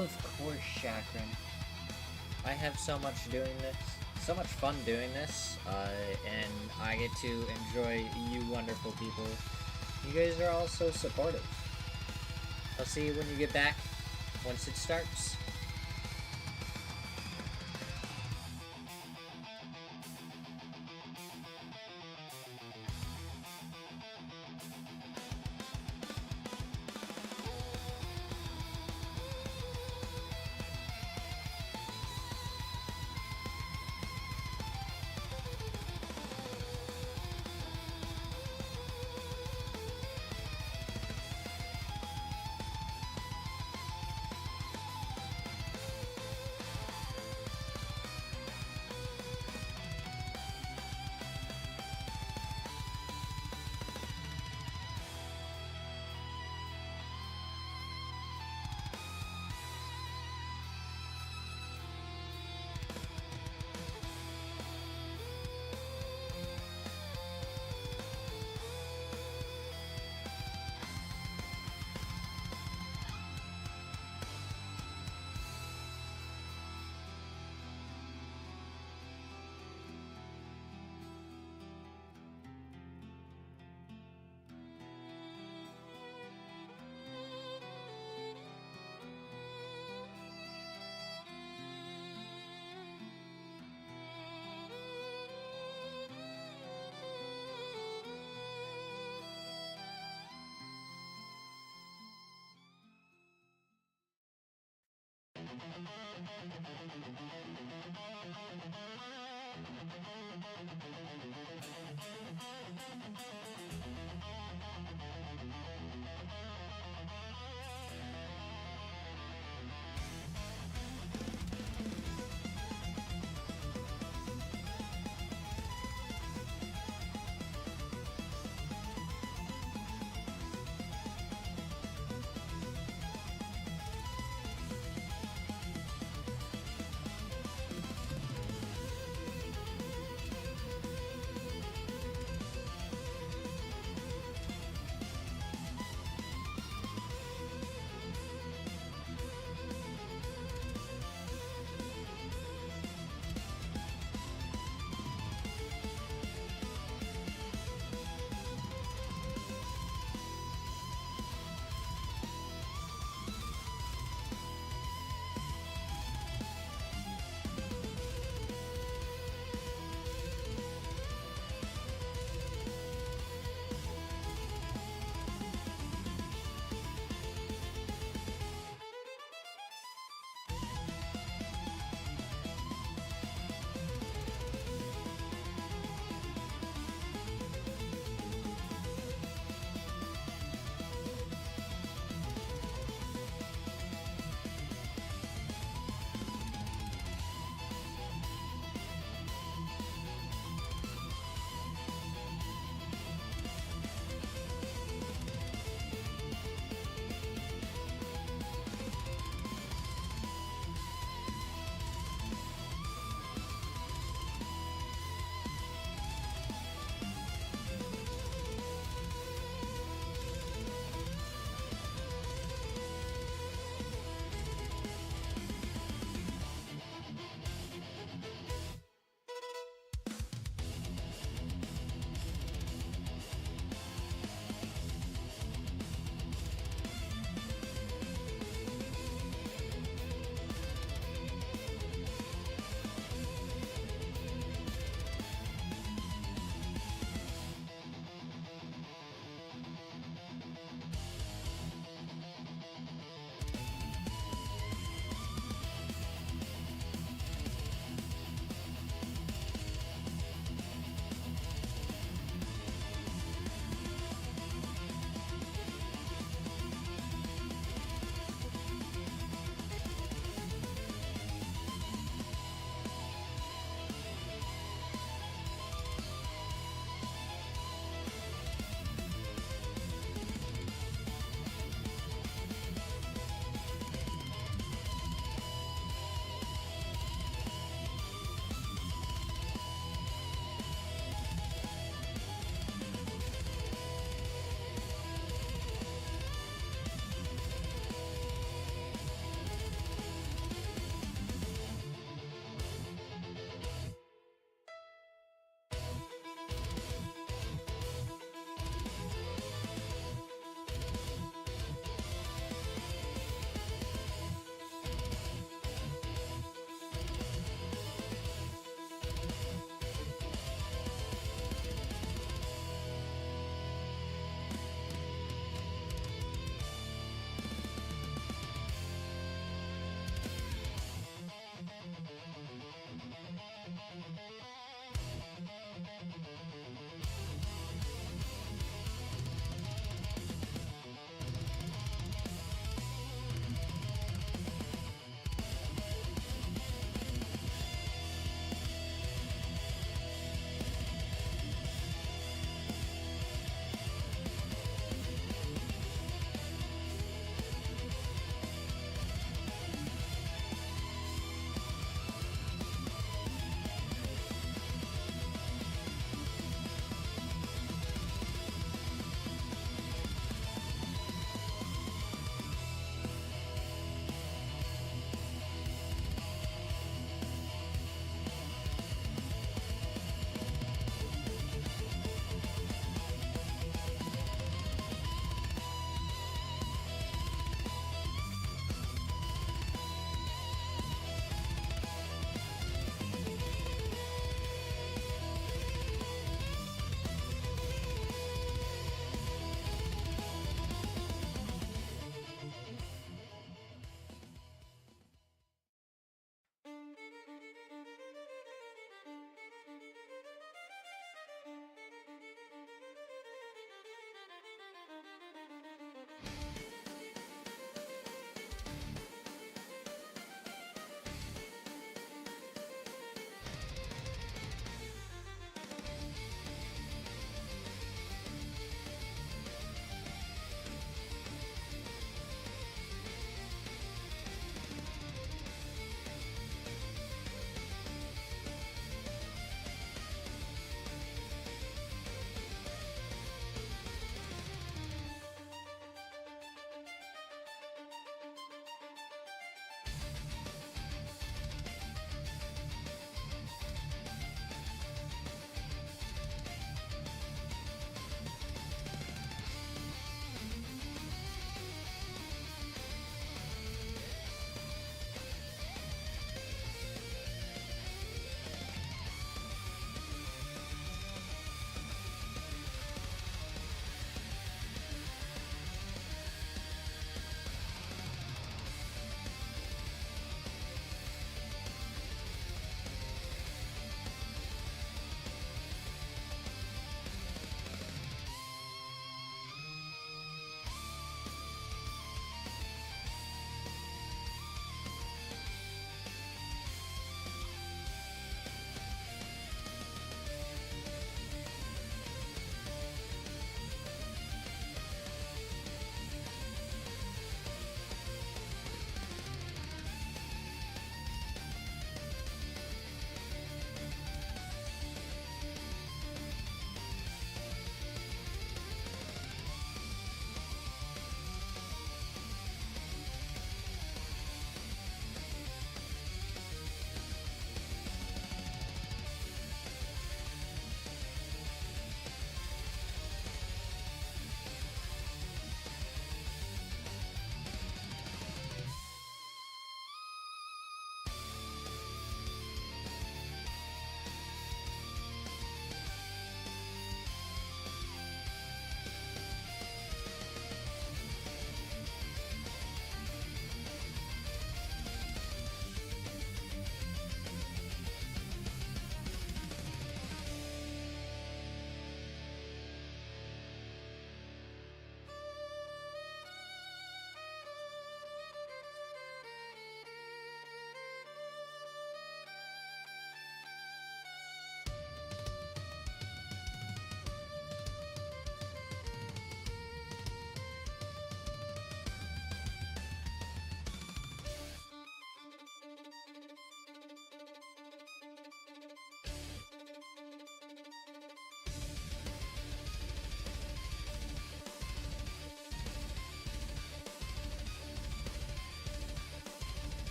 Of course, Chakran. I have so much fun doing this, and I get to enjoy you wonderful people. You guys are all so supportive. I'll see you when you get back, once it starts.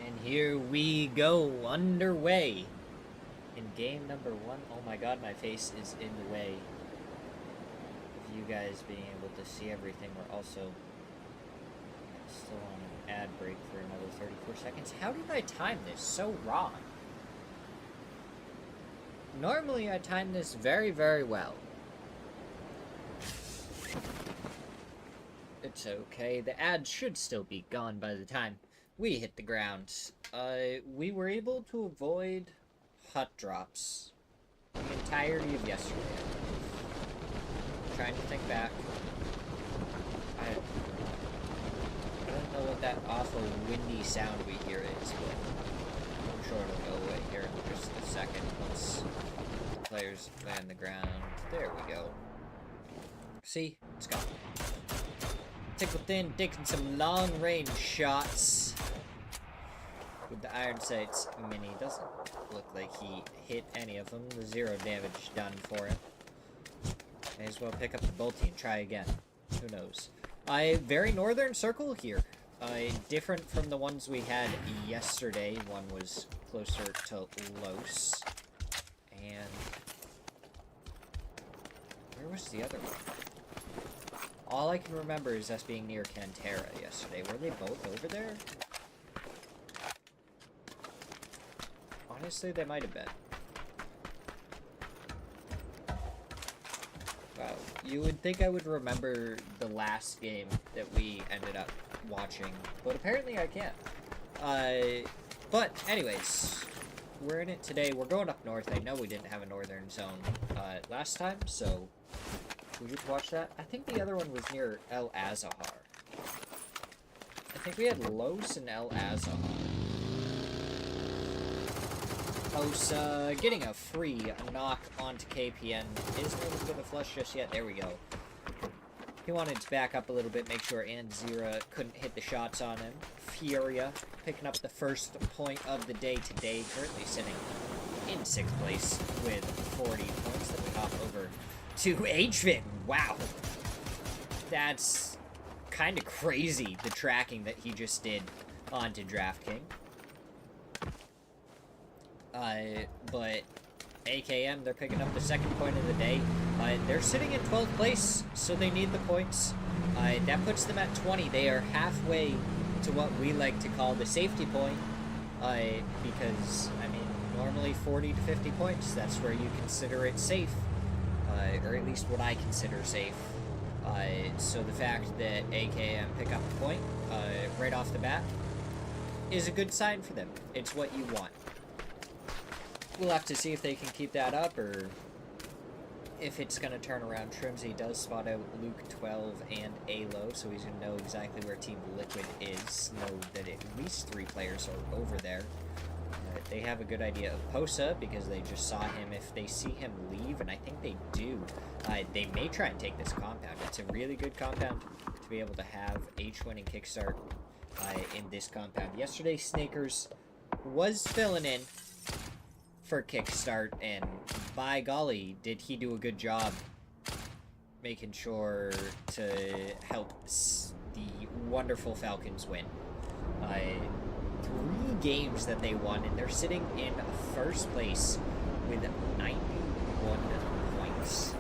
And here we go, underway in game number 1. Oh my god, my face is in the way of you guys being able to see everything. We're also still on an ad break for another 34 seconds. How did I time this so wrong? Normally I time this very, very well. It's okay. The ad should still be gone by the time we hit the ground. We were able to avoid hut drops the entirety of yesterday. I'm trying to think back. I don't know what that awful windy sound we hear is, but I'm sure it'll go away here in just a second once the players land the ground. There we go. See? It's gone. Tickled in, taking some long-range shots with the iron sights mini. Doesn't look like he hit any of them. The 0 damage done for him. May as well pick up the bolty and try again. Who knows? Very northern circle here. Different from the ones we had yesterday. One was closer to Los. And where was the other one? All I can remember is us being near Cantera yesterday. Were they both over there? Honestly, they might have been. Wow. You would think I would remember the last game that we ended up watching, but apparently I can't. But anyways, we're in it today. We're going up north. I know we didn't have a northern zone last time, so we get to watch that. I think the other one was near El Azahar. I think we had Los and El Azahar. Los getting a free knock onto KPN. Isn't able to get a flush just yet. There we go. He wanted to back up a little bit, make sure Anzira couldn't hit the shots on him. Furia picking up the first point of the day today, currently sitting in 6th place with 40 points. Then we hop over to HVIN. Wow. That's kind of crazy, the tracking that he just did onto DraftKings. But AKM, they're picking up the 2nd point of the day. They're sitting in 12th place, so they need the points. That puts them at 20. They are halfway to what we like to call the safety point. Because, I mean, normally 40 to 50 points, that's where you consider it safe. Or at least what I consider safe. So the fact that AKM pick up a point right off the bat is a good sign for them. It's what you want. We'll have to see if they can keep that up, or if it's going to turn around. Trimsy does spot out Luke 12 and Alo, so he's going to know exactly where Team Liquid is. Know that at least 3 players are over there. They have a good idea of Posa, because they just saw him. If they see him leave, and I think they do, they may try and take this compound. It's a really good compound to be able to have H-winning kickstart in this compound. Yesterday, Snakers was filling in for kickstart, and by golly, did he do a good job making sure to help the wonderful Falcons win. 3 games that they won, and they're sitting in 1st place with 91 points.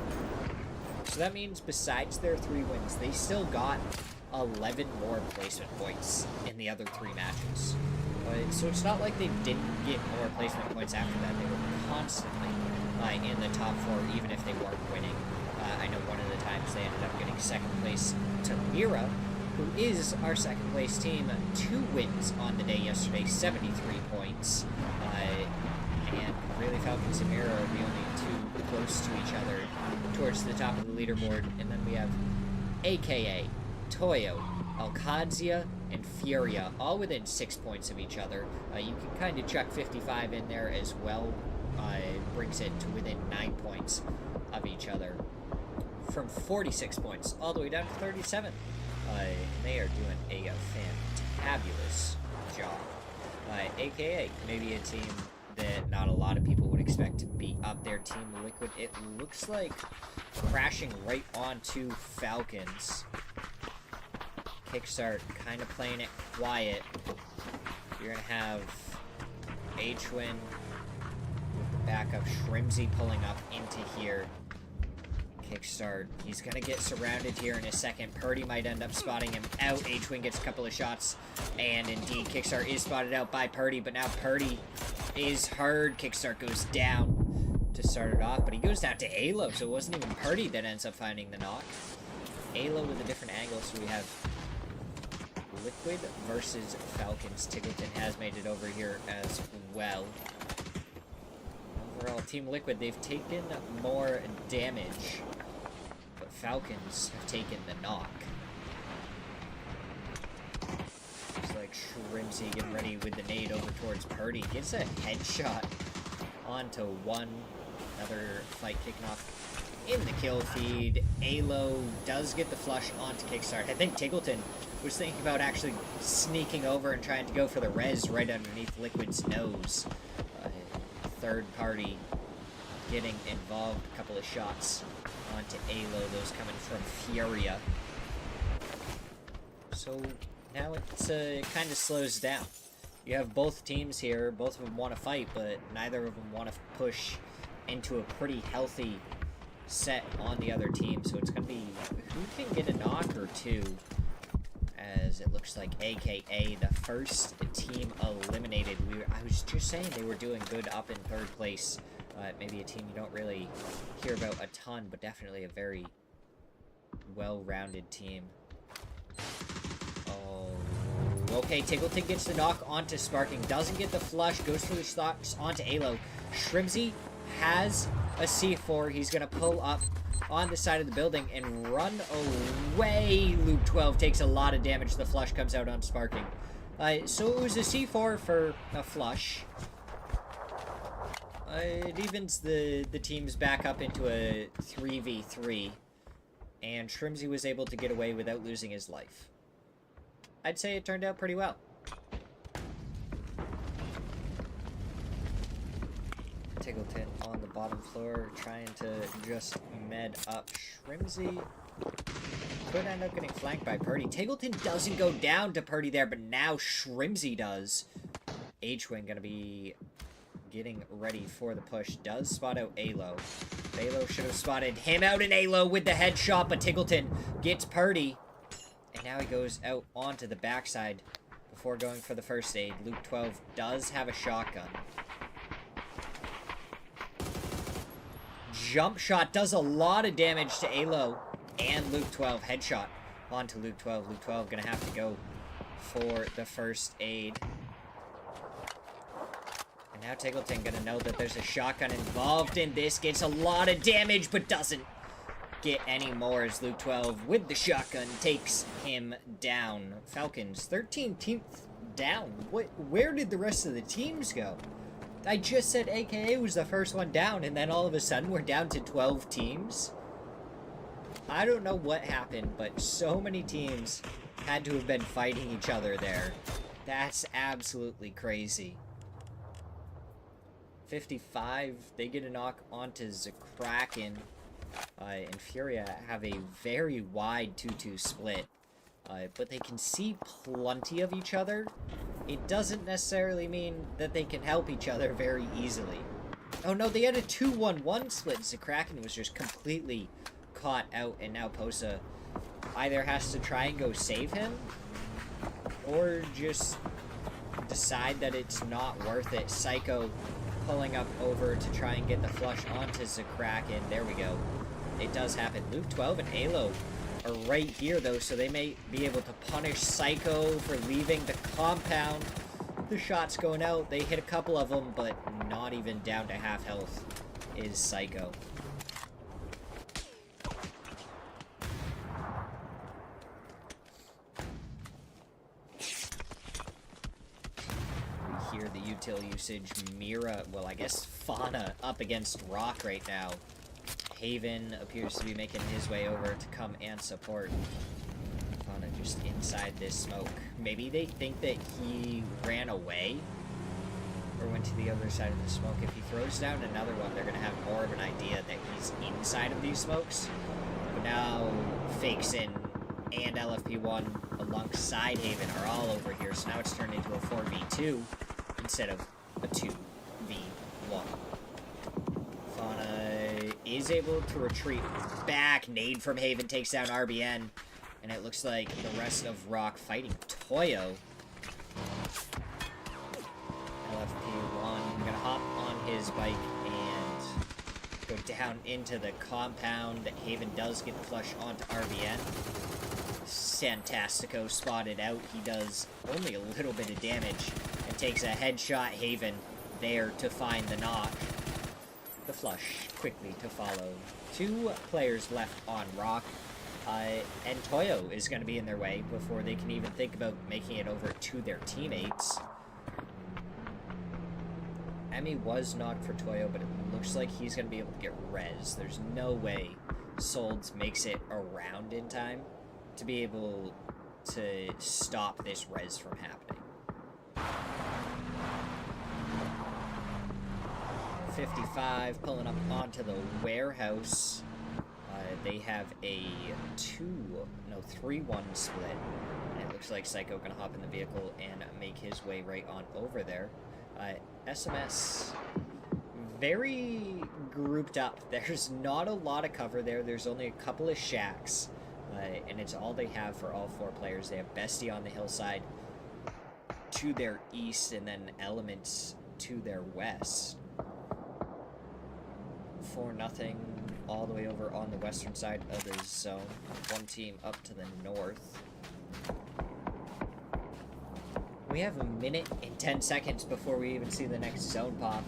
So that means besides their 3 wins, they still got 11 more placement points in the other 3 matches. So it's not like they didn't get more placement points after that. They were constantly in the top 4, even if they weren't winning. I know one of the times they ended up getting 2nd place to Mira, who is our 2nd place team. 2 wins on the day yesterday, 73 points. And really, Falcons and Mira are the only 2 close to each other towards the top of the leaderboard. And then we have AKA, Toyo, Alcadzia, and Furia, all within 6 points of each other. You can kind of chuck 55 in there as well. Brings it to within 9 points of each other. From 46 points all the way down to 37. They are doing a fantabulous job. AKA, maybe a team that not a lot of people would expect to be up there. Team Liquid, it looks like crashing right onto Falcons. Kickstart kind of playing it quiet. You're gonna have H-Win with the backup. Shrimzy pulling up into here. Kickstart. He's gonna get surrounded here in a second. Purdy might end up spotting him out. H-Win gets a couple of shots. And indeed, Kickstart is spotted out by Purdy. But now Purdy is hard. Kickstart goes down to start it off. But he goes down to Alo. So it wasn't even Purdy that ends up finding the knock. Alo with a different angle. So we have Liquid versus Falcons. Tiggleton has made it over here as well. Overall, Team Liquid, they've taken more damage, but Falcons have taken the knock. Looks like Shrimzy getting ready with the nade over towards Purdy. Gets a headshot onto one. Another fight kicking off in the kill feed. Alo does get the flush onto Kickstart. I think Tiggleton was thinking about actually sneaking over and trying to go for the res right underneath Liquid's nose. Third party getting involved. A couple of shots onto Alo, those coming from Furia. So now it kind of slows down. You have both teams here, both of them want to fight, but neither of them want to push into a pretty healthy set on the other team. So it's going to be who can get a knock or two, as it looks like AKA the first team eliminated. I was just saying they were doing good up in third place. Maybe a team you don't really hear about a ton, but definitely a very well-rounded team. Oh, okay, Tiggleton gets the knock onto Sparking, doesn't get the flush, goes for the shots onto Alo. Shrimzy has a C4, he's gonna pull up on the side of the building and run away. Luke 12 takes a lot of damage. The flush comes out on Sparking. So it was a C4 for a flush. It evens the teams back up into a 3v3. And Shrimzy was able to get away without losing his life. I'd say it turned out pretty well. Tiggleton on the bottom floor, trying to just med up Shrimzy. Could end up getting flanked by Purdy. Tiggleton doesn't go down to Purdy there, but now Shrimzy does. H-Wing gonna be getting ready for the push. Does spot out Alo. Alo should have spotted him out in Alo with the headshot, but Tiggleton gets Purdy. And now he goes out onto the backside before going for the first aid. Luke 12 does have a shotgun. Jump shot does a lot of damage to Alo and Luke 12. Headshot onto Luke 12. Luke 12 gonna have to go for the first aid. And now Tiggleton gonna know that there's a shotgun involved in this. Gets a lot of damage, but doesn't get any more as Luke 12 with the shotgun takes him down. Falcons 13th down. Where did the rest of the teams go? I just said AKA was the first one down, and then all of a sudden we're down to 12 teams. I don't know what happened, but so many teams had to have been fighting each other there. That's absolutely crazy. 55, they get a knock onto Zakraken. And Furia have a very wide 2-2 split. But they can see plenty of each other. It doesn't necessarily mean that they can help each other very easily. Oh no, they had a 2-1-1 split. Zakraken was just completely caught out, and now Posa either has to try and go save him, or just decide that it's not worth it. Psycho pulling up over to try and get the flush onto Zakraken. There we go. It does happen. Luke 12 and Alo are right here, though, so they may be able to punish Psycho for leaving the compound. The shots going out. They hit a couple of them, but not even down to half health is Psycho. We hear the util usage. Mira, well, I guess Fauna up against Rock right now. Haven appears to be making his way over to come and support. Fauna just inside this smoke. Maybe they think that he ran away or went to the other side of the smoke. If he throws down another one, they're going to have more of an idea that he's inside of these smokes. But now, Fakes in and LFP1 alongside Haven are all over here, so now it's turned into a 4v2 instead of a 2v1. Fauna is able to retreat back. Nade from Haven takes down RBN, and it looks like the rest of Rock fighting Toyo. LFP1 gonna hop on his bike and go down into the compound. Haven does get the flush onto RBN. Santastico spotted out. He does only a little bit of damage and takes a headshot. Haven there to find the knock. The flush quickly to follow. 2 players left on Rock. And Toyo is going to be in their way before they can even think about making it over to their teammates. Emmy was knocked for Toyo, but it looks like he's going to be able to get res. There's no way Solds makes it around in time to be able to stop this res from happening. 55 pulling up onto the warehouse. They have a 3-1 split. And it looks like Psycho gonna hop in the vehicle and make his way right on over there. SMS very grouped up. There's not a lot of cover there. There's only a couple of shacks. And it's all they have for all 4 players. They have Bestie on the hillside to their east, and then Elements to their west. 4-0 all the way over on the western side of the zone. 1 team up to the north. We have a minute and 10 seconds before we even see the next zone pop.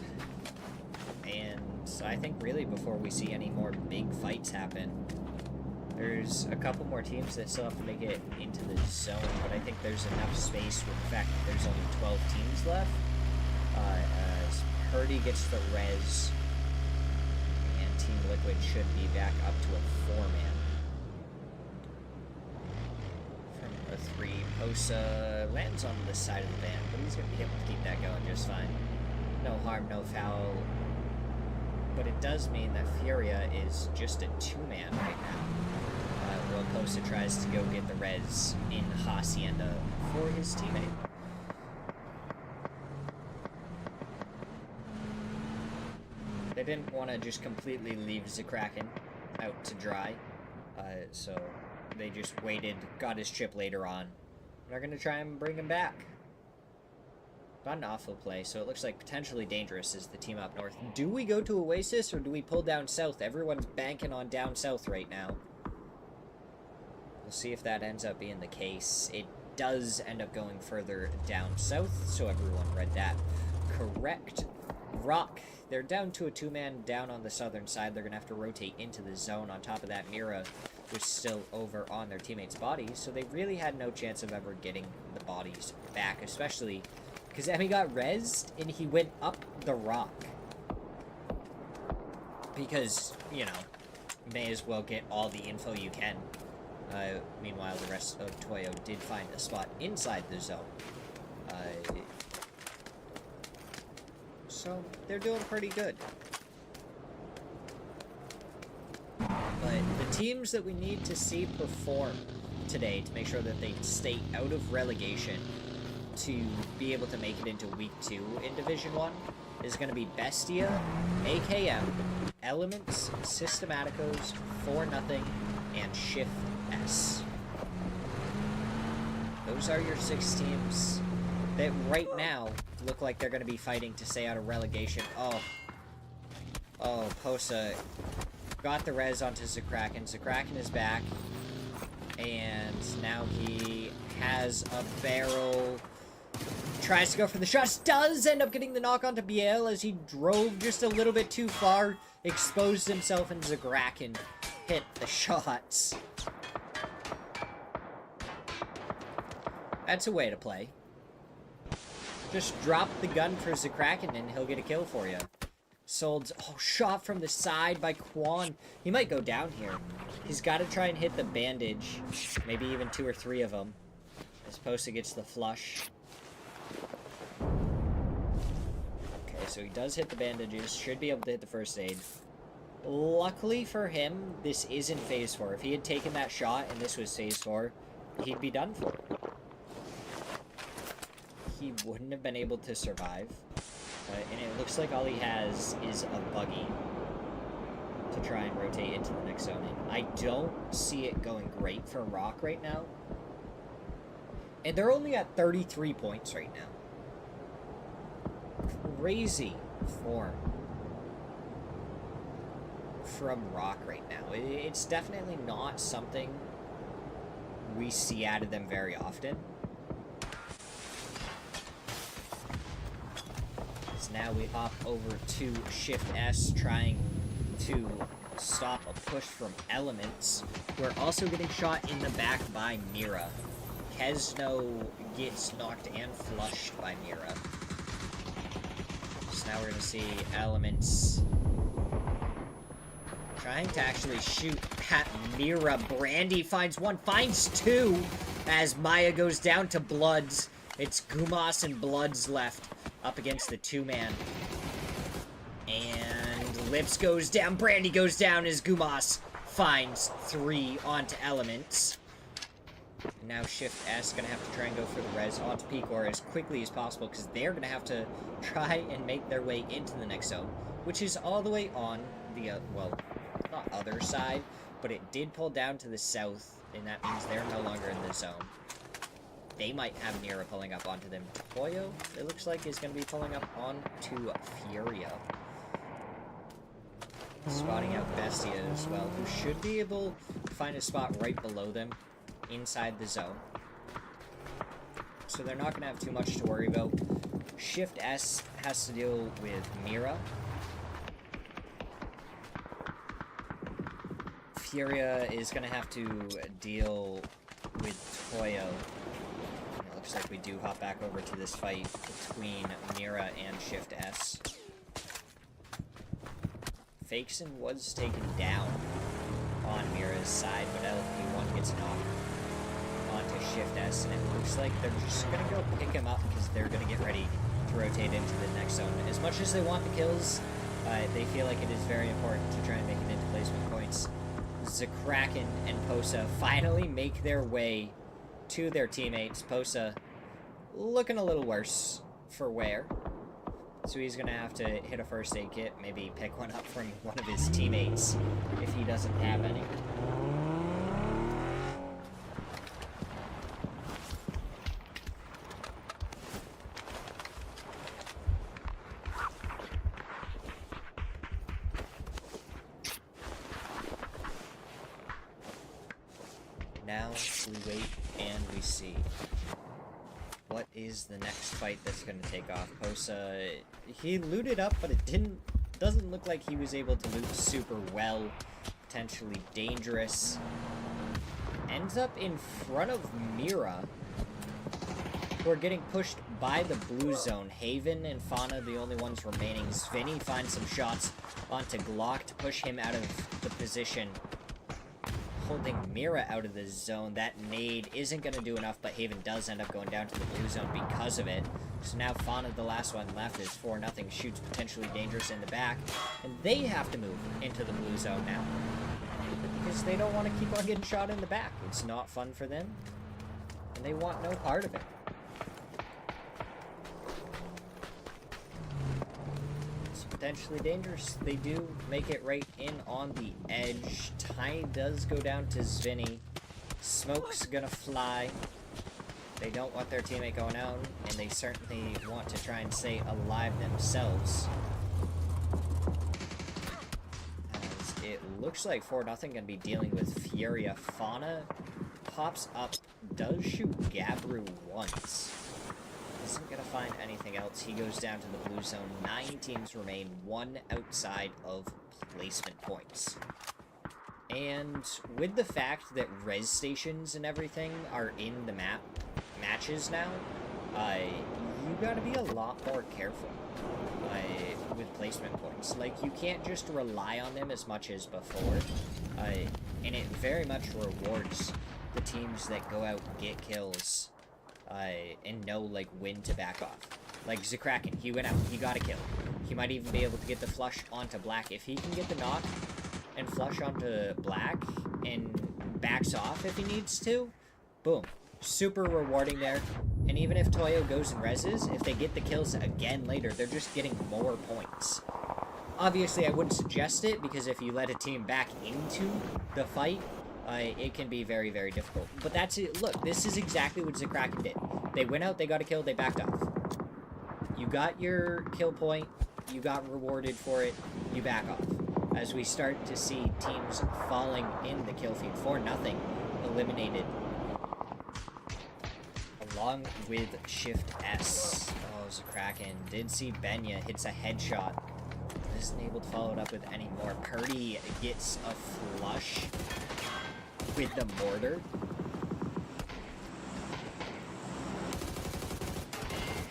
And I think really before we see any more big fights happen. There's a couple more teams that still have to make it into the zone, but I think there's enough space with the fact that there's only 12 teams left. As Purdy gets the res, and Team Liquid should be back up to a 4-man. From a 3, Posa lands on the side of the van, but he's going to be able to keep that going just fine. No harm, no foul. But it does mean that Furia is just a 2-man right now. While Posa tries to go get the res in Hacienda for his teammate. They didn't want to just completely leave Zakraken out to dry, so they just waited, got his chip later on. They're going to try and bring him back. Not an awful play, so it looks like potentially dangerous is the team up north. Do we go to Oasis or do we pull down south? Everyone's banking on down south right now. We'll see if that ends up being the case. It does end up going further down south, so everyone read that correct. Rock, they're down to a 2-man down on the southern side. They're going to have to rotate into the zone. On top of that, Mira was still over on their teammates' bodies, so they really had no chance of ever getting the bodies back, especially because Emmy got rezzed and he went up the rock. Because, you know, may as well get all the info you can. Meanwhile, the rest of Toyo did find a spot inside the zone. So, they're doing pretty good. But the teams that we need to see perform today to make sure that they stay out of relegation to be able to make it into Week 2 in Division 1 is going to be Bestia, AKM, Elements, Systematicos, 4-0, and Shift S. Those are your 6 teams that right now look like they're going to be fighting to stay out of relegation. Oh, Posa got the res onto Zakraken. Zakraken is back, and now he has a barrel. Tries to go for the shots, does end up getting the knock onto Biel as he drove just a little bit too far, exposed himself, and Zakraken hit the shots. That's a way to play. Just drop the gun for Zakraken and he'll get a kill for you. Solds, shot from the side by Quan. He might go down here. He's got to try and hit the bandage. Maybe even 2 or 3 of them. As Posa gets the flush. Okay, so he does hit the bandages. Should be able to hit the first aid. Luckily for him, this isn't Phase 4. If he had taken that shot and this was Phase 4, he'd be done for. He wouldn't have been able to survive. And it looks like all he has is a buggy to try and rotate into the next zone. And I don't see it going great for Rock right now. And they're only at 33 points right now. Crazy form from Rock right now. It's definitely not something we see out of them very often. So now we hop over to Shift S, trying to stop a push from Elements. We're also getting shot in the back by Mira. Kesno gets knocked and flushed by Mira. So now we're going to see Elements trying to actually shoot at Mira. Brandy finds one, finds two, as Maya goes down to Bloods. It's Gumas and Bloods left up against the two-man. And Lips goes down, Brandy goes down as Gumas finds three onto Elements. Now Shift S gonna have to try and go for the res onto Picor as quickly as possible, because they're gonna have to try and make their way into the next zone, which is all the way on the, well, not other side, but it did pull down to the south, and that means they're no longer in the zone. They might have Nira pulling up onto them. Toyo, it looks like, is going to be pulling up onto Furia. Spotting out Bestia as well, who should be able to find a spot right below them inside the zone. So they're not going to have too much to worry about. Shift S has to deal with Mira. Furia is going to have to deal with Toyo. It looks like we do hop back over to this fight between Mira and Shift S. Fakeson was taken down on Mira's side, but LP1 gets knocked onto Shift S, and it looks like they're just going to go pick him up because they're going to get ready to rotate into the next zone. As much as they want the kills, they feel like it is very important to try and make it into placement points. Zakraken and Posa finally make their way to their teammates. Posa looking a little worse for wear, so he's gonna have to hit a first aid kit, maybe pick one up from one of his teammates if he doesn't have any. Now we wait and we see what is the next fight that's going to take off. Posa, he looted up, but it doesn't look like he was able to loot super well. Potentially dangerous. Ends up in front of Mira, who are getting pushed by the blue zone. Haven and Fauna, the only ones remaining. Svinny finds some shots onto Glock to push him out of the position, holding Mira out of the zone. That nade isn't going to do enough, but Haven does end up going down to the blue zone because of it. So now Fauna, the last one left, is 4-0, shoots potentially dangerous in the back, and they have to move into the blue zone now, because they don't want to keep on getting shot in the back. It's not fun for them, and they want no part of it. Potentially dangerous. They do make it right in on the edge. Tiny does go down to Svinny. Smoke's gonna fly. They don't want their teammate going out, and they certainly want to try and stay alive themselves. As it looks like 4-0 gonna be dealing with Furia. Fauna pops up, does shoot Gabru once. Isn't going to find anything else. He goes down to the blue zone. 9 teams remain, 1 outside of placement points. And with the fact that res stations and everything are in the matches now, you got to be a lot more careful with placement points. Like, you can't just rely on them as much as before, and it very much rewards the teams that go out and get kills and know, like, when to back off. Like Zakraken, he went out, he got a kill. He might even be able to get the flush onto Black. If he can get the knock and flush onto Black and backs off if he needs to, Boom. Super rewarding there. And even if Toyo goes and reses, if they get the kills again later, they're just getting more points. Obviously, I wouldn't suggest it, because if you let a team back into the fight, it can be very, very difficult. But that's it. Look, this is exactly what Kraken did. They went out, they got a kill, they backed off. You got your kill point, you got rewarded for it, you back off. As we start to see teams falling in the kill feed for nothing, eliminated. Along with Shift S. Oh, Kraken did see Benya hits a headshot. Isn't able to follow it up with any more. Purdy gets a flush with the mortar.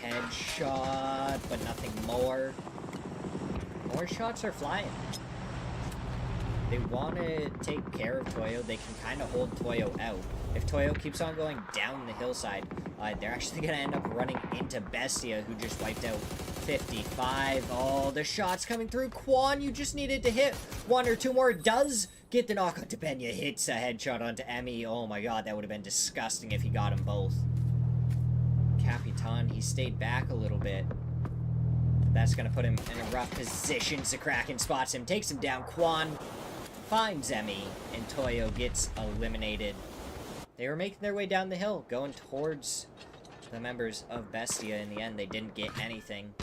Headshot, but nothing more. More shots are flying. They want to take care of Toyo. They can kind of hold Toyo out. If Toyo keeps on going down the hillside, they're actually going to end up running into Bestia, who just wiped out 55. Oh, the shot's coming through. Quan, you just needed to hit one or two more. Does get the knock onto Benya. Hits a headshot onto Emmy. Oh my god, that would have been disgusting if he got them both. Capitan, he stayed back a little bit. That's going to put him in a rough position. Kraken spots him, takes him down. Quan finds Emmy, and Toyo gets eliminated. They were making their way down the hill, going towards the members of Bestia. In the end, they didn't get anything.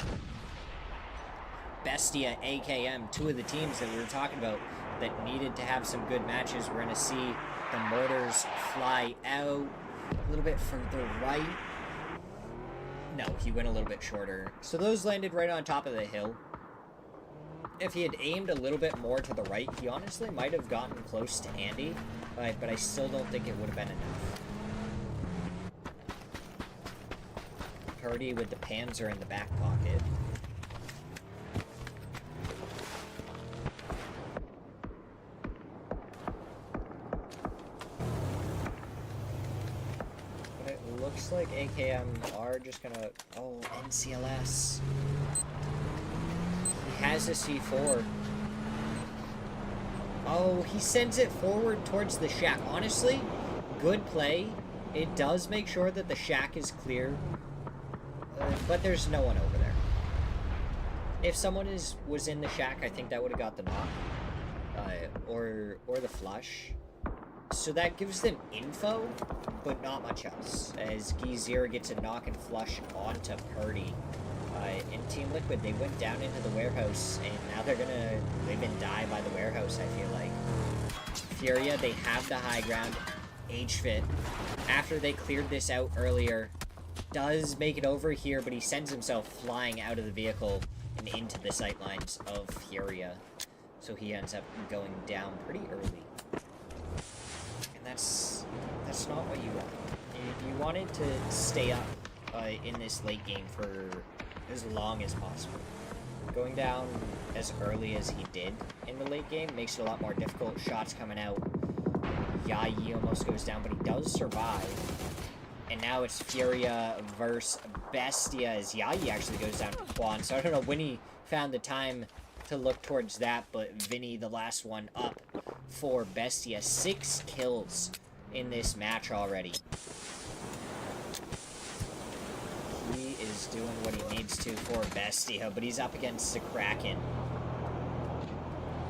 Bestia, AKM, two of the teams that we were talking about that needed to have some good matches. We're going to see the mortars fly out a little bit further right. No, he went a little bit shorter. So those landed right on top of the hill. If he had aimed a little bit more to the right, he honestly might have gotten close to Andy, but I still don't think it would have been enough. Purdy with the Panzer in the back pocket. But it looks like AKM are just gonna... Oh, NCLS. Has a C4. Oh, he sends it forward towards the shack. Honestly, good play. It does make sure that the shack is clear, but there's no one over there. If someone was in the shack, I think that would have got the knock, or the flush. So that gives them info, but not much else. As Gizira gets a knock and flush onto Purdy. In Team Liquid, they went down into the warehouse, and now they're gonna live and die by the warehouse, I feel like. Furia, they have the high ground. HFit, after they cleared this out earlier, does make it over here, but he sends himself flying out of the vehicle and into the sightlines of Furia. So he ends up going down pretty early. And that's not what you want. You wanted to stay up in this late game for as long as possible. Going down as early as he did in the late game makes it a lot more difficult. Shots coming out. Yayi almost goes down, but he does survive. And now it's Furia versus Bestia as Yayi actually goes down to Quan. So I don't know when he found the time to look towards that, but Vinny, the last one up for Bestia. 6 kills in this match already. He is doing what he needs to for Bestia, but he's up against the Kraken.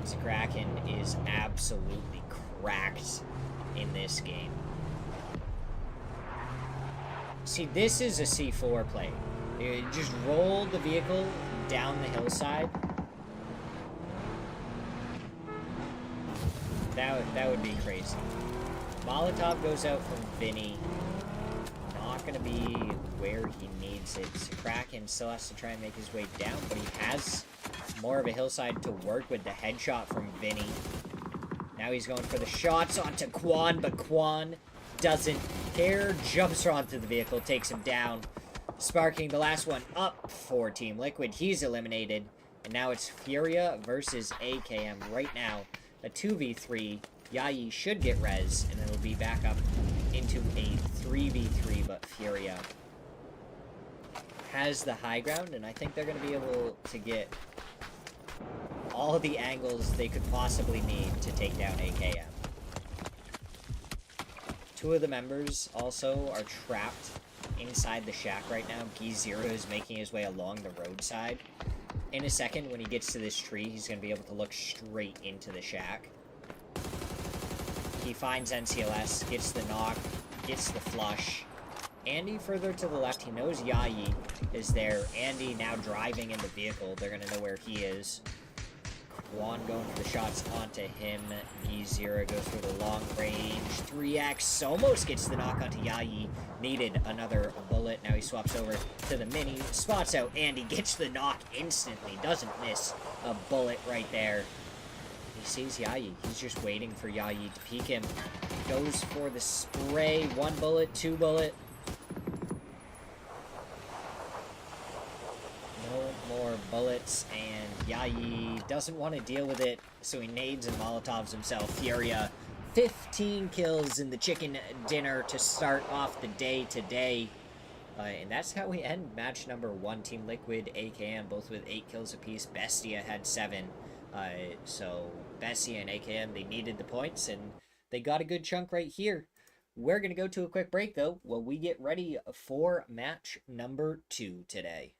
The Kraken is absolutely cracked in this game. See, this is a C4 play. You just roll the vehicle down the hillside. That would be crazy. Molotov goes out from Vinny. Not going to be where he needs it. Kraken still has to try and make his way down, but he has more of a hillside to work with. The headshot from Vinny. Now he's going for the shots onto Quan, but Quan doesn't care. Jumps onto the vehicle, takes him down. Sparking the last one up for Team Liquid. He's eliminated. And now it's Furia versus AKM. Right now, a 2v3. Yayi should get res, and it'll be back up into a 3v3, but Furia has the high ground, and I think they're going to be able to get all the angles they could possibly need to take down AKM. Two of the members also are trapped inside the shack right now. Smirzera is making his way along the roadside. In a second, when he gets to this tree, he's going to be able to look straight into the shack. He finds NCLS, gets the knock, gets the flush. Andy further to the left, he knows Yayi is there. Andy now driving in the vehicle. They're going to know where he is. Quan going for the shots onto him. Smirzera goes for the long range. 3x almost gets the knock onto Yayi. Needed another bullet. Now he swaps over to the mini. Spots out Andy. Gets the knock instantly. Doesn't miss a bullet right there. He sees Yayi. He's just waiting for Yayi to peek him. Goes for the spray. 1 bullet, 2 bullet. No more bullets, and Yayi doesn't want to deal with it, so he nades and molotovs himself. Furia, 15 kills in the chicken dinner to start off the day today. And that's how we end match number 1. Team Liquid, AKM, both with 8 kills apiece. Bestia had 7. So Bestia and AKM, they needed the points, and they got a good chunk right here. We're going to go to a quick break, though, while we get ready for match number 2 today.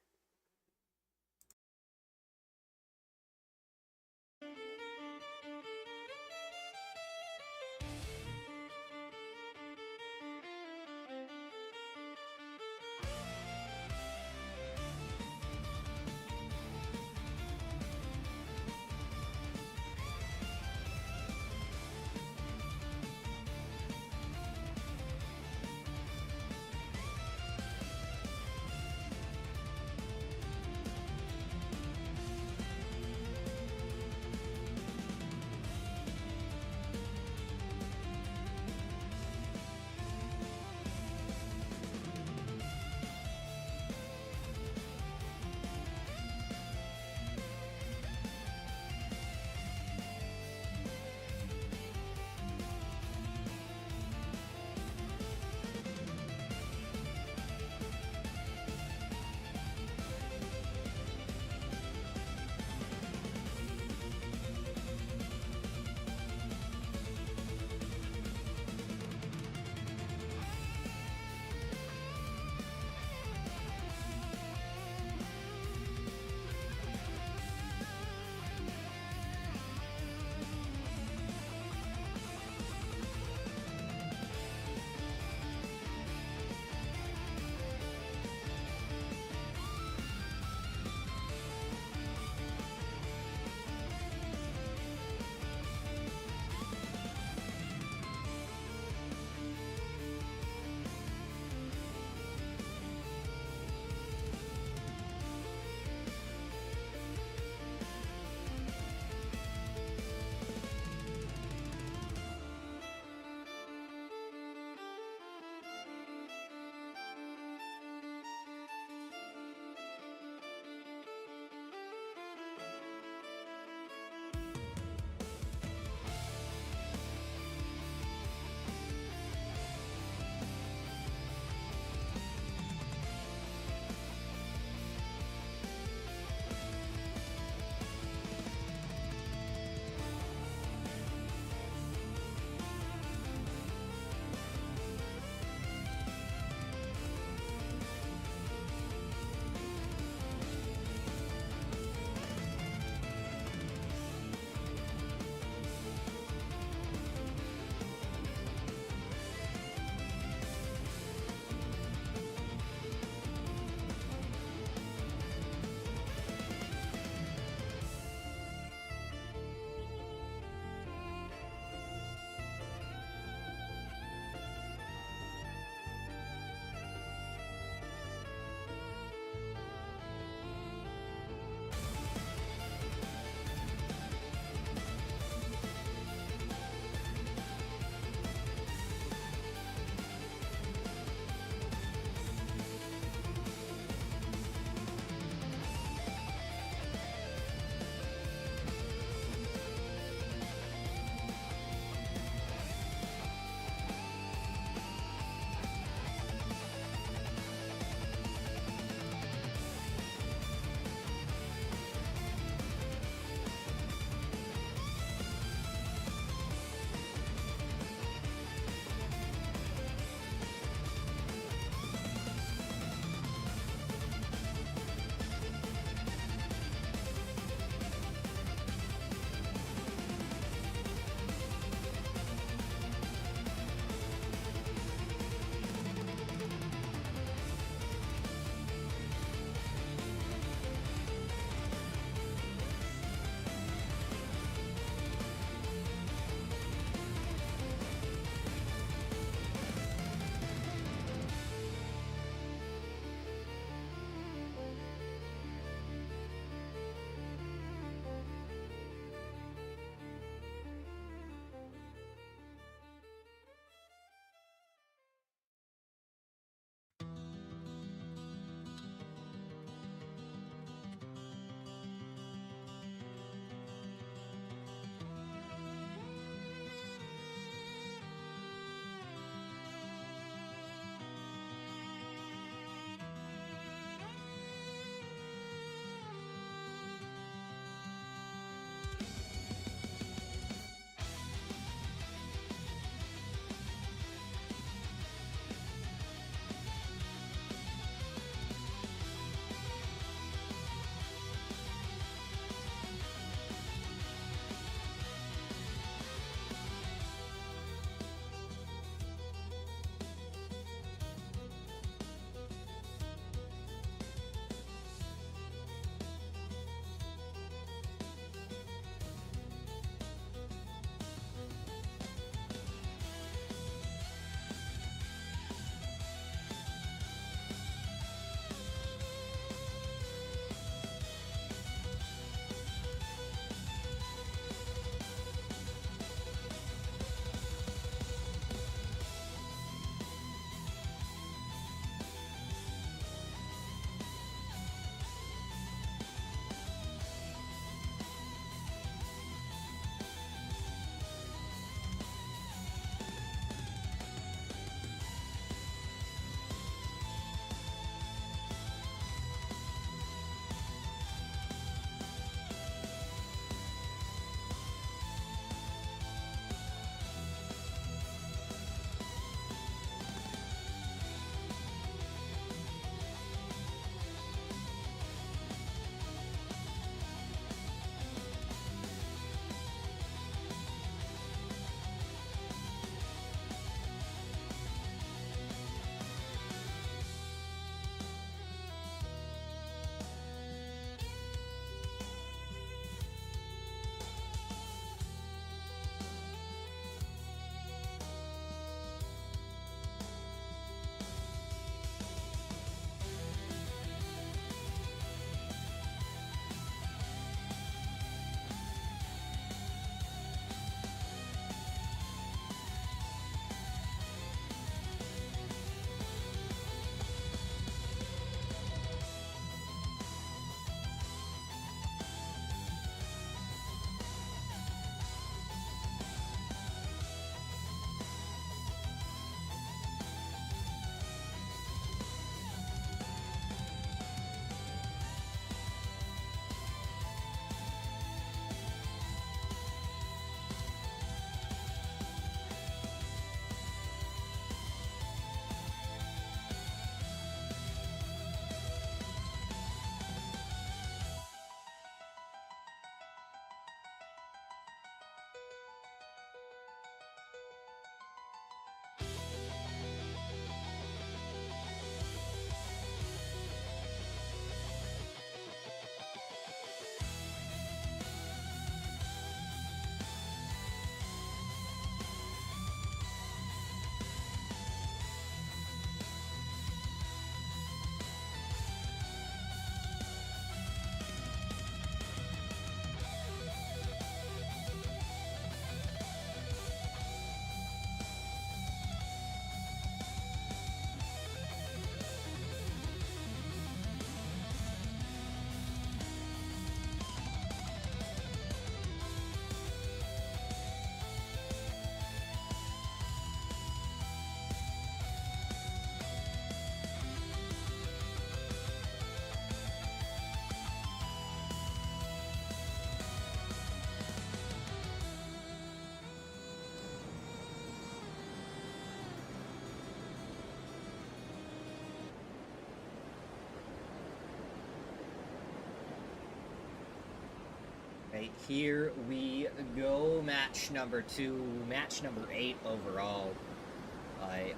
Okay, here we go. Match number 2, match number 8 overall.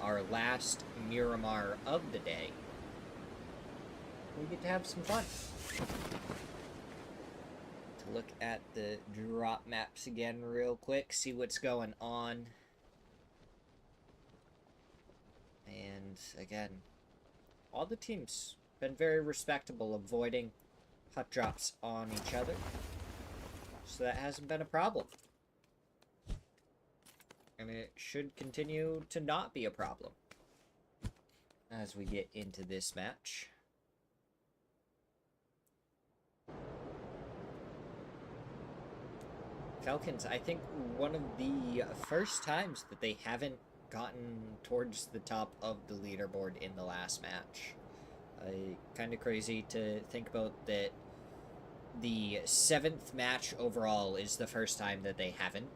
Our last Miramar of the day. We get to have some fun. To look at the drop maps again real quick, see what's going on. And again, all the teams been very respectable, avoiding hot drops on each other. So that hasn't been a problem. And it should continue to not be a problem as we get into this match. Falcons, I think one of the first times that they haven't gotten towards the top of the leaderboard in the last match. Kind of crazy to think about that the 7th match overall is the first time that they haven't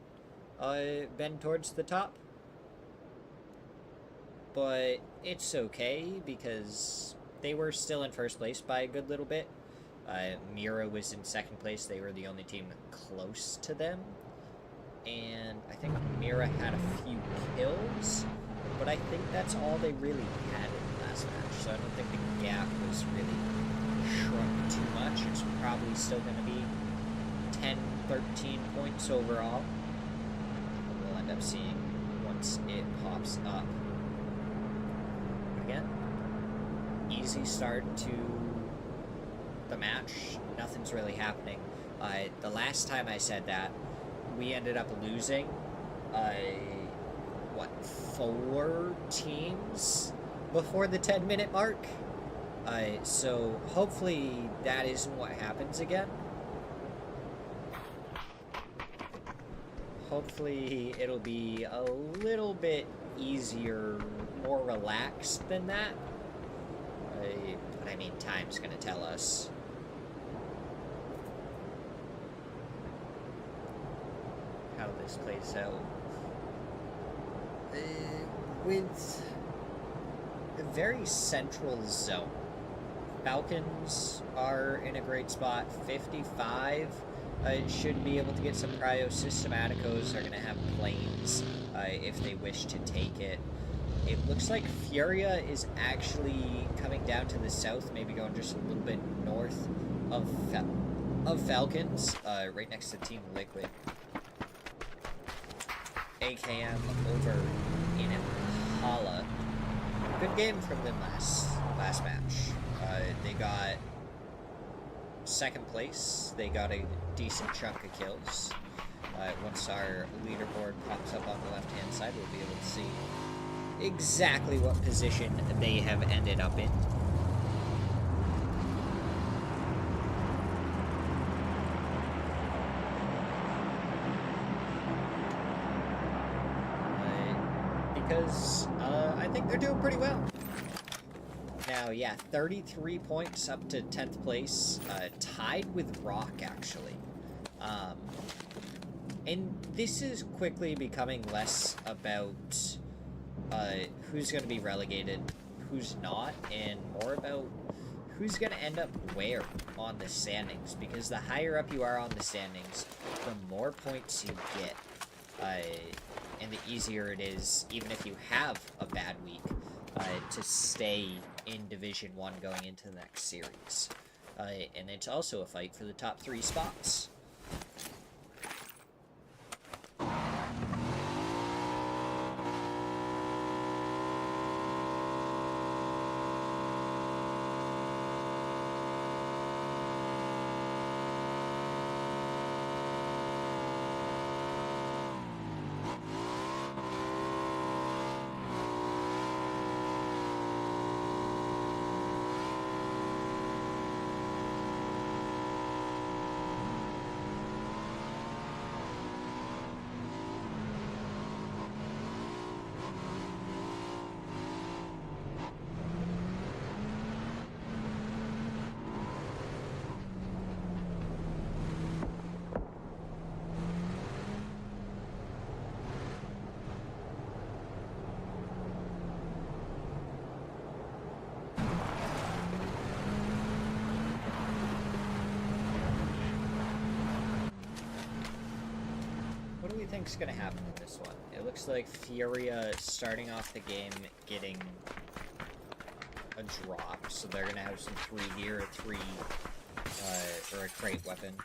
been towards the top. But it's okay because they were still in first place by a good little bit. Mira was in 2nd place. They were the only team close to them. And I think Mira had a few kills, but I think that's all they really had in the last match. So I don't think the gap was really shrunk too much. It's probably still going to be 10, 13 points overall. We'll end up seeing once it pops up. But again, easy start to the match. Nothing's really happening. The last time I said that, we ended up losing, 4 teams before the 10-minute mark? So hopefully that isn't what happens again. Hopefully it'll be a little bit easier, more relaxed than that. But I mean, time's gonna tell us. How this plays out. With a very central zone. Falcons are in a great spot. 55 should be able to get some cryo. Systematicos are going to have planes if they wish to take it. It looks like Furia is actually coming down to the south, maybe going just a little bit north of Falcons, right next to Team Liquid. AKM over in Impala. Good game from them last match. They got 2nd place. They got a decent chunk of kills. Once our leaderboard pops up on the left-hand side, we'll be able to see exactly what position they have ended up in. Because I think they're doing pretty well. Now, yeah, 33 points up to 10th place, tied with Rock, actually. And this is quickly becoming less about who's going to be relegated, who's not, and more about who's going to end up where on the standings. Because the higher up you are on the standings, the more points you get. And the easier it is, even if you have a bad week, to stay in Division 1 going into the next series. And it's also a fight for the top 3 spots. think's gonna happen in this one? It looks like Furia starting off the game getting a drop, so they're gonna have some 3 gear, or a crate weapon.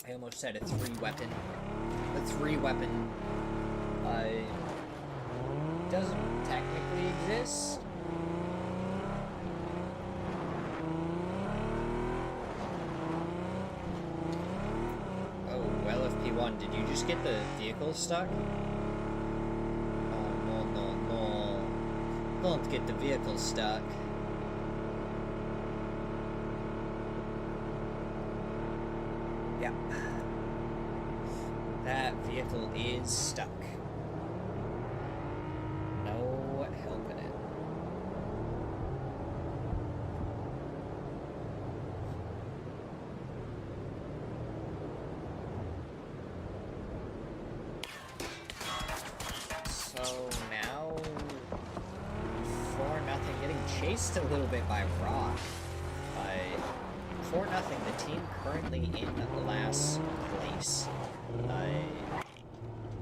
I almost said a 3 weapon. The 3 weapon, doesn't technically exist. Oh, LFP1, did you just get the vehicle stuck? Oh, no. Don't get the vehicle stuck. Yeah. That vehicle is stuck. No helping it. So now 4-0, getting chased a little bit by Rock. 4-0, the team currently in last place.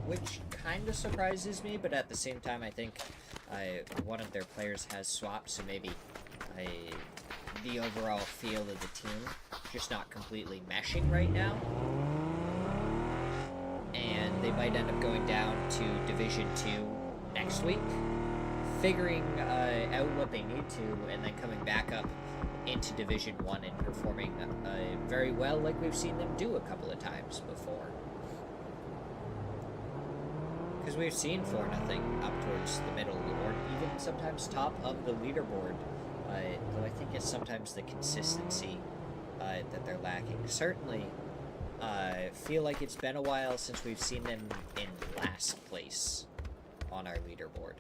Which kind of surprises me, but at the same time, I think one of their players has swapped, so maybe the overall feel of the team just not completely meshing right now. And they might end up going down to Division 2 next week, figuring out what they need to, and then coming back up into Division 1 and performing very well like we've seen them do a couple of times before. Because we've seen 4-0 up towards the middle, or even sometimes top of the leaderboard, though I think it's sometimes the consistency that they're lacking. Certainly, feel like it's been a while since we've seen them in last place on our leaderboard.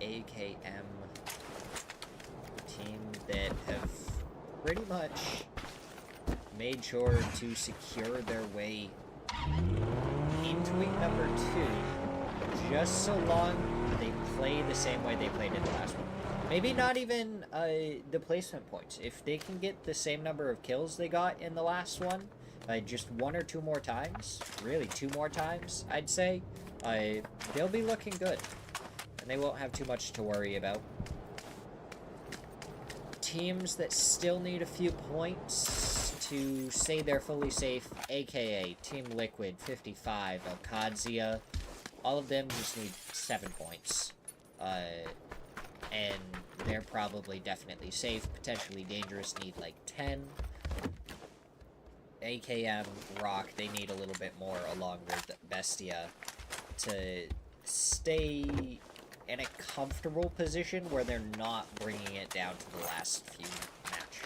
AKM, team that have pretty much made sure to secure their way into week number 2, just so long they play the same way they played in the last one. Maybe not even the placement points. If they can get the same number of kills they got in the last one, just 1 or 2 more times, really 2 more times, I'd say, they'll be looking good. And they won't have too much to worry about. Teams that still need a few points to say they're fully safe, aka Team Liquid, 55, Alcadzia, all of them just need 7 points. And they're probably definitely safe, potentially dangerous, need like 10. AKM, Rock, they need a little bit more along with Bestia to stay in a comfortable position where they're not bringing it down to the last few match.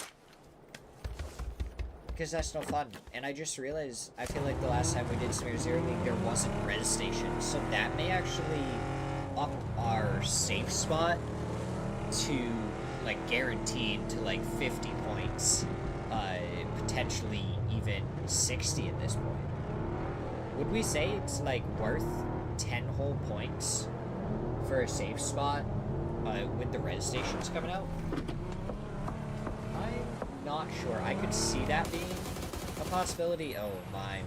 Because that's no fun. And I just realized, I feel like the last time we did Smirzera League, there wasn't res stations. So that may actually up our safe spot to, like, guaranteed to, like, 50 points. Potentially even 60 at this point. Would we say it's, like, worth 10 whole points for a safe spot with the res stations coming out? I'm not sure. I could see that being a possibility. Oh my.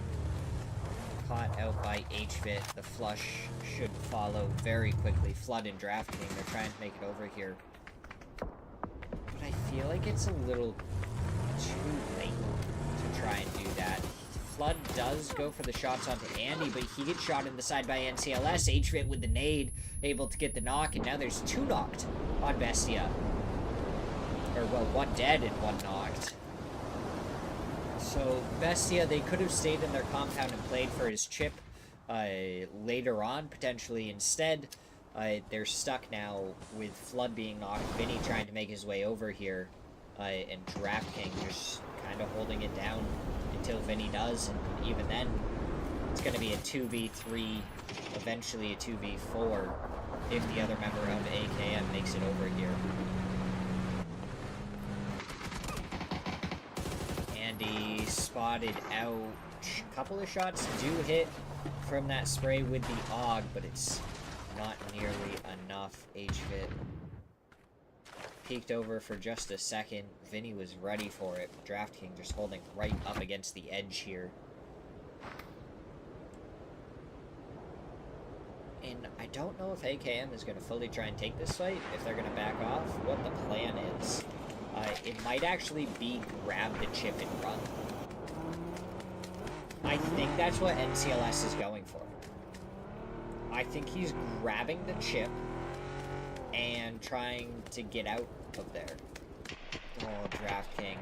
Caught out by HVIT. The flush should follow very quickly. Flood and Draft King. They're trying to make it over here. But I feel like it's a little too late to try and do that. Flood does go for the shots onto Andy, but he gets shot in the side by NCLS. HVIT with the nade, able to get the knock, and now there's 2 knocked on Bestia. Or, well, 1 dead and 1 knocked. So, Bestia, they could have stayed in their compound and played for his chip later on, potentially. Instead, they're stuck now with Flood being knocked, Vinny trying to make his way over here, and Draft King just kind of holding it down until Vinny does, and even then, it's going to be a 2v3, eventually a 2v4, if the other member of AKM makes it over here. Andy spotted out. A couple of shots do hit from that spray with the AUG, but it's not nearly enough. HFit peeked over for just a second. Vinny was ready for it. DraftKings just holding right up against the edge here. And I don't know if AKM is going to fully try and take this fight, if they're going to back off, what the plan is. It might actually be grab the chip and run. I think that's what NCLS is going for. I think he's grabbing the chip and trying to get out of there. Oh, DraftKings.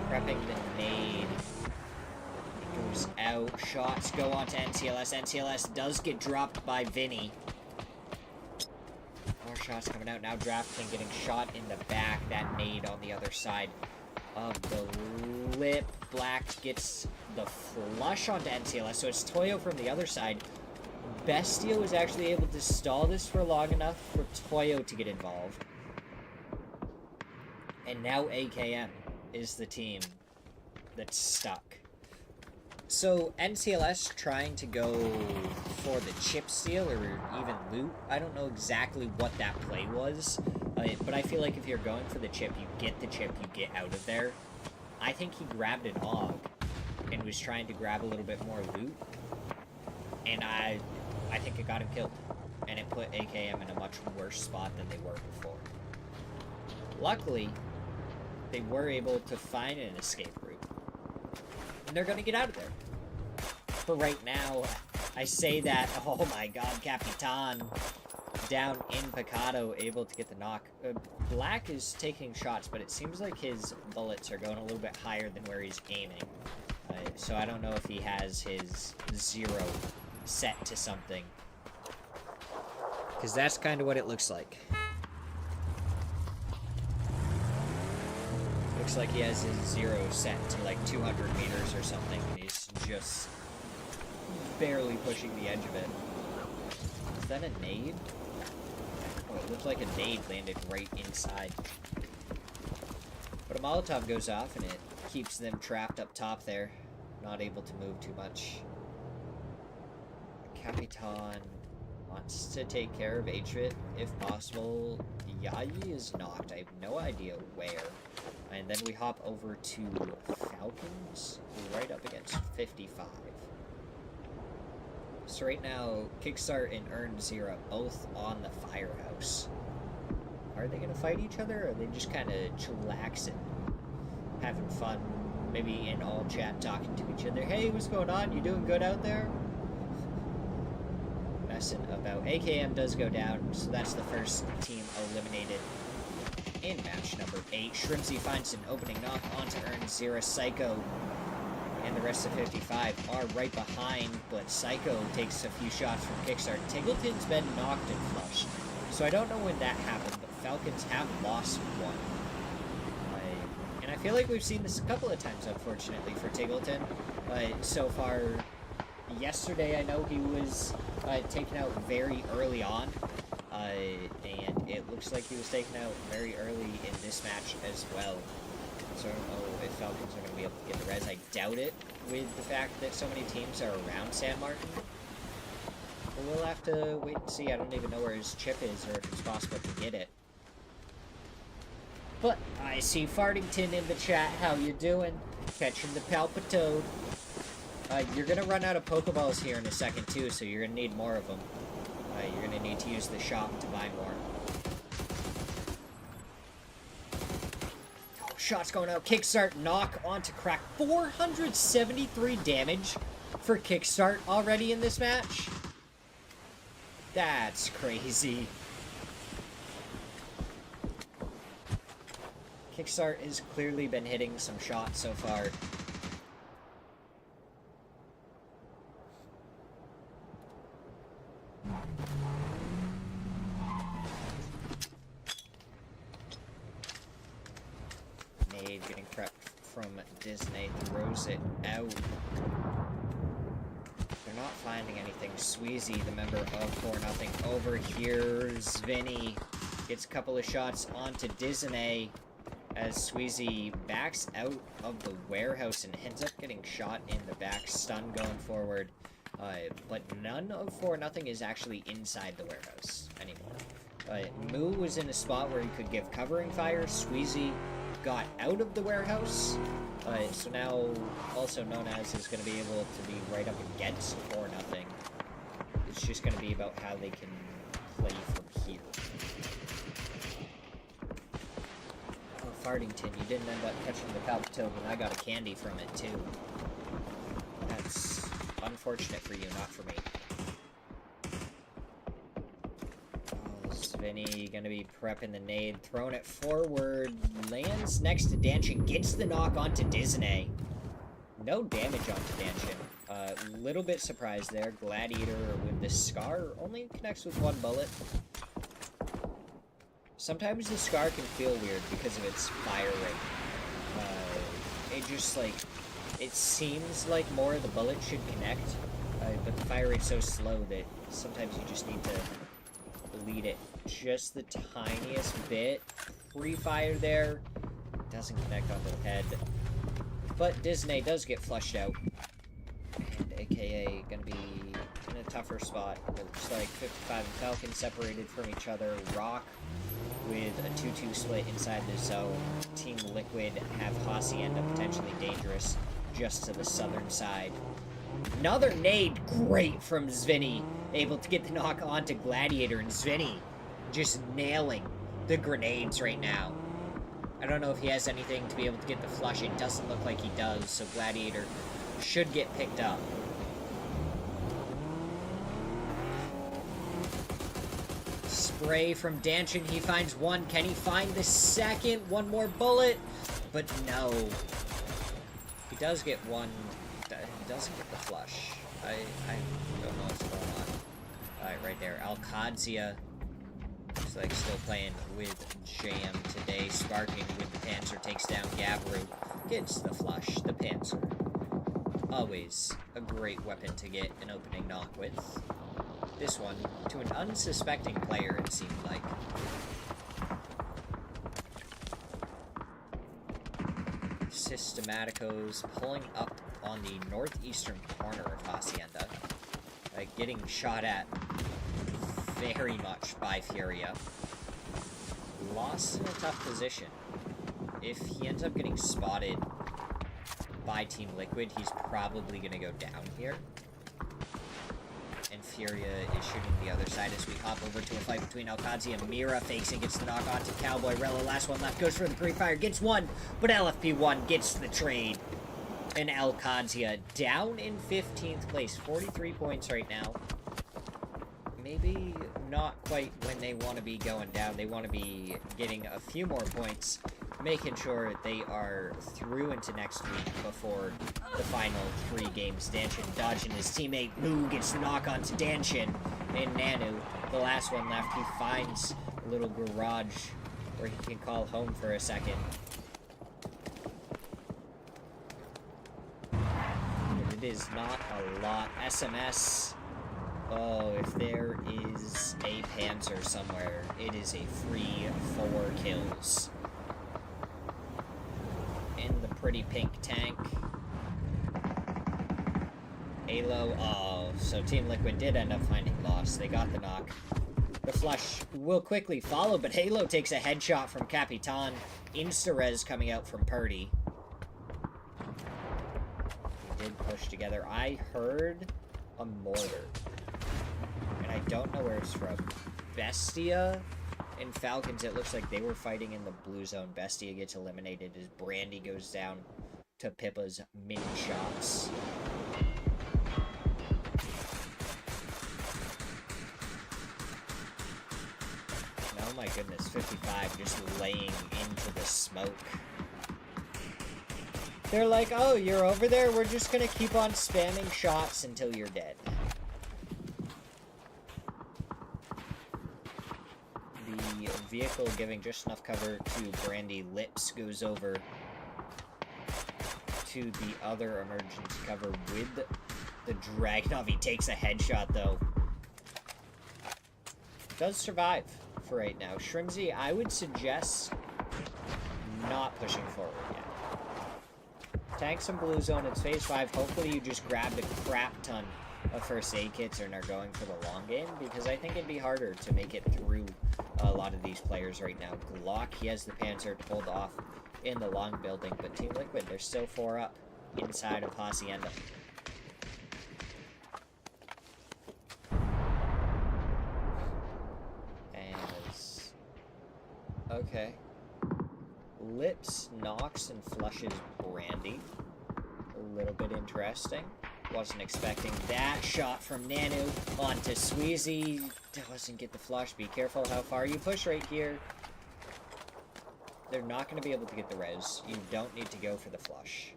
Prepping the nade. It goes out. Shots go on to NCLS. NCLS does get dropped by Vinny. More shots coming out. Now DraftKings getting shot in the back. That nade on the other side of the lip. Black gets the flush onto NCLS, so it's Toyo from the other side. Bestia was actually able to stall this for long enough for Toyo to get involved. And now AKM is the team that's stuck. So NCLS trying to go for the chip steal or even loot. I don't know exactly what that play was, but I feel like if you're going for the chip, you get the chip, you get out of there. I think he grabbed an AUG and was trying to grab a little bit more loot, and I think it got him killed, and it put AKM in a much worse spot than they were before. Luckily, they were able to find an escape route, and they're going to get out of there. For right now, I say that, oh my god, Capitan down in Picado, able to get the knock. Black is taking shots, but it seems like his bullets are going a little bit higher than where he's aiming. So I don't know if he has his 0 set to something. Because that's kind of what it looks like. Looks like he has his 0 set to like 200 meters or something, and he's just barely pushing the edge of it. Is that a nade? Oh, it looked like a nade landed right inside. But a Molotov goes off, and it keeps them trapped up top there. Not able to move too much. Capitan wants to take care of HFit if possible. Yayi is knocked. I have no idea where. And then we hop over to Falcons, right up against 55. So right now, Kickstart and Earned Zero both on the Firehouse. Are they going to fight each other, or are they just kind of chillaxing, having fun, maybe in all chat talking to each other? Hey, what's going on? You doing good out there? Messing about. AKM does go down, so that's the first team eliminated in match number 8. Shrimsy finds an opening knock onto Earned Zero. Psycho and the rest of 55 are right behind, but Psycho takes a few shots from Kickstart. Tingleton's been knocked and flushed, so I don't know when that happened, but Falcons have lost one. And I feel like we've seen this a couple of times, unfortunately, for Tingleton. So far, yesterday I know he was taken out very early on, and it looks like he was taken out very early in this match as well. So I don't know if Falcons are going to be able to get the res. I doubt it, with the fact that so many teams are around San Martin. But we'll have to wait and see. I don't even know where his chip is, or if it's possible to get it. But I see Fartington in the chat. How you doing? Catching the Palpitoad. You're going to run out of Pokeballs here in a second, too, so you're going to need more of them. You're going to need to use the shop to buy more. Oh, shots going out. Kickstart knock onto Crack. 473 damage for Kickstart already in this match. That's crazy. Kickstart has clearly been hitting some shots so far. Nade getting prepped from Disney, throws it out. They're not finding anything. Sweezy, the member of 4-0, over here. Vinny gets a couple of shots onto Disney as Sweezy backs out of the warehouse and ends up getting shot in the back. Stun going forward. But none of 4-0 is actually inside the warehouse anymore. Moo was in a spot where he could give covering fire. Squeezy got out of the warehouse. So now, also known as, is going to be able to be right up against 4-0. It's just going to be about how they can play from here. Oh, Fartington, you didn't end up catching the Palpitogen. I got a candy from it, too. That's unfortunate for you, not for me. Oh, Svinny gonna be prepping the nade, throwing it forward, lands next to Danchin, gets the knock onto Disney. No damage onto Danchin. Little bit surprised there. Gladiator with the Scar only connects with 1 bullet. Sometimes the Scar can feel weird because of its fire rate. It just, like, it seems like more of the bullets should connect, but the fire rate's so slow that sometimes you just need to lead it just the tiniest bit. Pre-fire there. Doesn't connect onto the head. But Disney does get flushed out. And AKA gonna be in a tougher spot. It looks like 55 and Falcon separated from each other. Rock with a 2-2 split inside the zone. Team Liquid have Hacienda potentially dangerous just to the southern side. Another nade, great from Svinny. Able to get the knock onto Gladiator, and Svinny just nailing the grenades right now. I don't know if he has anything to be able to get the flush. It doesn't look like he does, so Gladiator should get picked up. Spray from Danchin. He finds 1. Can he find the second? 1 more bullet. But no. He does get 1. He doesn't get the flush. I don't know what's going on. Alright, right there. Alcadzia. Looks like still playing with Jam today. Sparking with the Panzer. Takes down Gabru. Gets the flush. The Panzer. Always a great weapon to get an opening knock with. This one to an unsuspecting player, it seemed like. Systematicos pulling up on the northeastern corner of Hacienda. Getting shot at very much by Furia. Lost in a tough position. If he ends up getting spotted by Team Liquid, he's probably going to go down here. And Furia is shooting the other side as we hop over to a fight between Alcadzia and Mira. Facing gets the knock onto Cowboy. Rella, last one left, goes for the pre-fire, gets 1, but LFP1 gets the trade. And Alcadzia down in 15th place, 43 points right now. Maybe not quite when they want to be going down. They want to be getting a few more points, making sure they are through into next week before the final 3 games. Danchin dodging his teammate. Moo gets the knock onto Danchin. And Nanu, the last one left, he finds a little garage where he can call home for a second. But it is not a lot. SMS. Oh, if there is a Panzer somewhere, it is a free 4 kills. In the pretty pink tank. Halo, oh, so Team Liquid did end up finding loss. They got the knock. The flush will quickly follow, but Halo takes a headshot from Capitan. Insta-res coming out from Purdy. They did push together. I heard a mortar. And I don't know where it's from. Bestia and Falcons, it looks like they were fighting in the blue zone. Bestia gets eliminated as Brandy goes down to Pippa's mini shots. Oh my goodness, 55 just laying into the smoke. They're like, oh, you're over there? We're just gonna keep on spamming shots until you're dead. The vehicle giving just enough cover to Brandy. Lips goes over to the other emergency cover with the Dragunov. He takes a headshot, though. Does survive for right now. Shrimsy, I would suggest not pushing forward yet. Tank some blue zone. It's phase 5. Hopefully you just grabbed a crap ton of first aid kits and are going for the long game, because I think it'd be harder to make it through a lot of these players right now. Glock, he has the Panzer to hold off in the long building, but Team Liquid, they're still 4 up inside of Hacienda. As... okay. Lips, knocks, and flushes Brandy. A little bit interesting. Wasn't expecting that shot from Nanu onto Sweezy. Doesn't get the flush. Be careful how far you push right here. They're not going to be able to get the res. You don't need to go for the flush.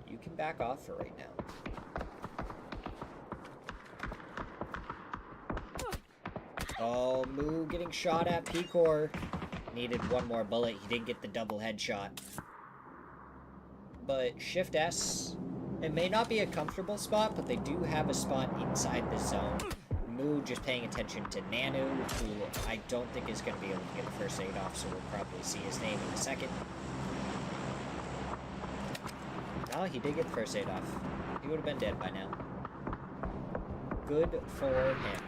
You can back off for right now. Oh, Moo getting shot at. Picor needed one more bullet. He didn't get the double headshot. But Shift S, it may not be a comfortable spot, but they do have a spot inside the zone. Moo just paying attention to Nanu, who I don't think is going to be able to get the first aid off, so we'll probably see his name in a second. Oh, he did get the first aid off. He would have been dead by now. Good for him.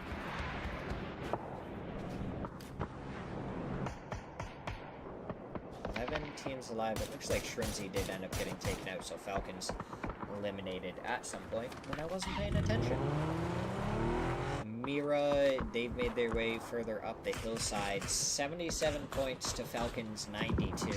Teams alive. It looks like Shrimsy did end up getting taken out, so Falcons eliminated at some point when I wasn't paying attention. Mira, they've made their way further up the hillside. 77 points to Falcons 92.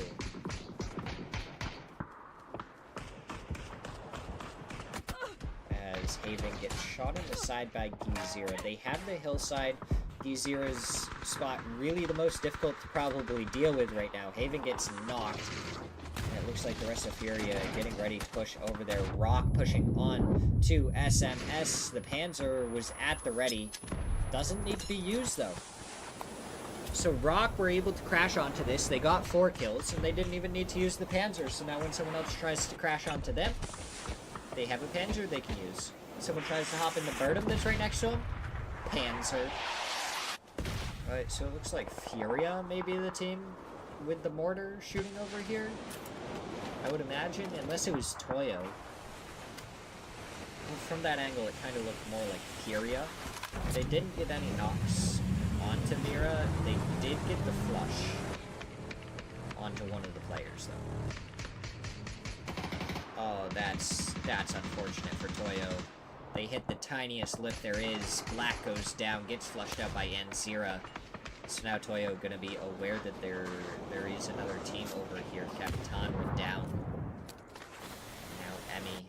As Haven gets shot in the side by Gizira. They have the hillside. Gizira's spot really the most difficult to probably deal with right now. Haven gets knocked. And it looks like the rest of Furia getting ready to push over there. Rock pushing on to SMS. The Panzer was at the ready. Doesn't need to be used though. So Rock were able to crash onto this. They got 4 kills and they didn't even need to use the Panzer. So now when someone else tries to crash onto them, they have a Panzer they can use. Someone tries to hop in the Birdum that's right next to him. Panzer. Alright, so it looks like Furia may be the team with the mortar shooting over here. I would imagine, unless it was Toyo. Well, from that angle, it kind of looked more like Furia. They didn't get any knocks onto Mira. They did get the flush onto one of the players, though. Oh, that's unfortunate for Toyo. They hit the tiniest lip there is. Black goes down, gets flushed out by Nzira. So now Toyo gonna be aware that there is another team over here. Capitan went down. Now Emmy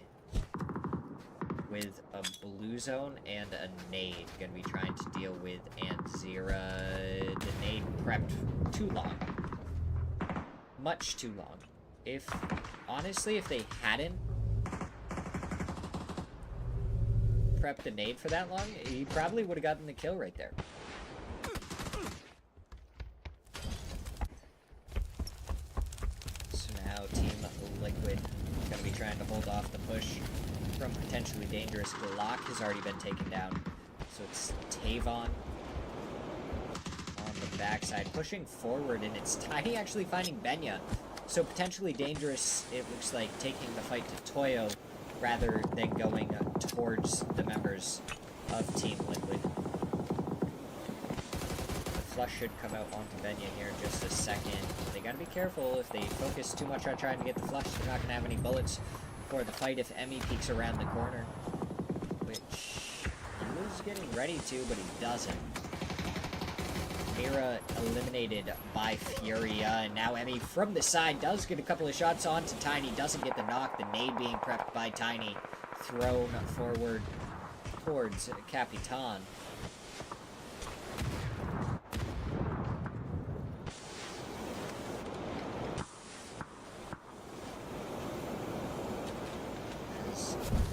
with a blue zone and a nade gonna be trying to deal with Nzira. The nade prepped too long. Much too long. Honestly, if they hadn't prepped the nade for that long, he probably would have gotten the kill right there. So now Team Liquid gonna be trying to hold off the push from potentially dangerous. Glock has already been taken down. So it's Tavon on the backside, pushing forward, and it's Tiny actually finding Benya. So potentially dangerous, it looks like, taking the fight to Toyo rather than going towards the members of Team Liquid. The flush should come out onto Benya here in just a second. They gotta be careful. If they focus too much on trying to get the flush, they're not gonna have any bullets for the fight if Emmy peeks around the corner. Which he was getting ready to, but he doesn't. Mira eliminated by Furia, and now Emmy from the side does get a couple of shots on to Tiny, doesn't get the knock. The nade being prepped by Tiny, thrown forward towards Capitan.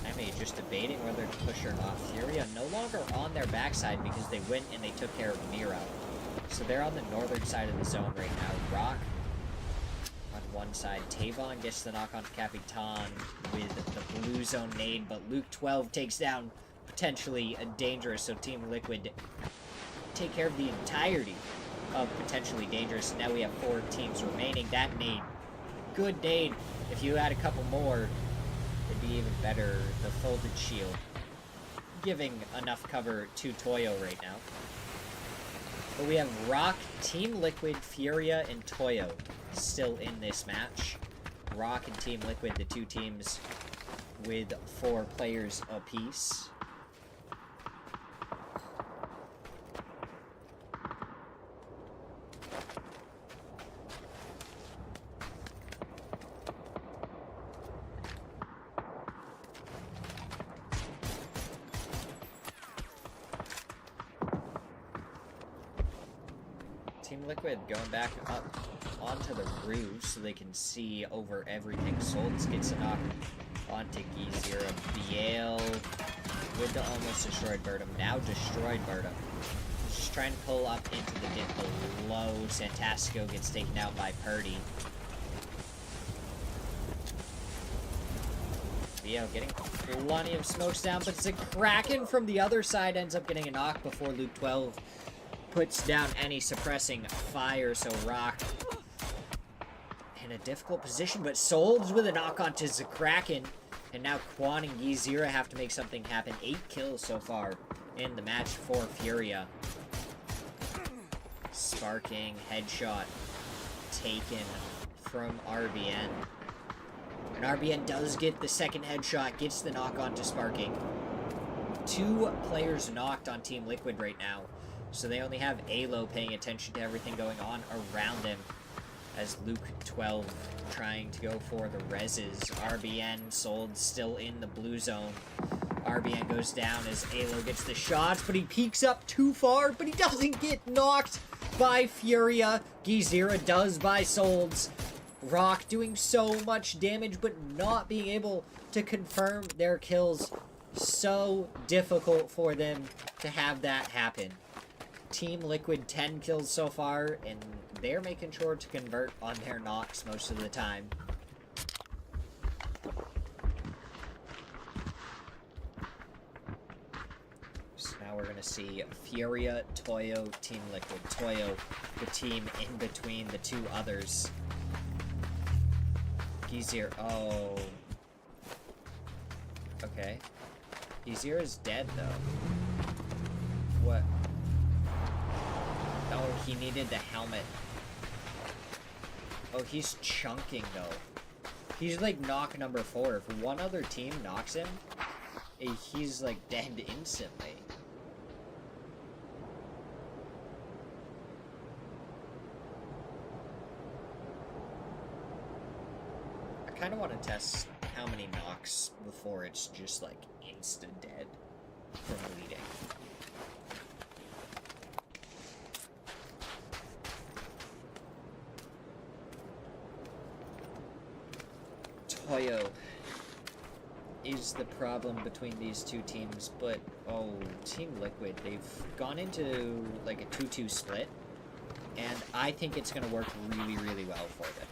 Emmy just debating whether to push or not. Furia no longer on their backside because they went and they took care of Mira. So they're on the northern side of the zone right now. Rock on one side. Tavon gets the knock onto Capitan with the blue zone nade, but Luke 12 takes down potentially a dangerous, so Team Liquid take care of the entirety of potentially dangerous. Now we have 4 teams remaining. That nade, good nade. If you had a couple more, it'd be even better. The folded shield giving enough cover to Toyo right now. But we have Rock, Team Liquid, Furia, and Toyo still in this match. Rock and Team Liquid, the two teams with 4 players apiece. Team Liquid going back up onto the roof so they can see over everything. Solds gets a knock onto Gizira. Biel with the almost destroyed Bertum. Now destroyed Bertum. Just trying to pull up into the dip below. Santastico gets taken out by Purdy. Biel getting plenty of smokes down, but Kraken from the other side ends up getting a knock before Luke 12 puts down any suppressing fire, so Rock in a difficult position, but Solds with a knock onto Kraken, and now Quan and Gizira have to make something happen. 8 kills so far in the match for Furia. Sparking, headshot taken from RBN. And RBN does get the second headshot, gets the knock onto Sparking. 2 players knocked on Team Liquid right now. So they only have Alo paying attention to everything going on around him as Luke 12 trying to go for the reses. RBN sold still in the blue zone. RBN goes down as Alo gets the shots, but he peeks up too far, but he doesn't get knocked by Furia. Gizira does by Solds. Rock doing so much damage, but not being able to confirm their kills. So difficult for them to have that happen. Team Liquid 10 kills so far, and they're making sure to convert on their knocks most of the time. So now we're going to see Furia, Toyo, Team Liquid. Toyo, the team in between the 2 others. Gizir, oh. Okay. Gizir is dead, though. What? Oh, he needed the helmet. Oh, he's chunking, though. He's, like, knock number 4. If one other team knocks him, he's, like, dead instantly. I kind of want to test how many knocks before it's just, like, insta-dead from bleeding. Toyo is the problem between these 2 teams, but, oh, Team Liquid, they've gone into, like, a 2-2 split, and I think it's going to work really, really well for them.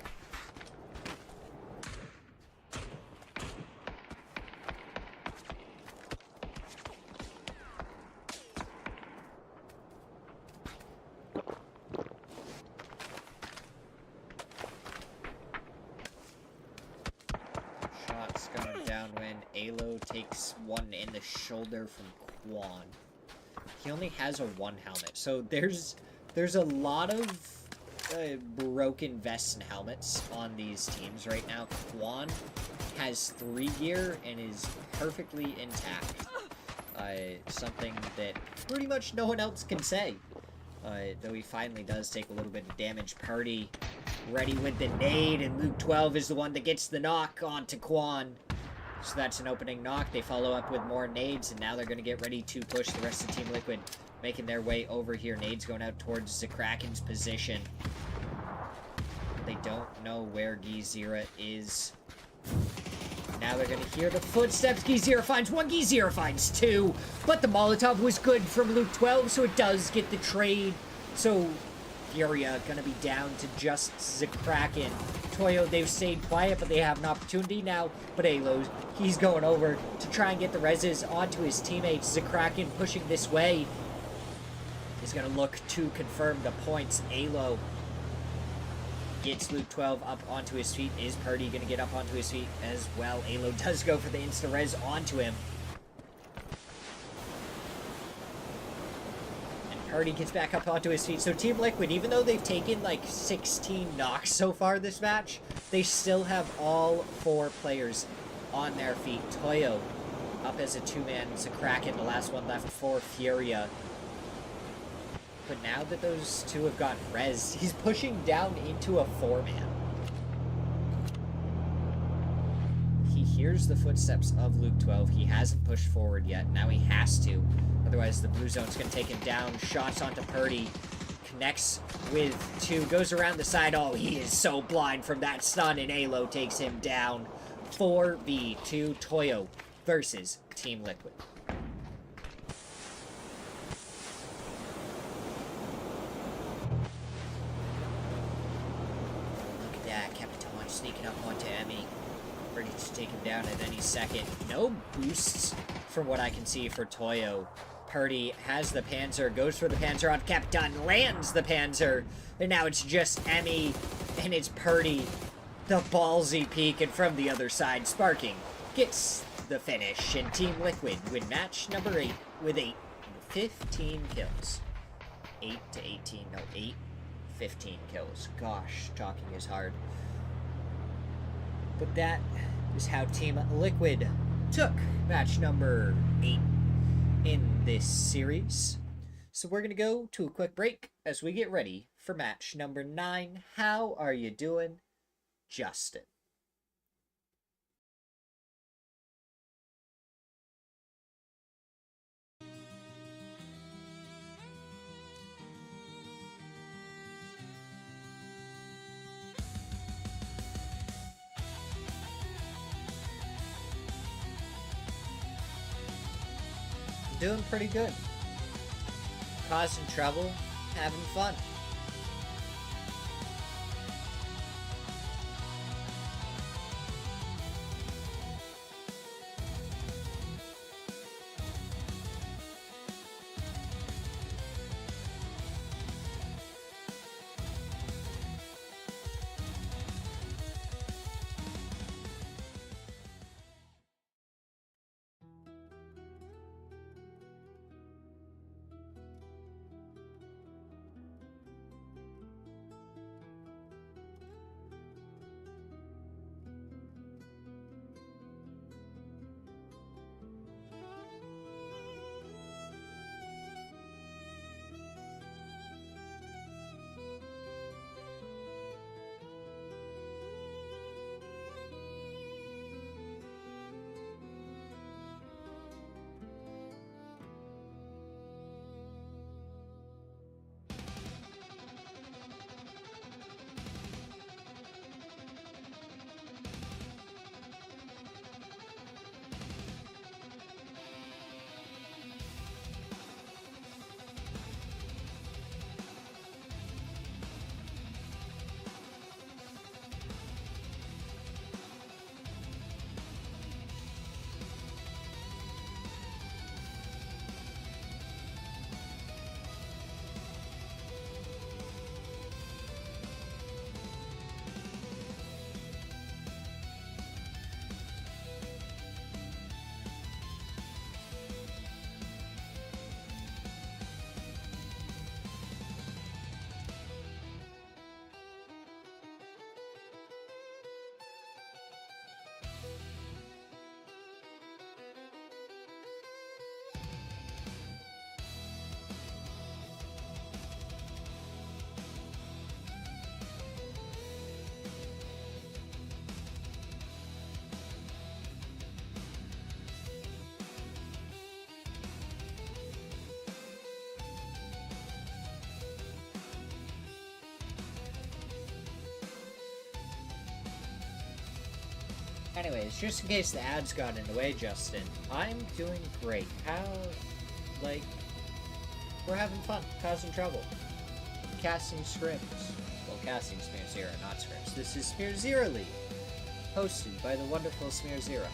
Alo takes one in the shoulder from Quan. He only has a 1 helmet, so there's a lot of broken vests and helmets on these teams right now. Quan has 3 gear and is perfectly intact. Something that pretty much no one else can say. Though he finally does take a little bit of damage. Purdy ready with the nade, and Luke 12 is the one that gets the knock onto Quan. So that's an opening knock. They follow up with more nades, and now they're going to get ready to push the rest of Team Liquid, making their way over here. Nades going out towards the Kraken's position. They don't know where Gizira is. Now they're going to hear the footsteps. Gizira finds 1, Gizira finds 2. But the Molotov was good from Luke 12, so it does get the trade. So Furia going to be down to just the Kraken. Toyo, they've stayed quiet, but they have an opportunity now. But Alo, he's going over to try and get the reses onto his teammates. The Kraken pushing this way. He's going to look to confirm the points. Alo gets Luke 12 up onto his feet. Is Purdy going to get up onto his feet as well? Alo does go for the insta-res onto him. Purdy gets back up onto his feet. So Team Liquid, even though they've taken like 16 knocks so far this match, they still have all 4 players on their feet. Toyo up as a 2-man. It's a Kraken. The last one left for Furia. But now that those 2 have got res, he's pushing down into a 4-man. He hears the footsteps of Luke 12. He hasn't pushed forward yet. Now he has to. Otherwise, the blue zone's going to take him down. Shots onto Purdy. Connects with 2. Goes around the side. Oh, he is so blind from that stun, and Alo takes him down. 4v2 Toyo versus Team Liquid. Look at that. Capitan sneaking up onto Emmy. Ready to take him down at any second. No boosts from what I can see for Toyo. Purdy has the Panzer, goes for the Panzer on Capitan, lands the Panzer, and now it's just Emmy, and it's Purdy, the ballsy peek, and from the other side, Sparking gets the finish, and Team Liquid win match number 8 with 15 kills. 8 to 18, no, 15 kills. Gosh, talking is hard. But that is how Team Liquid took match number 8 in this series. So we're going to go to a quick break as we get ready for match number 9. How are you doing, Justin? Doing pretty good. Causing trouble, having fun. Anyways, just in case the ads got in the way, Justin, I'm doing great. We're having fun, causing trouble, casting scrims. Well, casting Smirzera, not scrims. This is Smirzera League, hosted by the wonderful Smirzera.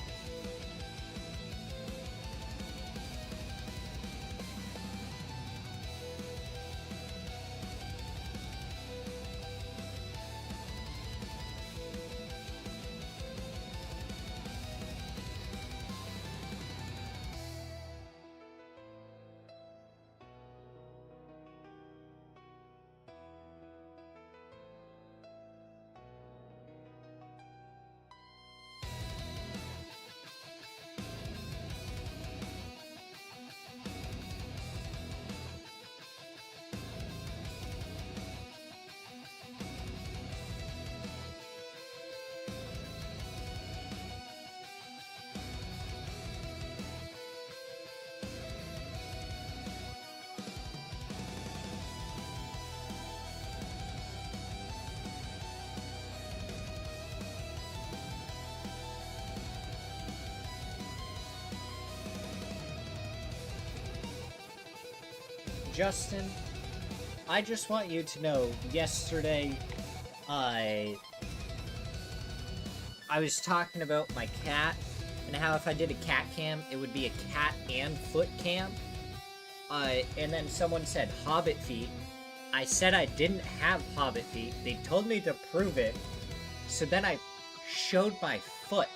Justin, I just want you to know, yesterday, I was talking about my cat, and how if I did a cat cam, it would be a cat and foot cam. And then someone said hobbit feet. I said I didn't have hobbit feet. They told me to prove it. So then I showed my foot.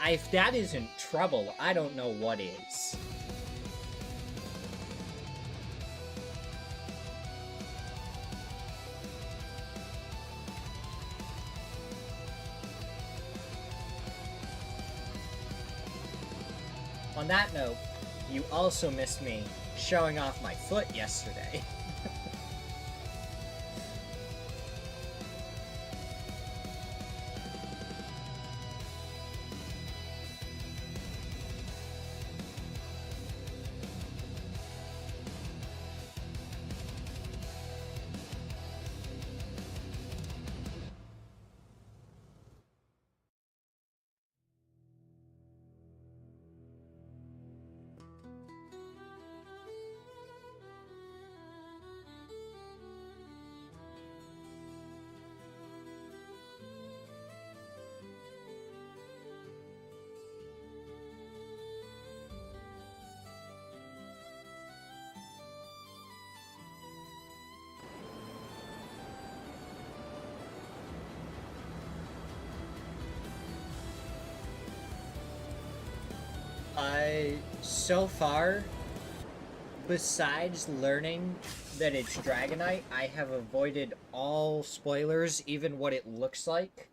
If that isn't trouble, I don't know what is. On that note, you also missed me showing off my foot yesterday. So far, besides learning that it's Dragonite, I have avoided all spoilers, even what it looks like.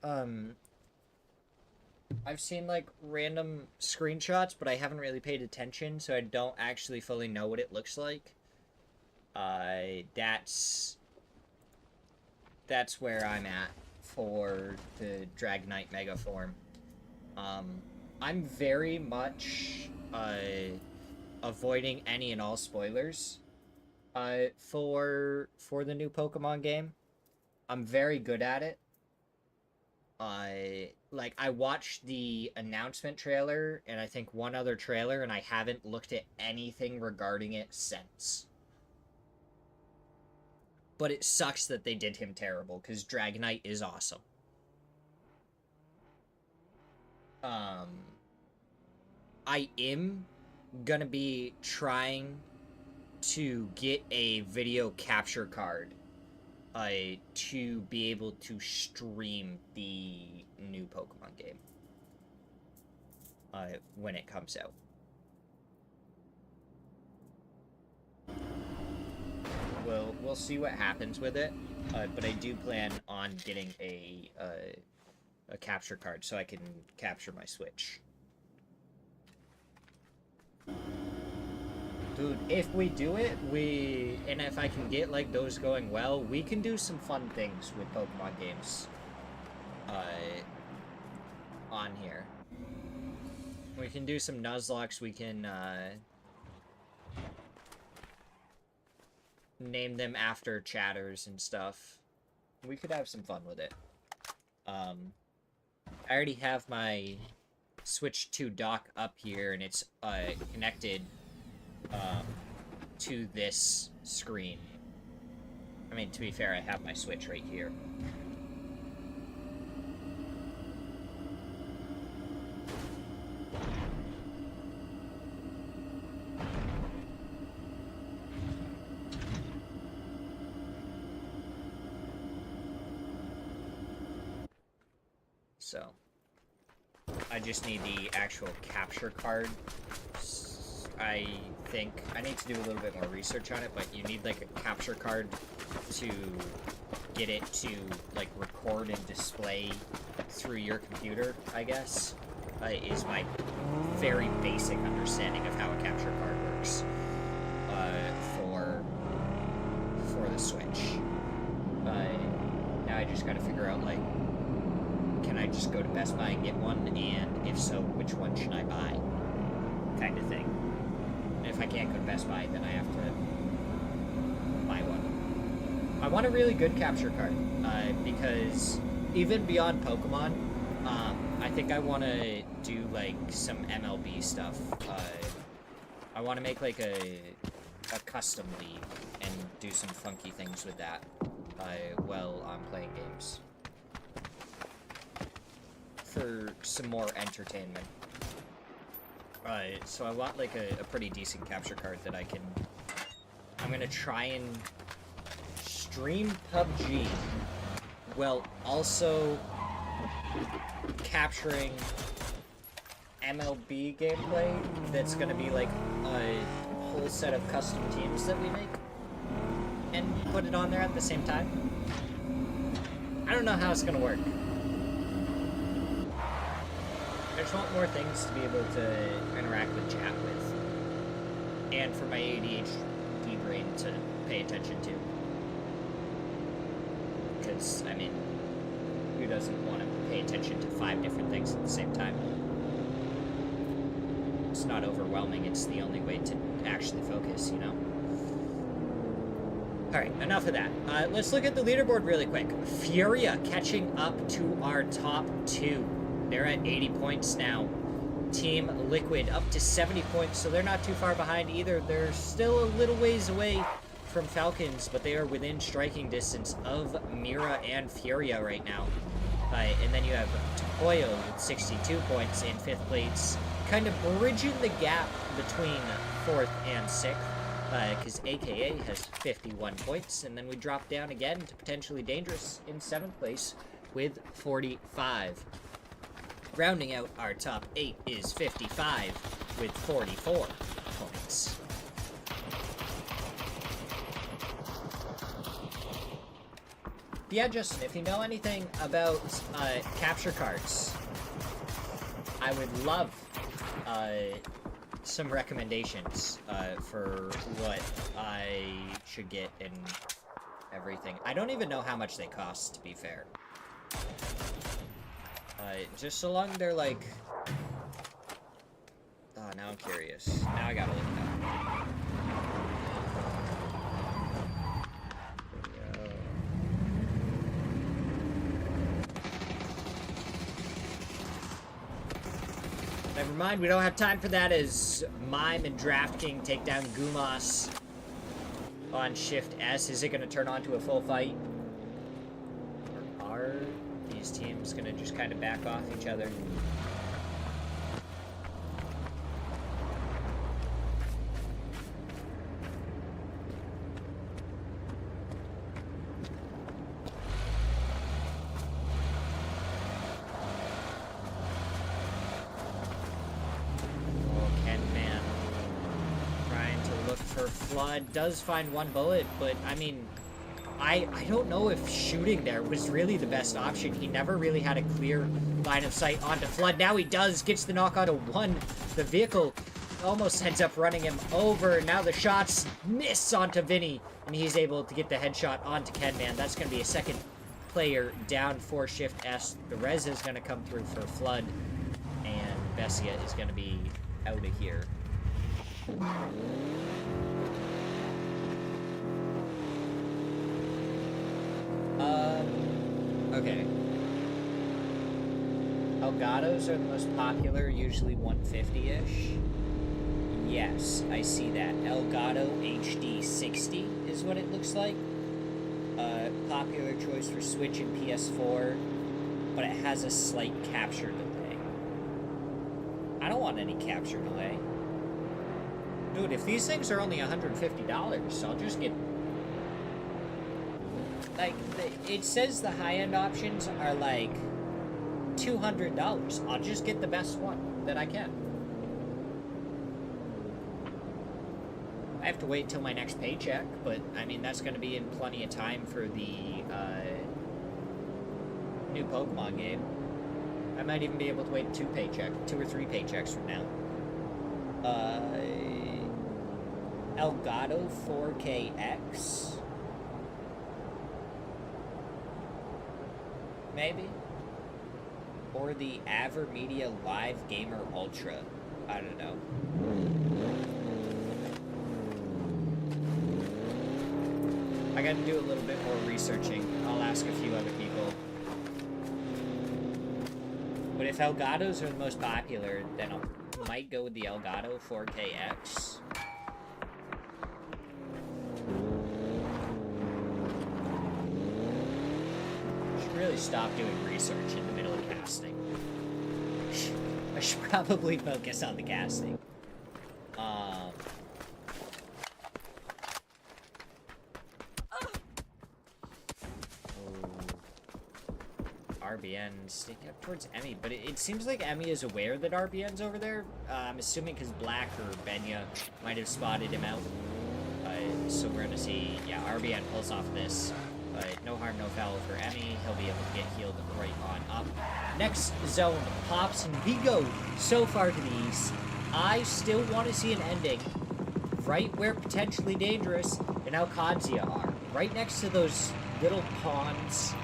I've seen, like, random screenshots, but I haven't really paid attention, so I don't actually fully know what it looks like. That's where I'm at for the Dragonite Mega form. I'm very much avoiding any and all spoilers for the new Pokemon game. I'm very good at it. I watched the announcement trailer and I think one other trailer, and I haven't looked at anything regarding it since. But it sucks that they did him terrible, because Dragonite is awesome. I am gonna be trying to get a video capture card to be able to stream the new Pokemon game when it comes out. We'll see what happens with it, but I do plan on getting a capture card so I can capture my Switch. Dude, if we do it, and if I can get, like, those going well, we can do some fun things with Pokemon games on here. We can do some Nuzlocks, we can name them after chatters and stuff. We could have some fun with it. I already have my Switch 2 dock up here, and it's connected to this screen. I mean, to be fair, I have my Switch right here. So, I just need the actual capture card. I think I need to do a little bit more research on it, but you need, like, a capture card to get it to, like, record and display through your computer, I guess, is my very basic understanding of how a capture card works for the Switch. Now I just gotta figure out, like, can I just go to Best Buy and get one, and if so, which one should I buy, kind of thing. And if I can't go to Best Buy, then I have to buy one. I want a really good capture card, because even beyond Pokemon, I think I want to do, like, some MLB stuff I want to make, like, a custom league and do some funky things with that while I'm playing games. For some more entertainment. So I want, like, a pretty decent capture card that I can... I'm gonna try and stream PUBG while also capturing MLB gameplay that's gonna be, like, a whole set of custom teams that we make and put it on there at the same time. I don't know how it's gonna work. I just want more things to be able to interact with chat with. And for my ADHD brain to pay attention to. Because, I mean, who doesn't want to pay attention to 5 different things at the same time? It's not overwhelming, it's the only way to actually focus, you know? Alright, enough of that. Let's look at the leaderboard really quick. Furia catching up to our top 2. They're at 80 points now. Team Liquid up to 70 points, so they're not too far behind either. They're still a little ways away from Falcons, but they are within striking distance of Mira and Furia right now. And then you have Toyo with 62 points in 5th place, kind of bridging the gap between 4th and 6th, because AKA has 51 points, and then we drop down again to Potentially Dangerous in 7th place with 45. Rounding out our top 8 is 55 with 44 points. Yeah, Justin, if you know anything about capture cards, I would love some recommendations for what I should get and everything. I don't even know how much they cost, to be fair. Just so long they're like... Oh, now I'm curious. Now I gotta look it up. Never mind, we don't have time for that as Mime and DraftKing take down Gumas on Shift S. Is it going to turn on to a full fight? Or are these teams going to just kind of back off each other? Flood does find one bullet, but I mean, I don't know if shooting there was really the best option. He never really had a clear line of sight onto Flood. Now he does, gets the knock onto one. The vehicle almost ends up running him over. Now the shots miss onto Vinny, and he's able to get the headshot onto Kenman. That's going to be a second player down for Shift S. The res is going to come through for Flood, and Bessia is going to be out of here. Okay. Elgatos are the most popular, usually 150-ish. Yes, I see that. Elgato HD 60 is what it looks like. Popular choice for Switch and PS4, but it has a slight capture delay. I don't want any capture delay. Dude, if these things are only $150, I'll just get... Like, it says the high-end options are, like, $200. I'll just get the best one that I can. I have to wait till my next paycheck, but, I mean, that's going to be in plenty of time for the, new Pokemon game. I might even be able to wait 2 or 3 paychecks from now. Elgato 4KX... maybe? Or the Avermedia Live Gamer Ultra. I don't know. I gotta do a little bit more researching. I'll ask a few other people. But if Elgatos are the most popular, then I might go with the Elgato 4KX. really stop doing research in the middle of casting. I should probably focus on the casting. RBN sticking up towards Emmy, but it seems like Emmy is aware that RBN's over there. I'm assuming because Black or Benya might have spotted him out. So we're gonna see, yeah, RBN pulls off this. No harm, no foul for Emmy. He'll be able to get healed right on up. Next zone pops, and we go so far to the east. I still want to see an ending right where Potentially Dangerous and Alcadzia are. Right next to those little ponds.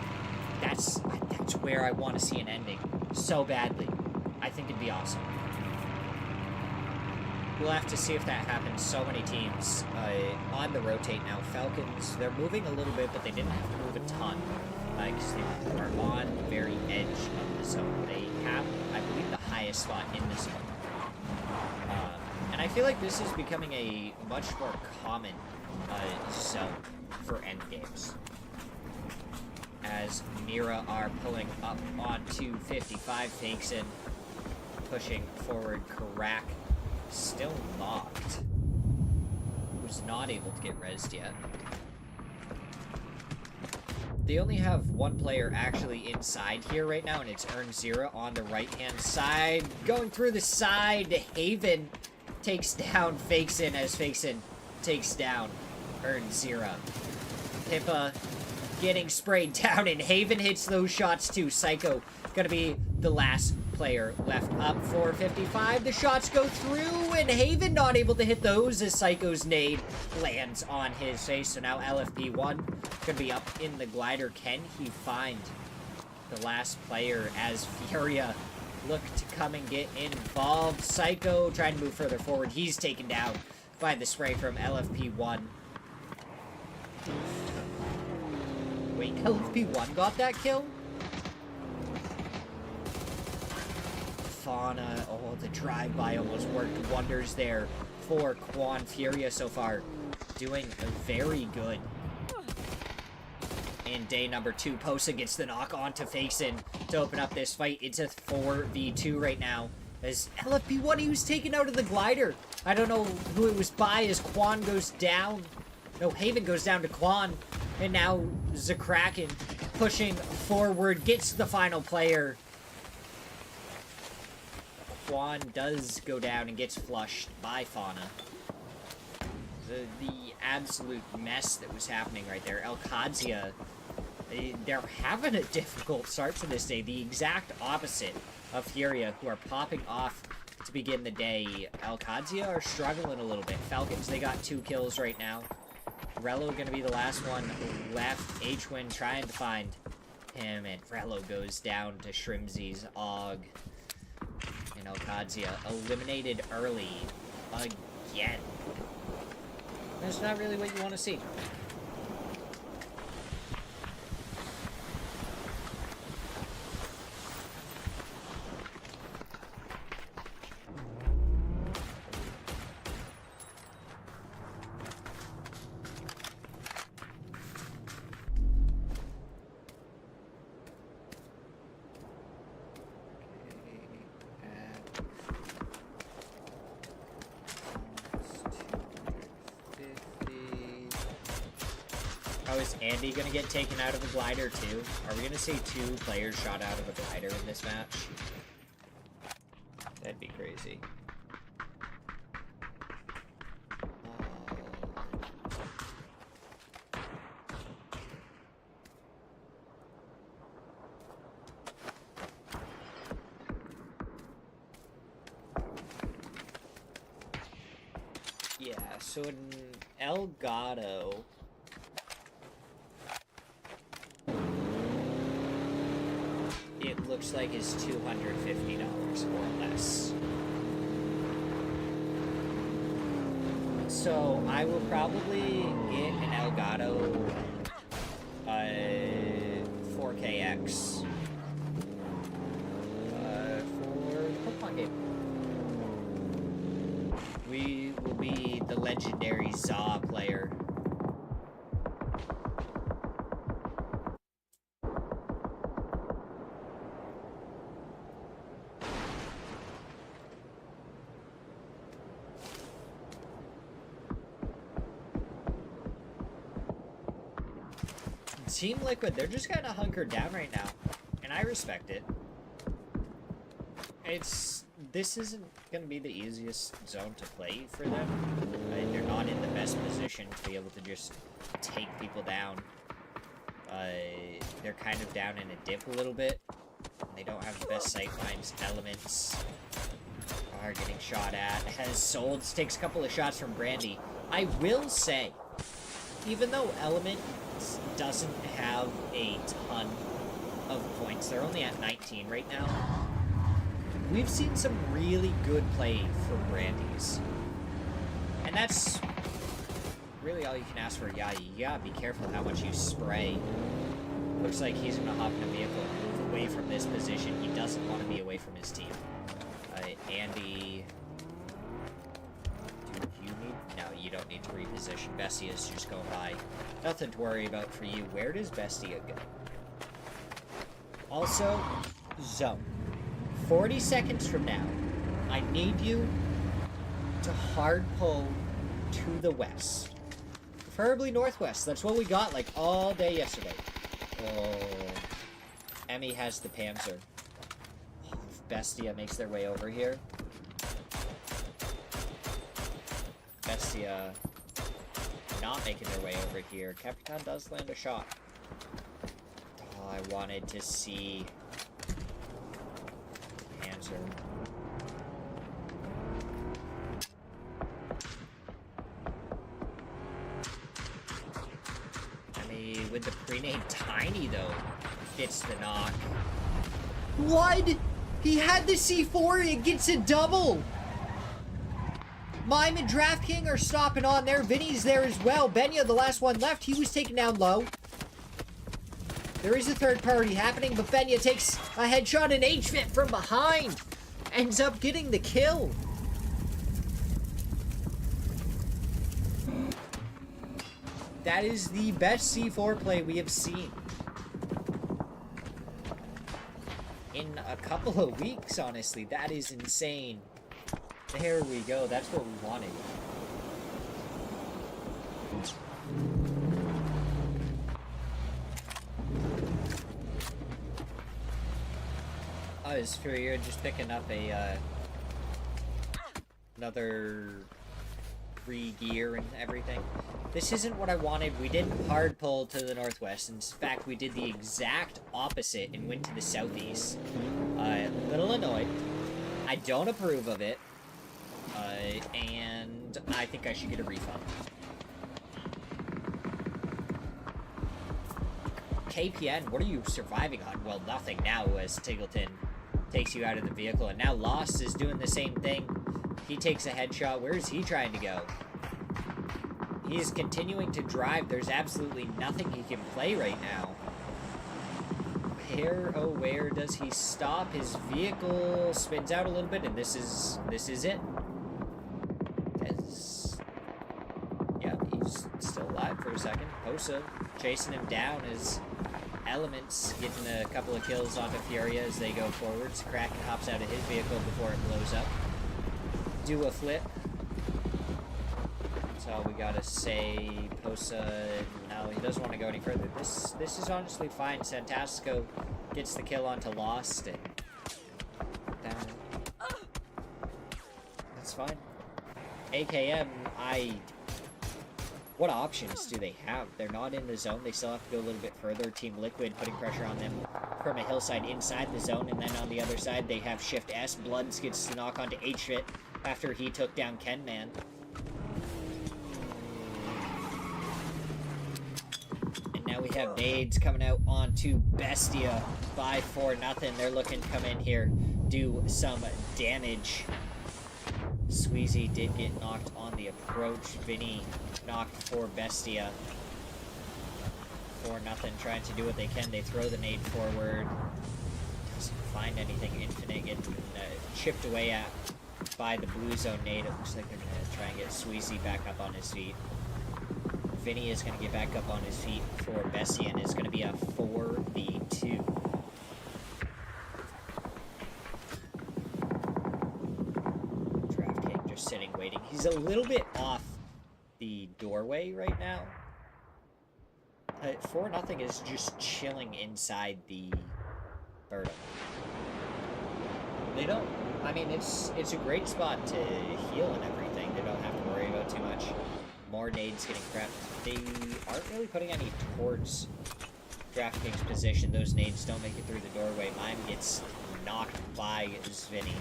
That's where I want to see an ending so badly. I think it'd be awesome. We'll have to see if that happens. So many teams on the rotate now. Falcons, they're moving a little bit, but they didn't have to move a ton because they are on the very edge of the zone. They have, I believe, the highest spot in the zone. And I feel like this is becoming a much more common zone for endgames. As Mira are pulling up onto 55, fakes in, pushing forward, Karak still knocked. Was not able to get rezzed yet. They only have one player actually inside here right now, and it's Smirzera on the right-hand side. Going through the side, Haven takes down Fakes in as Fakes in takes down Smirzera. Pippa getting sprayed down, and Haven hits those shots too. Psycho gonna be the last player left up for 55. The shots go through, and Haven not able to hit those as Psycho's nade lands on his face. So now LFP1 gonna be up in the glider. Can he find the last player as Furia look to come and get involved? Psycho trying to move further forward. He's taken down by the spray from LFP1. Wait, LFP1 got that kill? Fauna, oh, the drive-by almost worked wonders there for Quan. Furia so far doing very good. In day number 2, Posa gets the knock onto Faison to open up this fight. It's a 4v2 right now. As LFP1, he was taken out of the glider. I don't know who it was by as Quan goes down. No, Haven goes down to Quan. And now Zakraken pushing forward, gets the final player. Quan does go down and gets flushed by Fauna. The absolute mess that was happening right there. Alcadzia, they're having a difficult start to this day. The exact opposite of Furia, who are popping off to begin the day. Alcadzia are struggling a little bit. Falcons, they got 2 kills right now. Rello gonna be the last one left. H-Win trying to find him, and Rello goes down to Shrimzy's Og. And Alcadzia eliminated early again. That's not really what you want to see. Oh, is Andy gonna get taken out of the glider too? Are we gonna see 2 players shot out of a glider in this match? That'd be crazy. Yeah, so in Elgato, it looks like it's $250 or less. So I will probably get an Elgato 4KX for the Pokemon game. We will be the legendary Za player. Team Liquid, they're just kind of hunkered down right now. And I respect it. This isn't going to be the easiest zone to play for them. They're not in the best position to be able to just take people down. They're kind of down in a dip a little bit. They don't have the best sight lines. Elements are getting shot at. Has Solds takes a couple of shots from Brandy. I will say, even though Element doesn't have a ton of points, they're only at 19 right now. We've seen some really good play from Brandy's. And that's really all you can ask for. Yeah, you gotta be careful how much you spray. Looks like he's gonna hop in a vehicle and move away from this position. He doesn't want to be away from his team. Andy... Do you need... No, you don't need to reposition. Bestia's just going by. Nothing to worry about for you. Where does Bestia go? Also, zone. 40 seconds from now, I need you to hard pull to the west. Preferably northwest. That's what we got, like, all day yesterday. Oh. Emmy has the Panzer. Oh, if Bestia makes their way over here. Bestia not making their way over here. Capitan does land a shot. Oh, I wanted to see Panzer. With the pre-name Tiny, though, gets the knock. What? He had the C4, it gets a double! Mime and DraftKing are stopping on there. Vinny's there as well. Benya, the last one left, he was taken down low. There is a third party happening, but Benya takes a headshot and HFit from behind. Ends up getting the kill. That is the best C4 play we have seen in a couple of weeks, honestly. That is insane. There we go. That's what we wanted. I was Smirzera just picking up a another free gear and everything. This isn't what I wanted. We didn't hard pull to the northwest. In fact, we did the exact opposite and went to the southeast. A little annoyed. I don't approve of it. And I think I should get a refund. KPN, what are you surviving on? Well, nothing now, as Tiggleton takes you out of the vehicle. And now Lost is doing the same thing. He takes a headshot. Where is he trying to go? He is continuing to drive. There's absolutely nothing he can play right now. Where does he stop? His vehicle spins out a little bit, and this is it. Yeah, he's still alive for a second. Posa chasing him down as Elements getting a couple of kills onto Furia as they go forwards. Kraken hops out of his vehicle before it blows up. Do a flip. That's all we gotta say. Posa, no, he doesn't want to go any further. This is honestly fine. Santasco gets the kill onto Lost. And that's fine. AKM, what options do they have? They're not in the zone. They still have to go a little bit further. Team Liquid putting pressure on them from a hillside inside the zone. And then on the other side, they have Shift S. Bloods gets the knock onto HFit after he took down Kenman. And now we have nades coming out onto Bestia by 4-0. They're looking to come in here, do some damage. Squeezy did get knocked on the approach. Vinny knocked for Bestia. 4-0, trying to do what they can. They throw the nade forward. Doesn't find anything. Infinite getting chipped away at by the blue zone nade. It looks like they're going to try and get Squeezy back up on his feet. Vinny is going to get back up on his feet for Bestia, and it's going to be a 4v2. Sitting waiting. He's a little bit off the doorway right now. 4-0 is just chilling inside the Birdo. They don't... I mean, it's a great spot to heal and everything. They don't have to worry about too much. More nades getting prepped. They aren't really putting any towards DraftKings position. Those nades don't make it through the doorway. Mime gets knocked by Vinny.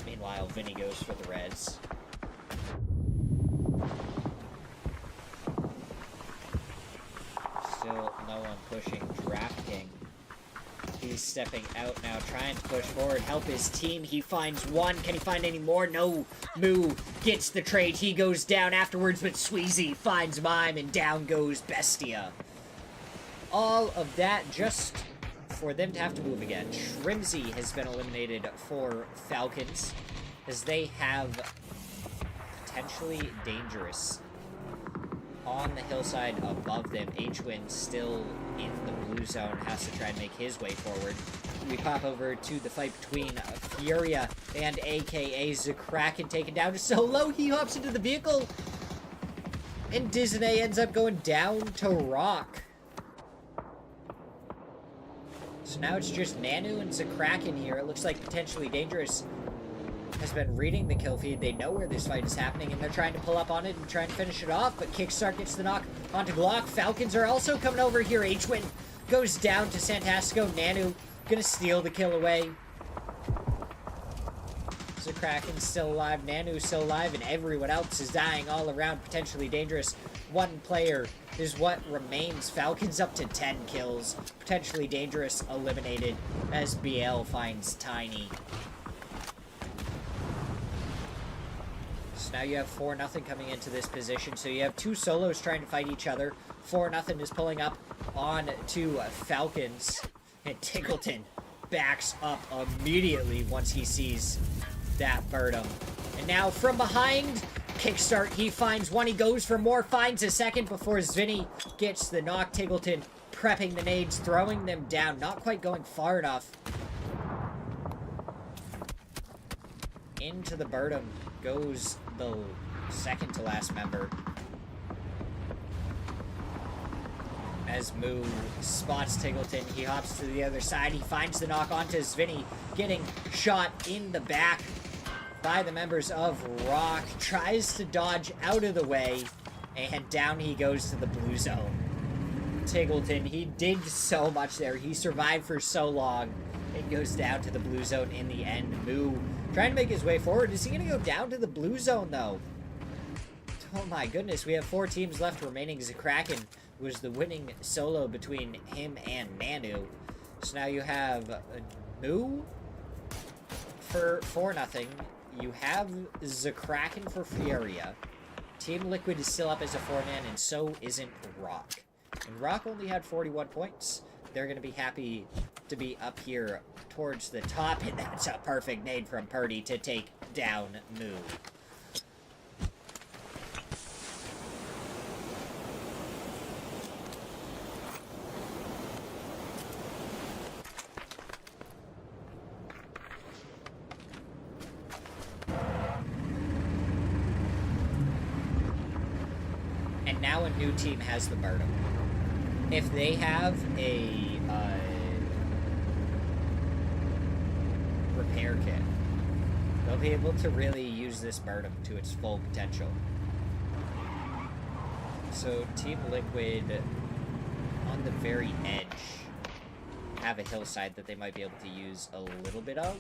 Meanwhile, Vinny goes for the res. Still no one pushing DraftKings. He's stepping out now, trying to push forward, help his team. He finds one. Can he find any more? No. Moo gets the trade. He goes down afterwards, but Sweezy finds Mime, and down goes Bestia. All of that just for them to have to move again. Shrimzy has been eliminated for Falcons, as they have potentially dangerous on the hillside above them. H-Win still in the blue zone, has to try and make his way forward. We pop over to the fight between Furia and AKA Zakraken, taken down to solo. He hops into the vehicle, and Disney ends up going down to Rock. So now it's just Nanu and Zakraken here. It looks like potentially dangerous has been reading the kill feed. They know where this fight is happening, and they're trying to pull up on it and try and finish it off, but Kickstart gets the knock onto Glock. Falcons are also coming over here. H-Win goes down to Santastico. Nanu gonna steal the kill away. Zakraken's still alive, Nanu's still alive, and everyone else is dying all around. Potentially dangerous. One player is what remains. Falcons up to 10 kills. Potentially dangerous eliminated as BL finds Tiny. Now you have 4-0 coming into this position, so you have two solos trying to fight each other. 4-0 is pulling up on to Falcons, and Tickleton backs up immediately once he sees that Birdum. And now from behind, Kickstart, he finds one, he goes for more, finds a second before Zvinny gets the knock. Tickleton prepping the nades, throwing them down, not quite going far enough. Into the Birdum goes the second to last member, as Moo spots Tickleton. He hops to the other side. He finds the knock onto Zvinny, getting shot in the back by the members of Rock. Tries to dodge out of the way, and down he goes to the blue zone. Tickleton, he did so much there. He survived for so long. It goes down to the blue zone in the end. Moo trying to make his way forward. Is he going to go down to the blue zone, though? Oh my goodness, we have 4 teams left remaining. Zakraken was the winning solo between him and Nanu. So now you have Moo for 4-0. You have Zakraken for Furia. Team Liquid is still up as a 4-man, and so isn't Rock. And Rock only had 41 points. They're going to be happy to be up here towards the top, and that's a perfect nade from Purdy to take down Moo. And now a new team has the Birdum. If they have a repair kit, they'll be able to really use this Birdum to its full potential. So Team Liquid, on the very edge, have a hillside that they might be able to use a little bit of.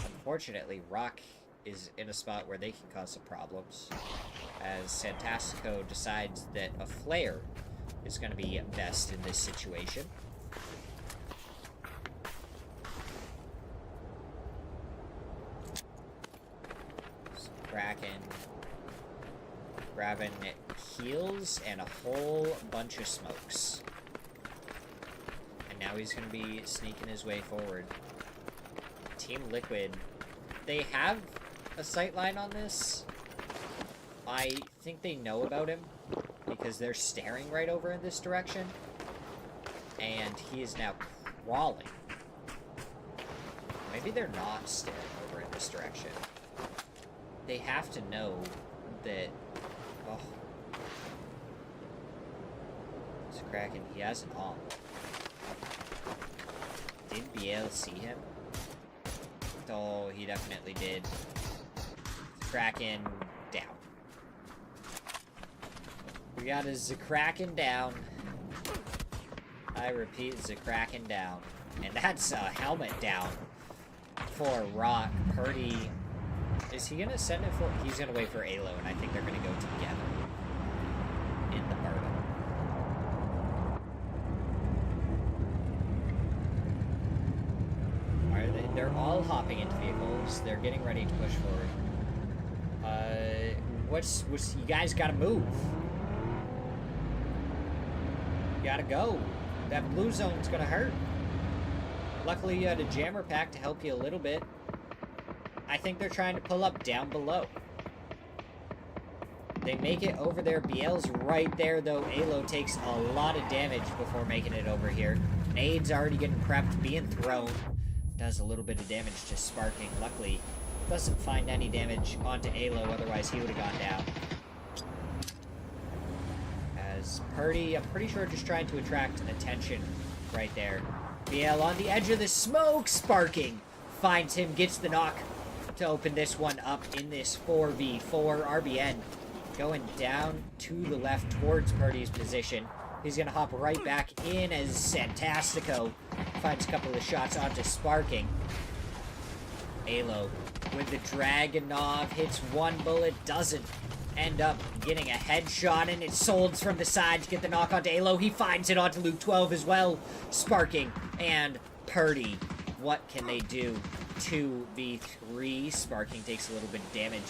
Unfortunately, Rock is in a spot where they can cause some problems, as Santastico decides that a flare is going to be best in this situation. So Kraken grabbing heals and a whole bunch of smokes. And now he's going to be sneaking his way forward. Team Liquid, they have a sightline on this. I think they know about him, because they're staring right over in this direction, and he is now crawling. Maybe they're not staring over in this direction. They have to know that... Oh. Kraken, he has an all. Did BL see him? Oh, he definitely did. Kraken down. We got a Kraken down. I repeat, Kraken down. And that's a helmet down for Rock. Purdy, is he gonna send it for? He's gonna wait for Alo, and I think they're gonna go together in the Myrtle. Are they? They're all hopping into vehicles. They're getting ready to push forward. What's you guys gotta move? You gotta go. That blue zone's gonna hurt. Luckily, you had a jammer pack to help you a little bit. I think they're trying to pull up down below. They make it over there. BL's right there, though. Alo takes a lot of damage before making it over here. Nade's already getting prepped, being thrown. Does a little bit of damage to Sparking. Luckily, doesn't find any damage onto Alo, otherwise he would have gone down. As Purdy, I'm pretty sure just trying to attract attention right there. BL on the edge of the smoke. Sparking finds him, gets the knock to open this one up in this 4v4. RBN going down to the left towards Purdy's position. He's going to hop right back in as Santastico finds a couple of shots onto Sparking. Alo with the Dragonov hits one bullet, doesn't end up getting a headshot, and it solds from the side to get the knock onto Alo. He finds it onto Luke 12 as well. Sparking and Purdy, what can they do? 2v3. Sparking takes a little bit of damage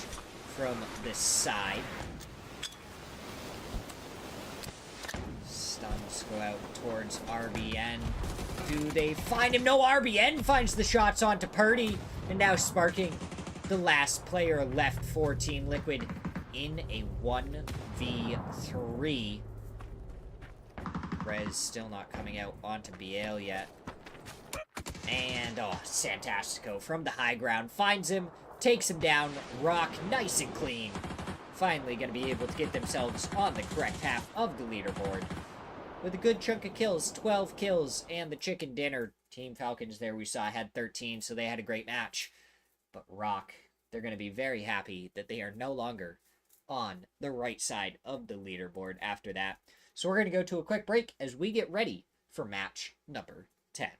from the side. Stuns go out towards RBN. Do they find him? No, RBN finds the shots onto Purdy. And now Sparking, the last player left for Team Liquid, in a 1v3. Rez still not coming out onto BL yet. And, oh, Santastico from the high ground finds him, takes him down. Rock, nice and clean. Finally going to be able to get themselves on the correct half of the leaderboard. With a good chunk of kills, 12 kills, and the chicken dinner. Team Falcons there we saw had 13, so they had a great match. But Rock, they're going to be very happy that they are no longer on the right side of the leaderboard after that. So we're going to go to a quick break as we get ready for match number 10.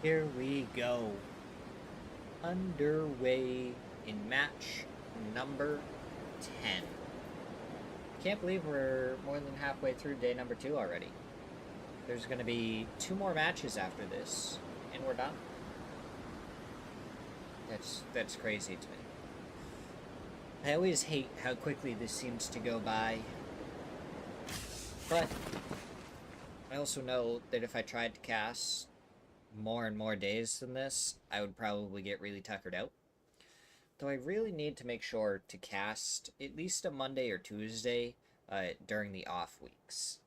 Here we go. Underway in match number 10. Can't believe we're more than halfway through day number 2 already. There's going to be 2 more matches after this, and we're done. That's crazy to me. I always hate how quickly this seems to go by. But I also know that if I tried to cast more and more days than this, I would probably get really tuckered out. Though I really need to make sure to cast at least a Monday or Tuesday during the off weeks.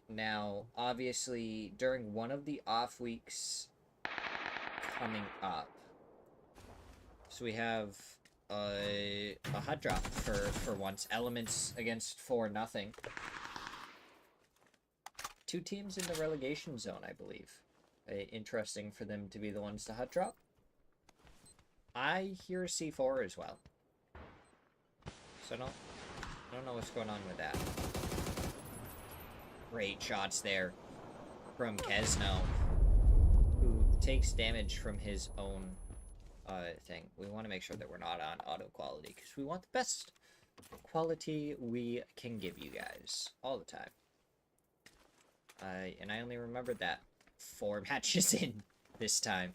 Now, obviously, during one of the off weeks coming up, so we have a hot drop for once. Elements against 4-0. 2 teams in the relegation zone, I believe. Interesting for them to be the ones to hot drop. I hear C4 as well. So I don't know what's going on with that. Great shots there from Kesno, who takes damage from his own thing. We want to make sure that we're not on auto quality, because we want the best quality we can give you guys all the time. And I only remembered that 4 matches in this time.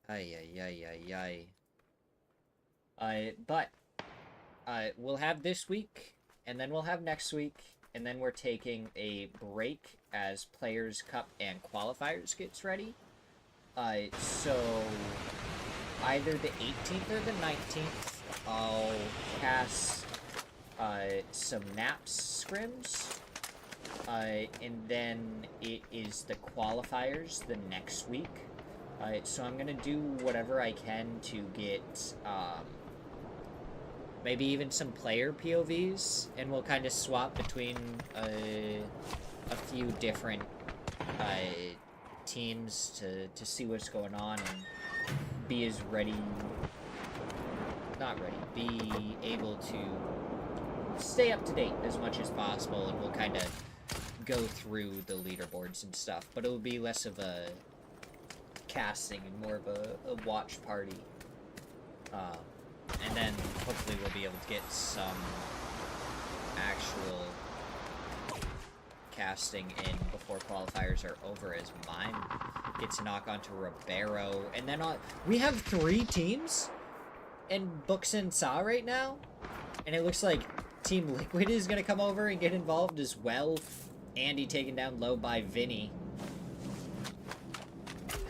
But we'll have this week, and then we'll have next week, and then we're taking a break as Players' Cup and Qualifiers gets ready. So either the 18th or the 19th, I'll cast some Naps scrims. And then it is the qualifiers the next week. So I'm gonna do whatever I can to get maybe even some player POVs, and we'll kind of swap between a few different teams to see what's going on and be as ready, not ready, be able to stay up to date as much as possible, and we'll kind of go through the leaderboards and stuff, but it will be less of a casting and more of a watch party. And then hopefully we'll be able to get some actual casting in before qualifiers are over, as mine gets to knock onto Ribeiro. And then we have 3 teams in Books and Saw right now, and it looks like Team Liquid is going to come over and get involved as well. Andy taken down low by Vinny,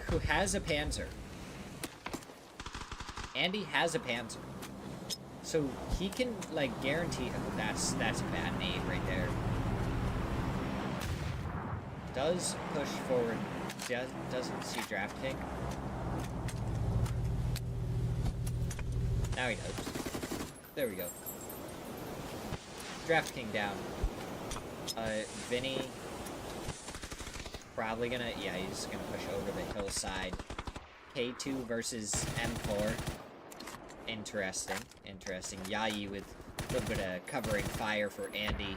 who has a Panzer. Andy has a Panzer. So he can, like, guarantee... Oh, that's a bad nade right there. Does push forward. Doesn't see draft kick. Now he does. There we go. Draft King down. Vinny probably gonna, yeah, he's gonna push over the hillside. K2 versus M4. Interesting. Yayi with a little bit of covering fire for Andy.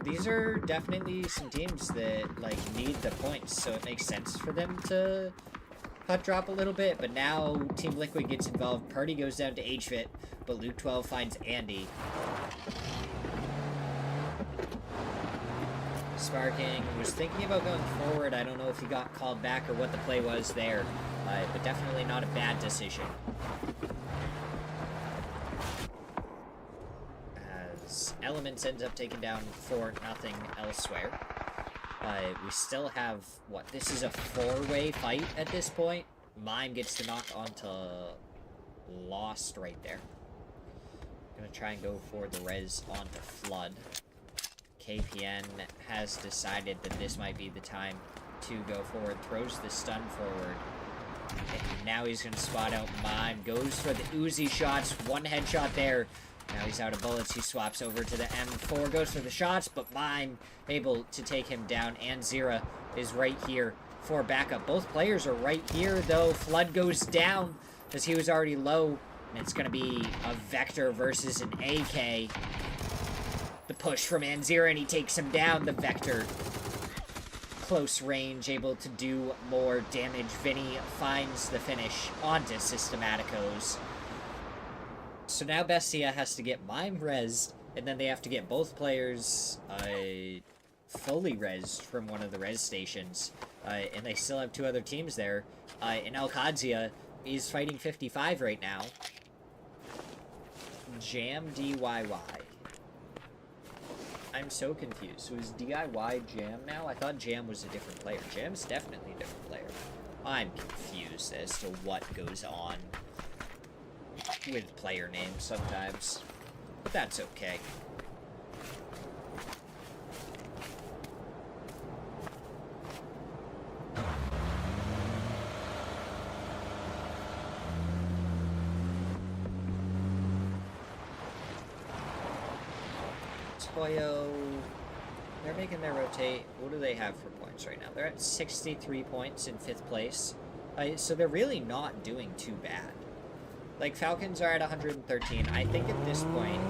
These are definitely some teams that, like, need the points, so it makes sense for them to hot drop a little bit, but now Team Liquid gets involved. Purdy goes down to HFit, but Luke 12 finds Andy. Sparking was thinking about going forward. I don't know if he got called back or what the play was there. but definitely not a bad decision. As Elements ends up taking down 4-0 elsewhere. We still have, what, this is a 4-way fight at this point. Mime gets the knock onto Lost right there. Gonna try and go for the res onto Flood. KPN has decided that this might be the time to go forward, throws the stun forward. And now he's gonna spot out Mime, goes for the Uzi shots, one headshot there. Now he's out of bullets, he swaps over to the M4, goes for the shots, but Mime able to take him down, and Zera is right here for backup. Both players are right here, though. Flood goes down, because he was already low, and it's going to be a Vector versus an AK. The push from Anzira, and he takes him down. The Vector, close range, able to do more damage. Vinny finds the finish onto Systematicos. So now Bestia has to get Mime rezzed, and then they have to get both players fully rezzed from one of the res stations. And they still have 2 other teams there. And Alcadzia is fighting 55 right now. Jam DIY. I'm so confused. So is DIY Jam now? I thought Jam was a different player. Jam's definitely a different player. I'm confused as to what goes on with player names sometimes, but that's okay. Toyo, they're making their rotate. What do they have for points right now? They're at 63 points in 5th place, so they're really not doing too bad. Like, Falcons are at 113. I think at this point,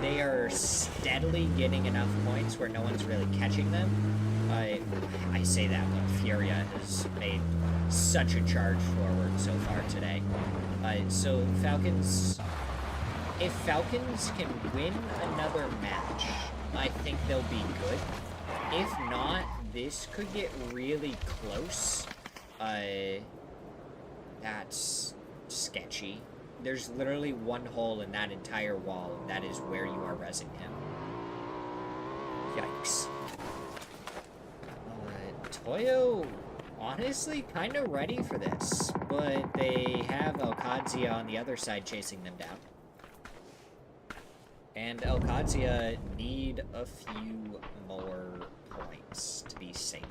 they are steadily getting enough points where no one's really catching them. I say that when Furia has made such a charge forward so far today. So Falcons, if Falcons can win another match, I think they'll be good. If not, this could get really close. That's sketchy. There's literally one hole in that entire wall, and that is where you are rezzing him. Yikes. Toyo, honestly, kind of ready for this, but they have Alcadzia on the other side chasing them down. And Alcadzia need a few more points to be safe.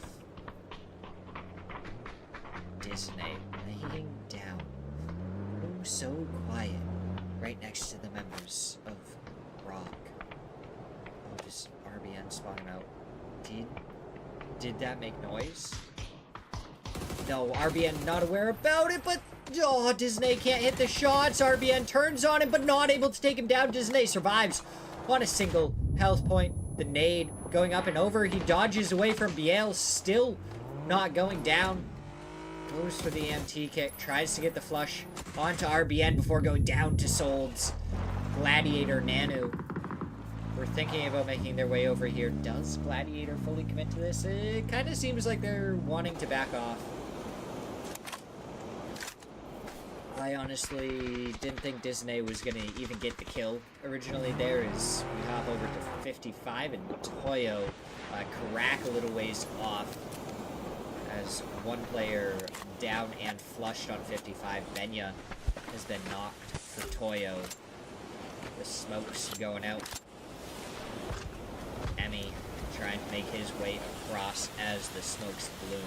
Disney laying down. Oh, so quiet. Right next to the members of Rock. Oh, does RBN spot him out? Did that make noise? No, RBN not aware about it, but oh, Disney can't hit the shots. RBN turns on him, but not able to take him down. Disney survives on a single health point. The nade going up and over. He dodges away from Biel, still not going down. Goes for the MT kick, tries to get the flush onto RBN before going down to Solds. Gladiator Nanu. We're thinking about making their way over here. Does Gladiator fully commit to this? It kind of seems like they're wanting to back off. I honestly didn't think Disney was going to even get the kill originally there as we hop over to 55 and Toyo crack a little ways off as one player down and flushed on 55. Benya has been knocked for Toyo. The smokes going out. Emmy trying to make his way across as the smokes bloom.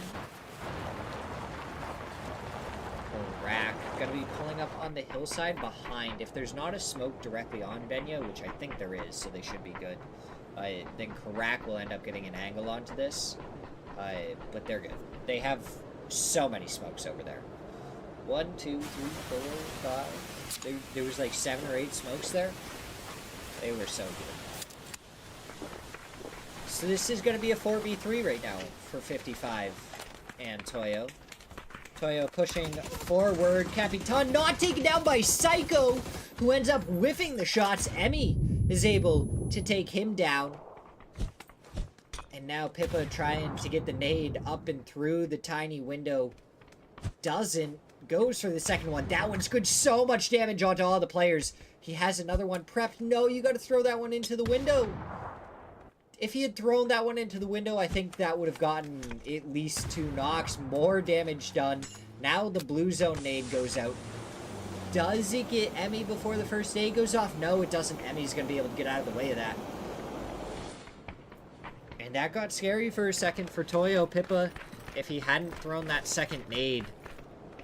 Rack gonna be pulling up on the hillside behind. If there's not a smoke directly on Benya, which I think there is, so they should be good, then Karak will end up getting an angle onto this. But they're good. They have so many smokes over there. 1, 2, 3, 4, 5. There was like 7 or 8 smokes there. They were so good. So this is going to be a 4v3 right now for 55 and Toyo. Toyo pushing forward. Capitan not taken down by Psycho, who ends up whiffing the shots. Emmy is able to take him down. And now Pippa trying to get the nade up and through the tiny window. Doesn't. goes for the second one. That one's good. So much damage onto all the players. He has another one prepped. No, you got to throw that one into the window. If he had thrown that one into the window, I think that would have gotten at least 2 knocks. More damage done. Now the blue zone nade goes out. Does it get Emmy before the first nade goes off? No, it doesn't. Emmy's going to be able to get out of the way of that. And that got scary for a second for Toyo. Pippa, if he hadn't thrown that second nade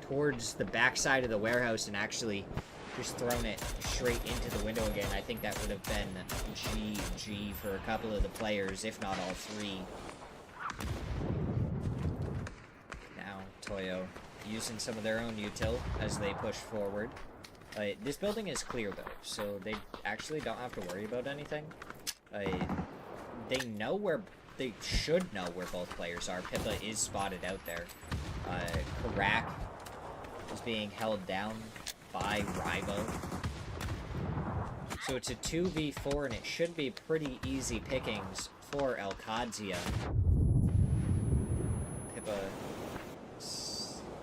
towards the backside of the warehouse and actually just thrown it straight into the window again, I think that would have been GG for a couple of the players, if not all 3. Now, Toyo using some of their own util as they push forward. This building is clear, though, so they actually don't have to worry about anything. They know where... They should know where both players are. Pippa is spotted out there. Karak is being held down by Ribo. So it's a 2v4, and it should be pretty easy pickings for Elkadzia. Pippa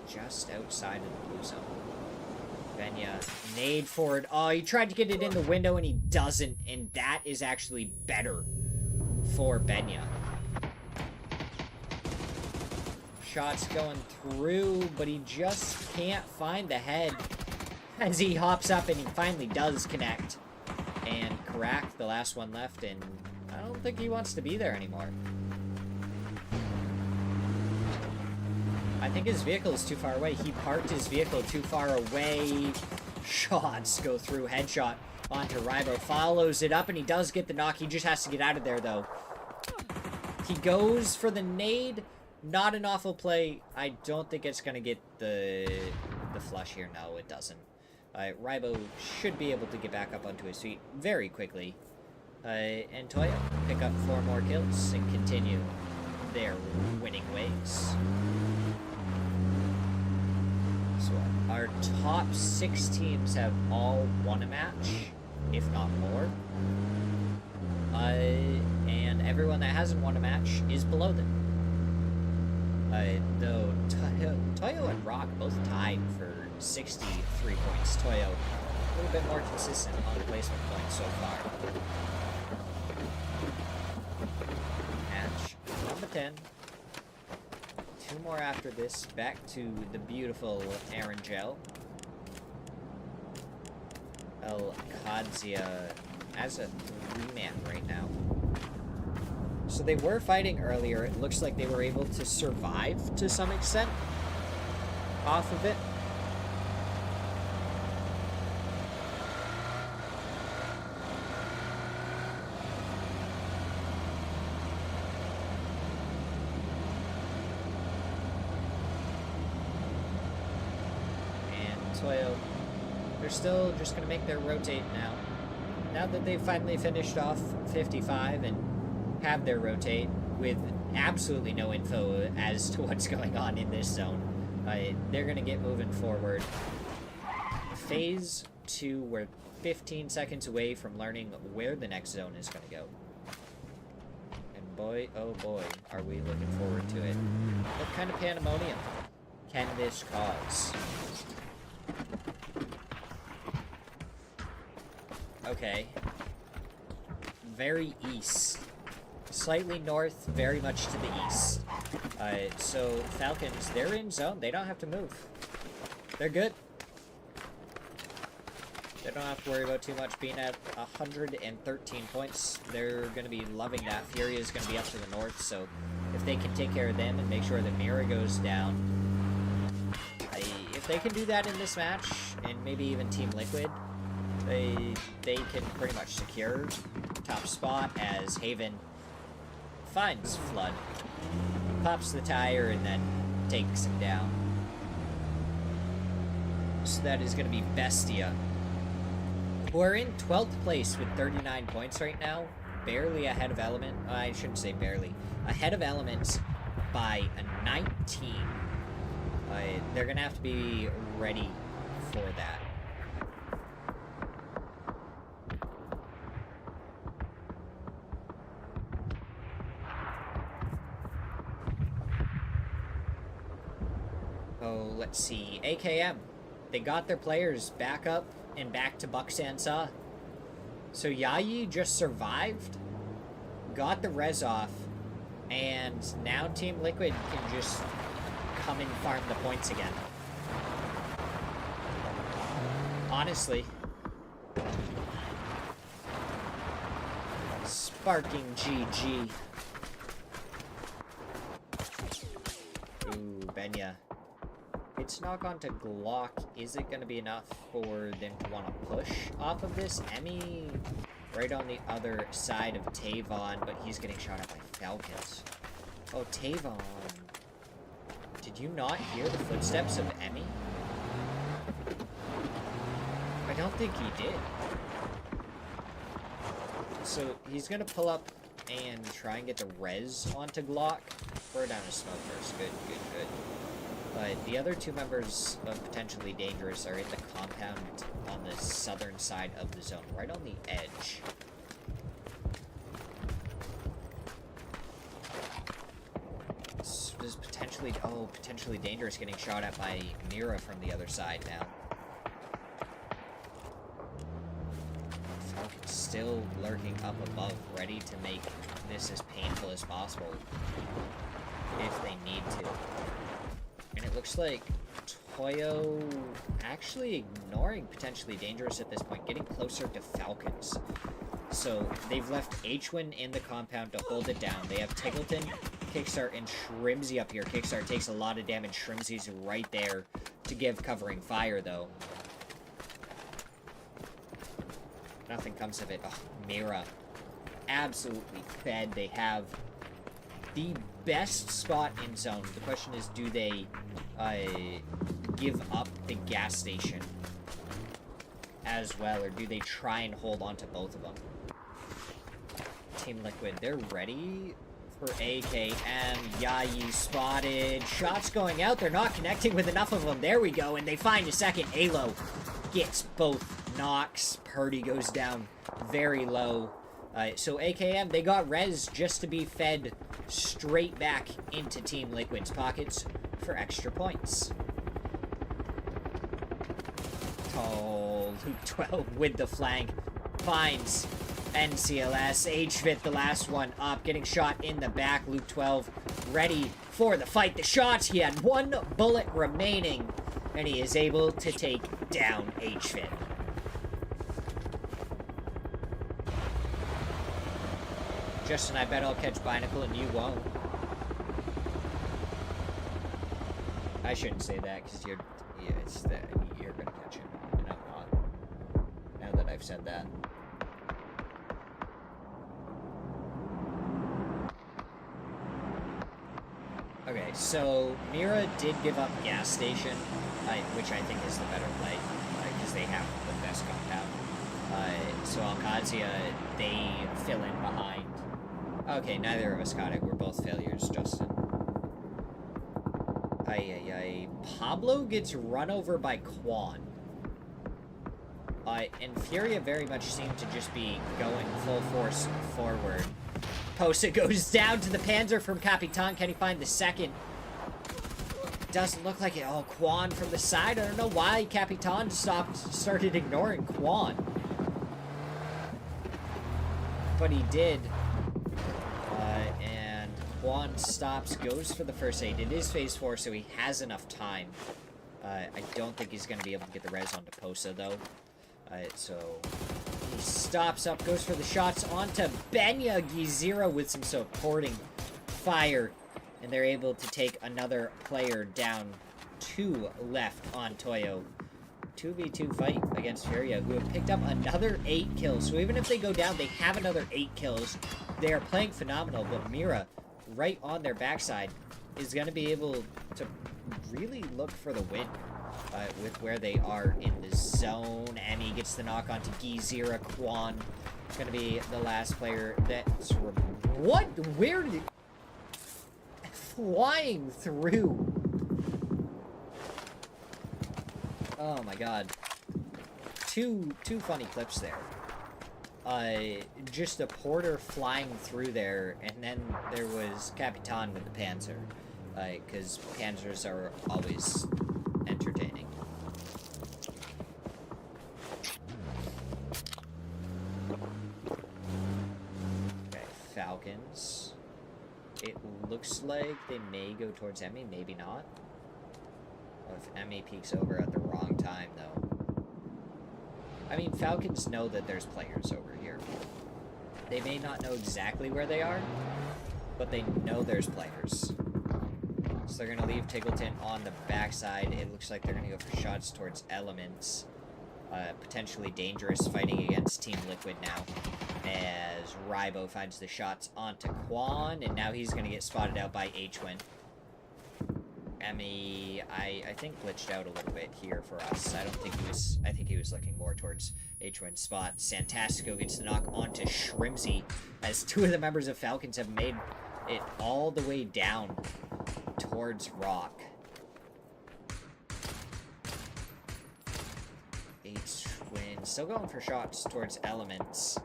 just outside of the blue zone. Benya, nade forward. Oh, he tried to get it in the window, and he doesn't, and that is actually better for Benya. Shots going through, but he just can't find the head as he hops up, and he finally does connect. And Karak, the last one left, and I don't think he wants to be there anymore. I think his vehicle is too far away. He parked his vehicle too far away. Shots go through. Headshot onto Ribo. Follows it up, and he does get the knock. He just has to get out of there, though. He goes for the nade. Not an awful play. I don't think it's going to get the flush here. No, it doesn't. Ribo should be able to get back up onto his feet very quickly. And Toyo pick up 4 more kills and continue their winning ways. So our top 6 teams have all won a match, if not more. And everyone that hasn't won a match is below them. Though Toyo and Rock both tied for 63 points. Toyo a little bit more consistent on placement points so far. Match number 10. 2 more after this. Back to the beautiful Aaron Gel. Elkadzia as a 3-man right now. So they were fighting earlier. It looks like they were able to survive to some extent off of it. And Toyo, they're still just going to make their rotate now. Now that they've finally finished off 55 and have their rotate with absolutely no info as to what's going on in this zone. They're going to get moving forward. Phase 2, we're 15 seconds away from learning where the next zone is going to go. And boy, oh boy, are we looking forward to it. What kind of pandemonium can this cause? Okay. Very east. Slightly north, very much to the east. So Falcons, they're in zone. They don't have to move. They're good. They don't have to worry about too much. Being at 113 points, they're going to be loving that. Furia is going to be up to the north, so if they can take care of them and make sure that Mira goes down, if they can do that in this match, and maybe even Team Liquid, they can pretty much secure top spot as Haven finds Flood, pops the tire, and then takes him down. So that is going to be Bestia, who are in 12th place with 39 points right now, barely ahead of Element. I shouldn't say barely. Ahead of Elements by a 19. They're going to have to be ready for that. let's see. AKM. They got their players back up and back to Buck Sansa. So Yayi just survived, got the res off, and now Team Liquid can just come and farm the points again. Honestly. Sparking GG. Ooh, Benya. It's knock onto Glock. Is it going to be enough for them to want to push off of this? Emmy right on the other side of Tavon, but he's getting shot at by Falcons. Oh, Tavon. Did you not hear the footsteps of Emmy? I don't think he did. So he's going to pull up and try and get the res onto Glock. Throw down his smoke first. Good, good, good. But the other two members of Potentially Dangerous are in the compound on the southern side of the zone, right on the edge. This is Potentially Dangerous getting shot at by Mira from the other side now. Falcon's still lurking up above, ready to make this as painful as possible if they need to. And it looks like Toyo actually ignoring Potentially Dangerous at this point, getting closer to Falcons. So they've left Hwin in the compound to hold it down. They have Tiggleton, Kickstart, and Shrimsy up here. Kickstart takes a lot of damage. Shrimsy's right there to give covering fire, though. Nothing comes of it. Oh, Mira. Absolutely fed. They have the best spot in zone. The question is, do they give up the gas station as well, or do they try and hold on to both of them? Team Liquid, they're ready for AKM. Yayi spotted. Shots going out. They're not connecting with enough of them. There we go, and they find a second. Alo gets both knocks. Purdy goes down very low. So AKM, they got res just to be fed straight back into Team Liquid's pockets for extra points. Oh, Luke 12 with the flank. Finds NCLS. HVIT, the last one up, getting shot in the back. Luke 12 ready for the fight. The shots, he had one bullet remaining, and he is able to take down HVIT. Justin, I bet I'll catch Binacle and you won't. I shouldn't say that, because you're gonna catch it, and I'm not. Now that I've said that. Okay, so Mira did give up gas station, which I think is the better play, because they have the best compound. So Alcazia, they fill in behind. Okay, neither of us got it. We're both failures, Justin. Pablo gets run over by Quan. And Furia very much seemed to just be going full force forward. Posa goes down to the Panzer from Capitan. Can he find the second? Doesn't look like it. Oh, Quan from the side. I don't know why Capitan started ignoring Quan. But he did. And Quan stops, goes for the first aid. It is phase 4, so he has enough time. I don't think he's going to be able to get the res onto Posa, though. So he stops up, goes for the shots onto Benya. Gizira with some supporting fire. And they're able to take another player down. 2 left on Toyo. 2v2 fight against Furia, who have picked up another 8 kills. So even if they go down, they have another 8 kills. They are playing phenomenal, but Mira, right on their backside, is going to be able to really look for the win with where they are in the zone. Emmy gets the knock onto Gizira. Quan is going to be the last player that's... What? Where did... Flying through... Oh my god. Two funny clips there. Just a porter flying through there, and then there was Capitan with the Panzer. Because Panzers are always entertaining. Okay, Falcons. It looks like they may go towards Emmy, maybe not. Or if Emmy peeks over at the wrong time, though. I mean, Falcons know that there's players over here. They may not know exactly where they are, but they know there's players. So they're going to leave Tiggleton on the backside. It looks like they're going to go for shots towards Elements. Potentially dangerous fighting against Team Liquid now. As Rybo finds the shots onto Quan, and now he's going to get spotted out by H-Win. Emmy, I think glitched out a little bit here for us. I think he was looking more towards H-Win's spot. Santastico gets the knock onto Shrimzy, as two of the members of Falcons have made it all the way down towards Rock. H-Win still going for shots towards Elements.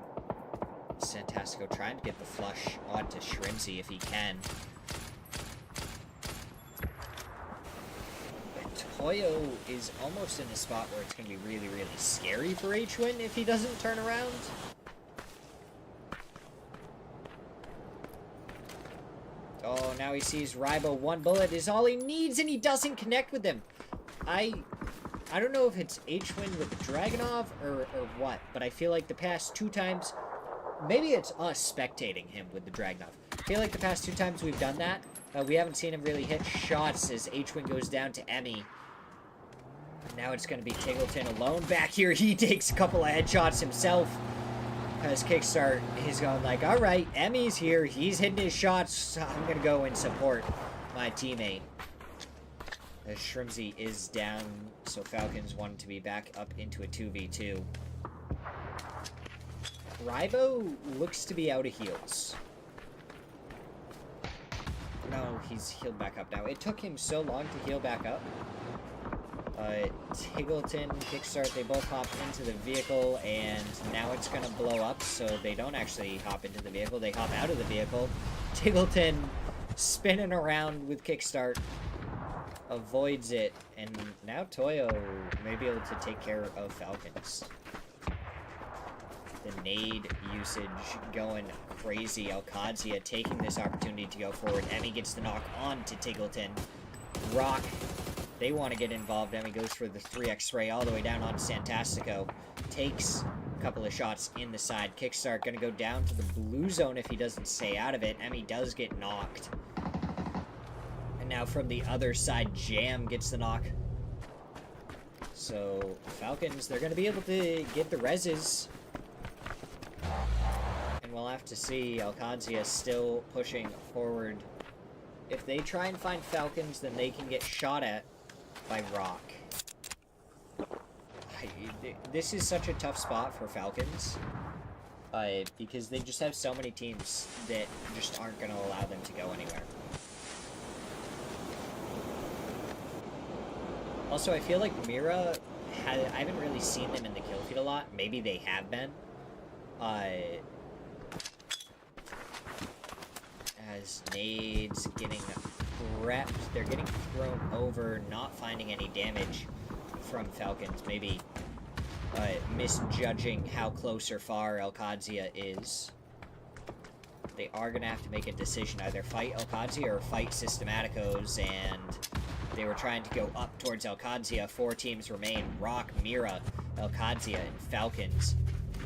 Santastico trying to get the flush onto Shrimzy if he can. Toyo is almost in a spot where it's going to be really, really scary for H-Win if he doesn't turn around. Oh, now he sees Rybo. One bullet is all he needs, and he doesn't connect with him. I don't know if it's H-Win with Dragunov or what, but I feel like the past two times, maybe it's us spectating him with the Dragunov. I feel like the past two times we've done that, we haven't seen him really hit shots as H-Win goes down to Emmy. Now it's going to be Tiggleton alone back here. He takes a couple of headshots himself. As Kickstart, he's going like, alright, Emmy's here. He's hitting his shots. So I'm going to go and support my teammate. As Shrimzy is down, so Falcons wanted to be back up into a 2v2. Rybo looks to be out of heals. No, he's healed back up now. It took him so long to heal back up. Tiggleton, Kickstart, they both hop into the vehicle, and now it's going to blow up, so they don't actually hop into the vehicle. They hop out of the vehicle. Tiggleton spinning around with Kickstart. Avoids it, and now Toyo may be able to take care of Falcons. The nade usage going crazy. Alcadzia taking this opportunity to go forward. Emmy gets the knock on to Tiggleton. Rock, they want to get involved. Emmy goes for the 3x spray all the way down on Santastico. Takes a couple of shots in the side. Kickstart going to go down to the blue zone if he doesn't stay out of it. Emmy does get knocked. And now from the other side, Jam gets the knock. So, Falcons, they're going to be able to get the reses. And we'll have to see. Alcadzia still pushing forward. If they try and find Falcons, then they can get shot at by Rock. This is such a tough spot for Falcons. Because they just have so many teams that just aren't going to allow them to go anywhere. Also, I feel like Mira, I haven't really seen them in the kill feed a lot. Maybe they have been. As nades getting prepped, they're getting thrown over, not finding any damage from Falcons. Maybe misjudging how close or far Alcadzia is. They are going to have to make a decision, either fight Alcadzia or fight Systematicos, and they were trying to go up towards Alcadzia. 4 teams remain: Rock, Mira, Alcadzia, and Falcons.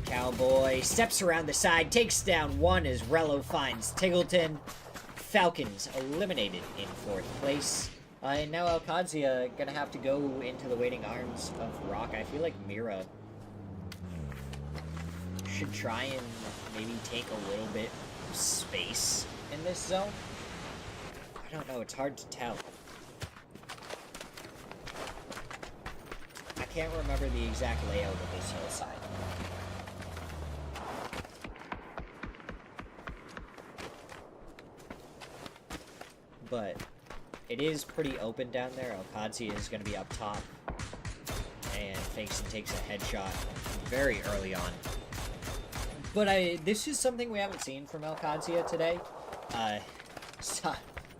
Cowboy steps around the side, takes down one as Rello finds Tiggleton. Falcons eliminated in 4th place. And now Alcadzia gonna have to go into the waiting arms of Rock. I feel like Mira should try and maybe take a little bit of space in this zone. I don't know, it's hard to tell. I can't remember the exact layout of this hillside. But it is pretty open down there. Alcadzia is going to be up top. And fakes and takes a headshot very early on. But this is something we haven't seen from Alcadzia today.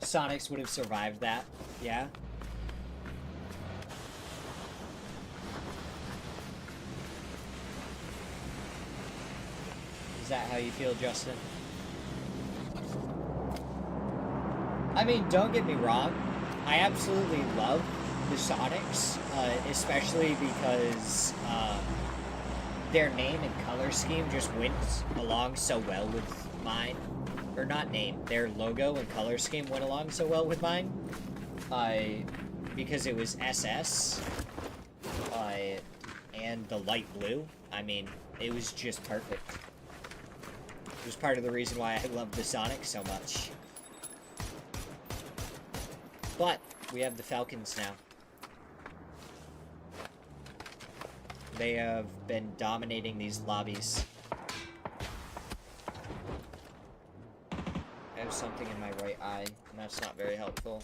Sonics would have survived that. Yeah. Is that how you feel, Justin? I mean, don't get me wrong. I absolutely love the Sonics, especially because their name and color scheme just went along so well with mine. Or not name, their logo and color scheme went along so well with mine. Because it was SS. And the light blue. I mean, it was just perfect. It was part of the reason why I loved the Sonics so much. But, we have the Falcons now. They have been dominating these lobbies. I have something in my right eye, and that's not very helpful.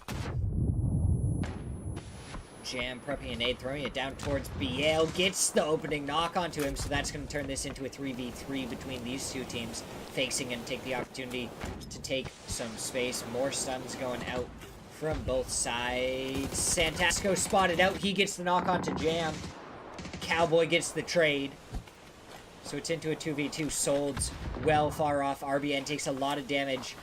Jam prepping a nade, throwing it down towards BL, gets the opening knock onto him, so that's going to turn this into a 3v3 between these two teams. Facing and take the opportunity to take some space. More stuns going out from both sides. Santasco spotted out, he gets the knock onto Jam. Cowboy gets the trade. So it's into a 2v2. Sold's well far off. RBN takes a lot of damage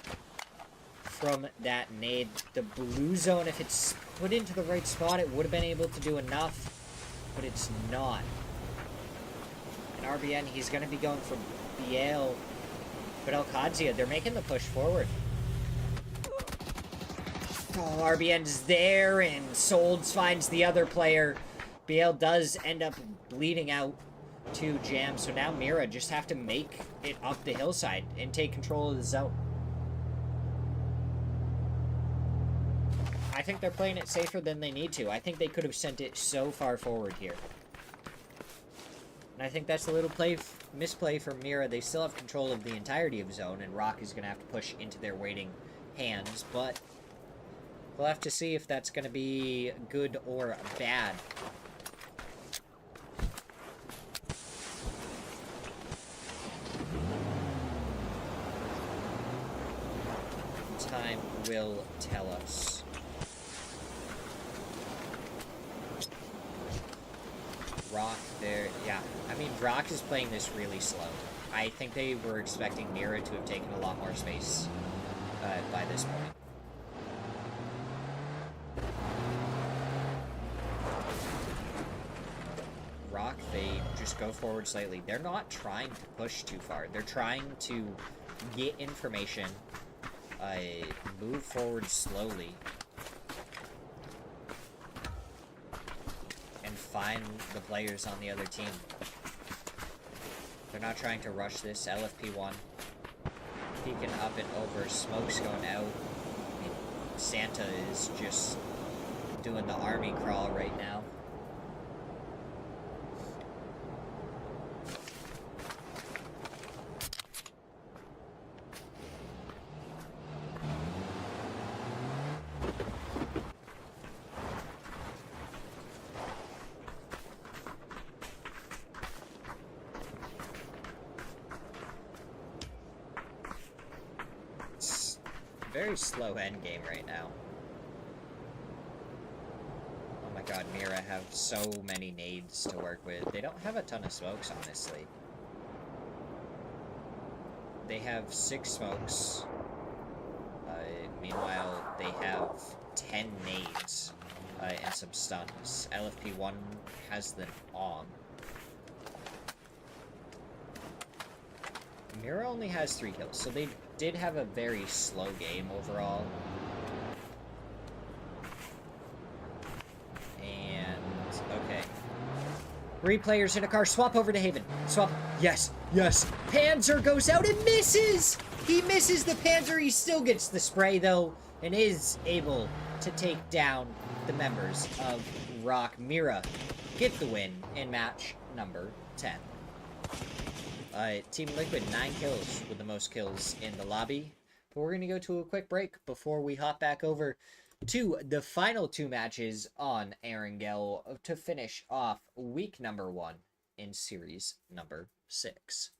from that nade. The blue zone, if it's put into the right spot, it would have been able to do enough, but it's not. And RBN, he's going to be going for BL, but Alcadzia, they're making the push forward. Oh, RBN's there, and Solds finds the other player. BL does end up bleeding out to Jam, so now Mira just have to make it up the hillside and take control of the zone. I think they're playing it safer than they need to. I think they could have sent it so far forward here. And I think that's a little misplay from Mira. They still have control of the entirety of zone, and Rock is going to have to push into their waiting hands, but we'll have to see if that's going to be good or bad. Time will tell us. Rock there, yeah. I mean, Rock is playing this really slow. I think they were expecting Mira to have taken a lot more space by this point. Rock, they just go forward slightly. They're not trying to push too far. They're trying to get information, move forward slowly, and find the players on the other team. They're not trying to rush this. LFP1 peeking up and over. Smoke's going out. I mean, Santa is just doing the army crawl right now. Very slow endgame right now. Oh my god, Mira have so many nades to work with. They don't have a ton of smokes, honestly. They have 6 smokes. Meanwhile, they have 10 nades and some stuns. LFP1 has them on. Mira only has 3 kills, so they did have a very slow game overall. And, okay. 3 players in a car. Swap over to Haven. Swap. Yes. Yes. Panzer goes out and misses! He misses the Panzer. He still gets the spray, though, and is able to take down the members of Rock. Mira get the win in match number 10. Team Liquid, 9 kills with the most kills in the lobby. But we're going to go to a quick break before we hop back over to the final 2 matches on Erangel to finish off week number 1 in series number 6.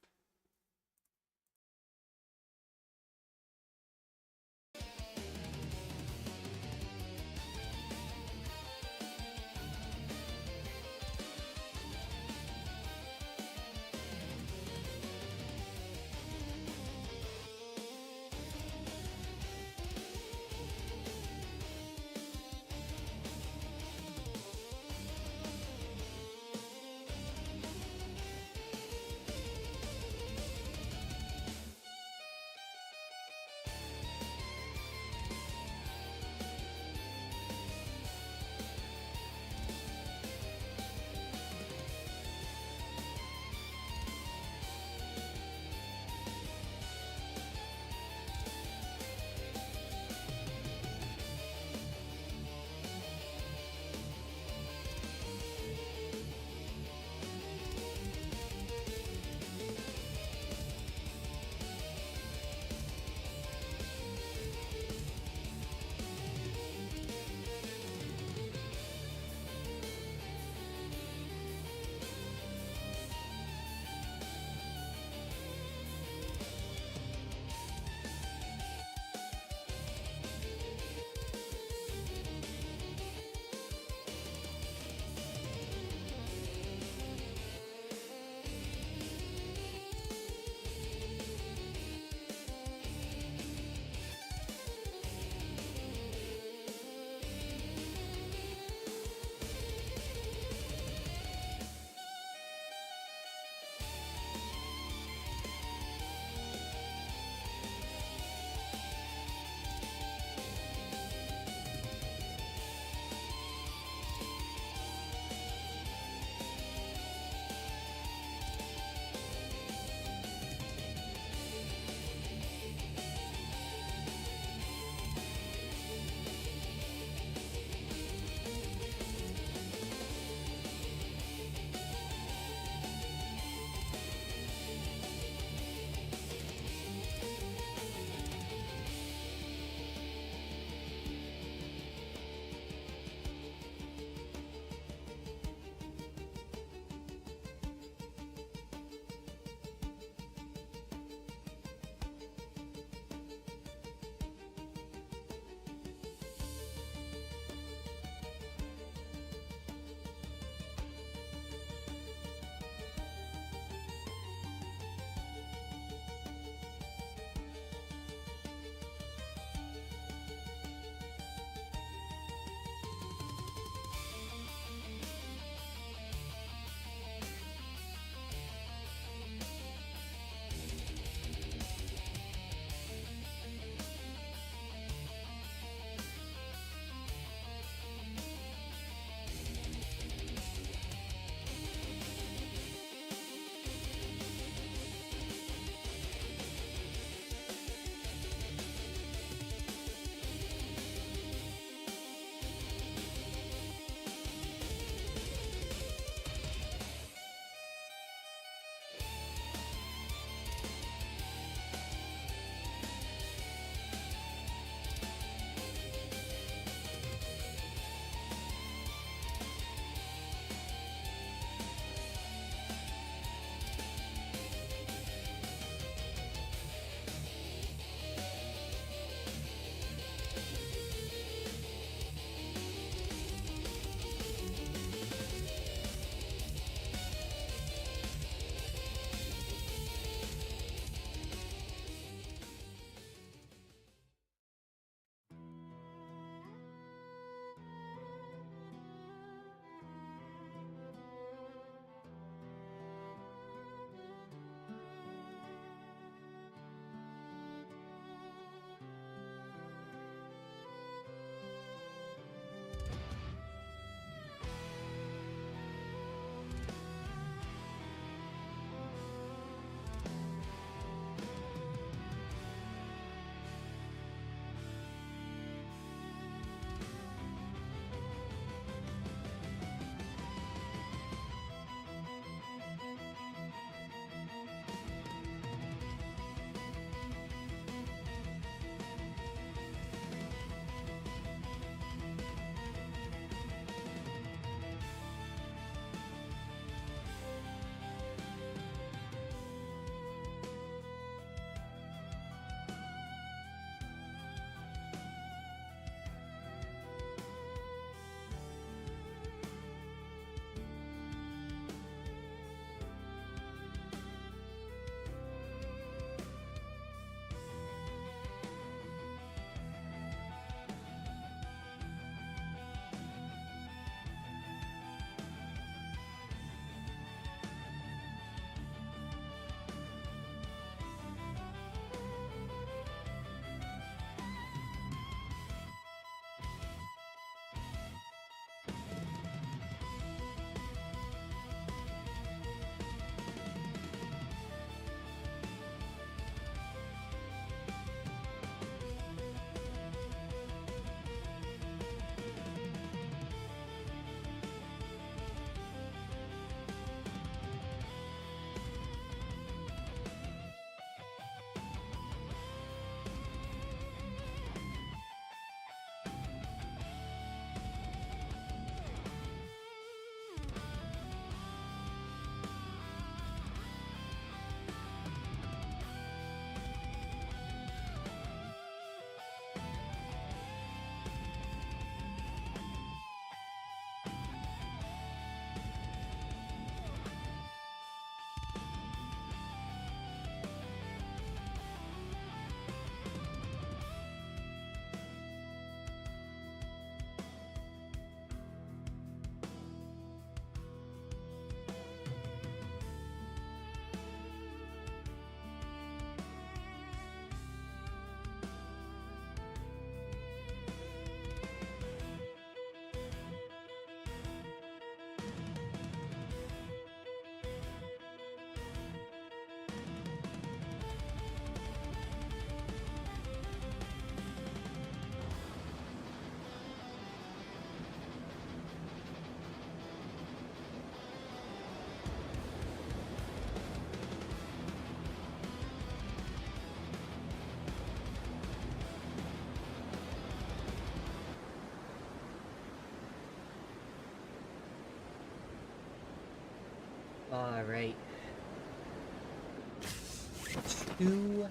2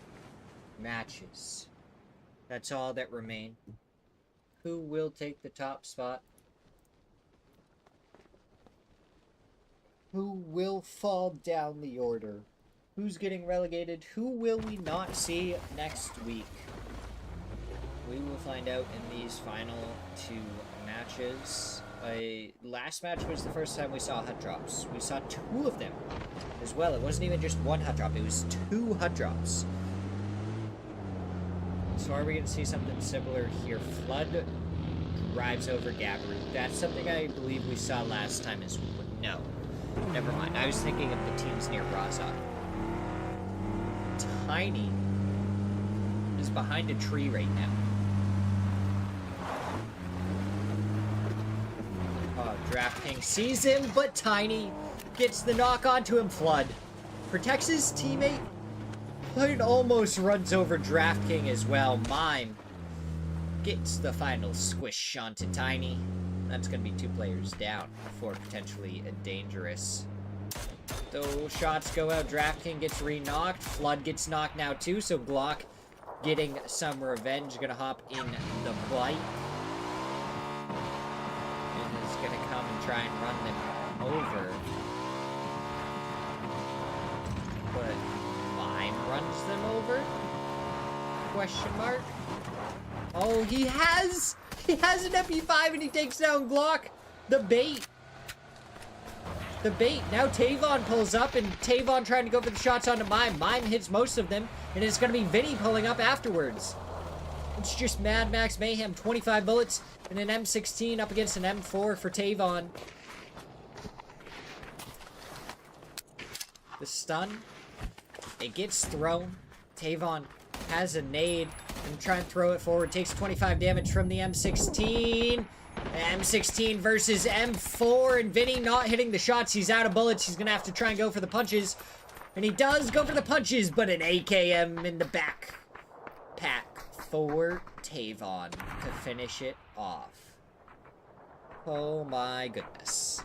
matches. That's all that remain. Who will take the top spot? Who will fall down the order? Who's getting relegated? Who will we not see next week? We will find out in these final 2 matches. Last match was the first time we saw HUD drops. We saw 2 of them as well. It wasn't even just 1 HUD drop, it was 2 HUD drops. So are we going to see something similar here? Flood drives over Gabaru. That's something I believe we saw last time as well. No. Never mind. I was thinking of the teams near Raza. Tiny is behind a tree right now. Oh, DraftKings sees him, but Tiny gets the knock onto him. Flood protects his teammate, but it almost runs over DraftKings as well. Mime gets the final squish onto Tiny. That's going to be 2 players down for potentially a dangerous. Those shots go out. DraftKings gets re-knocked. Flood gets knocked now too, so Glock getting some revenge. Going to hop in the bite. And is going to come and try and run them over. But Mime runs them over? Question mark. Oh, he has an MP5 and he takes down Glock. The bait. The bait. Now Tavon pulls up and Tavon trying to go for the shots onto Mime. Mime hits most of them and it's going to be Vinny pulling up afterwards. It's just Mad Max Mayhem. 25 bullets and an M16 up against an M4 for Tavon. The stun. It gets thrown. Tavon has a nade and try and throw it forward. Takes 25 damage from the M16. M16 versus M4, and Vinny not hitting the shots. He's out of bullets. He's gonna have to try and go for the punches. And he does go for the punches, but an AKM in the back pack for Tavon to finish it off. Oh my goodness.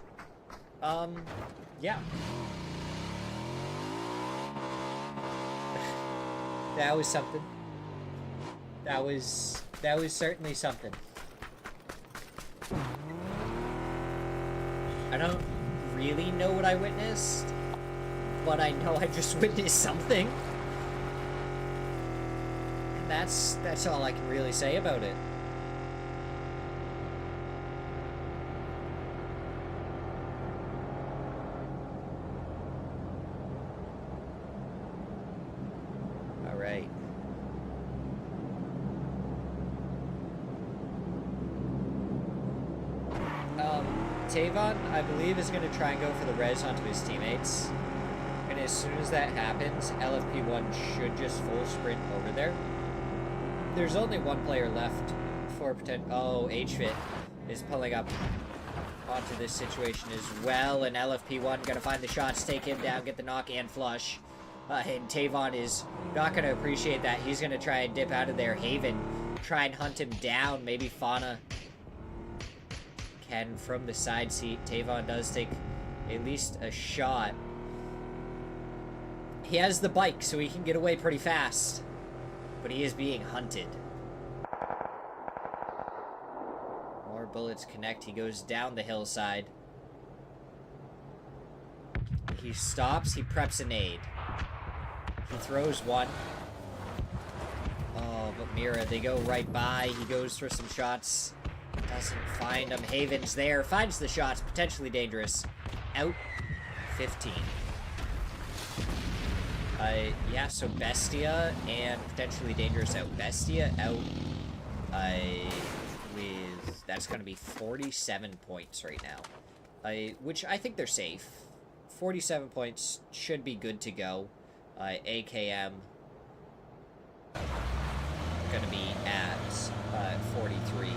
Yeah. That was something. That was certainly something. I don't really know what I witnessed, but I know I just witnessed something. And that's all I can really say about it. All right. Tavon, I believe, is going to try and go for the res onto his teammates. And as soon as that happens, LFP1 should just full sprint over there. There's only 1 player left for potential. Oh, HFit is pulling up onto this situation as well. And LFP1 going to find the shots, take him down, get the knock and flush. And Tavon is not going to appreciate that. He's going to try and dip out of there. Haven, try and hunt him down. Maybe Fauna can from the side seat. Tavon does take at least a shot. He has the bike, so he can get away pretty fast. But he is being hunted. More bullets connect. He goes down the hillside. He stops. He preps a nade. He throws one. Oh, but Mira, they go right by. He goes for some shots. Doesn't find him. Haven's there. Finds the shots. Potentially dangerous. Out. 15. Yeah, so Bestia and potentially dangerous out. Bestia out. With... That's going to be 47 points right now. Which I think they're safe. 47 points should be good to go. AKM going to be at 43.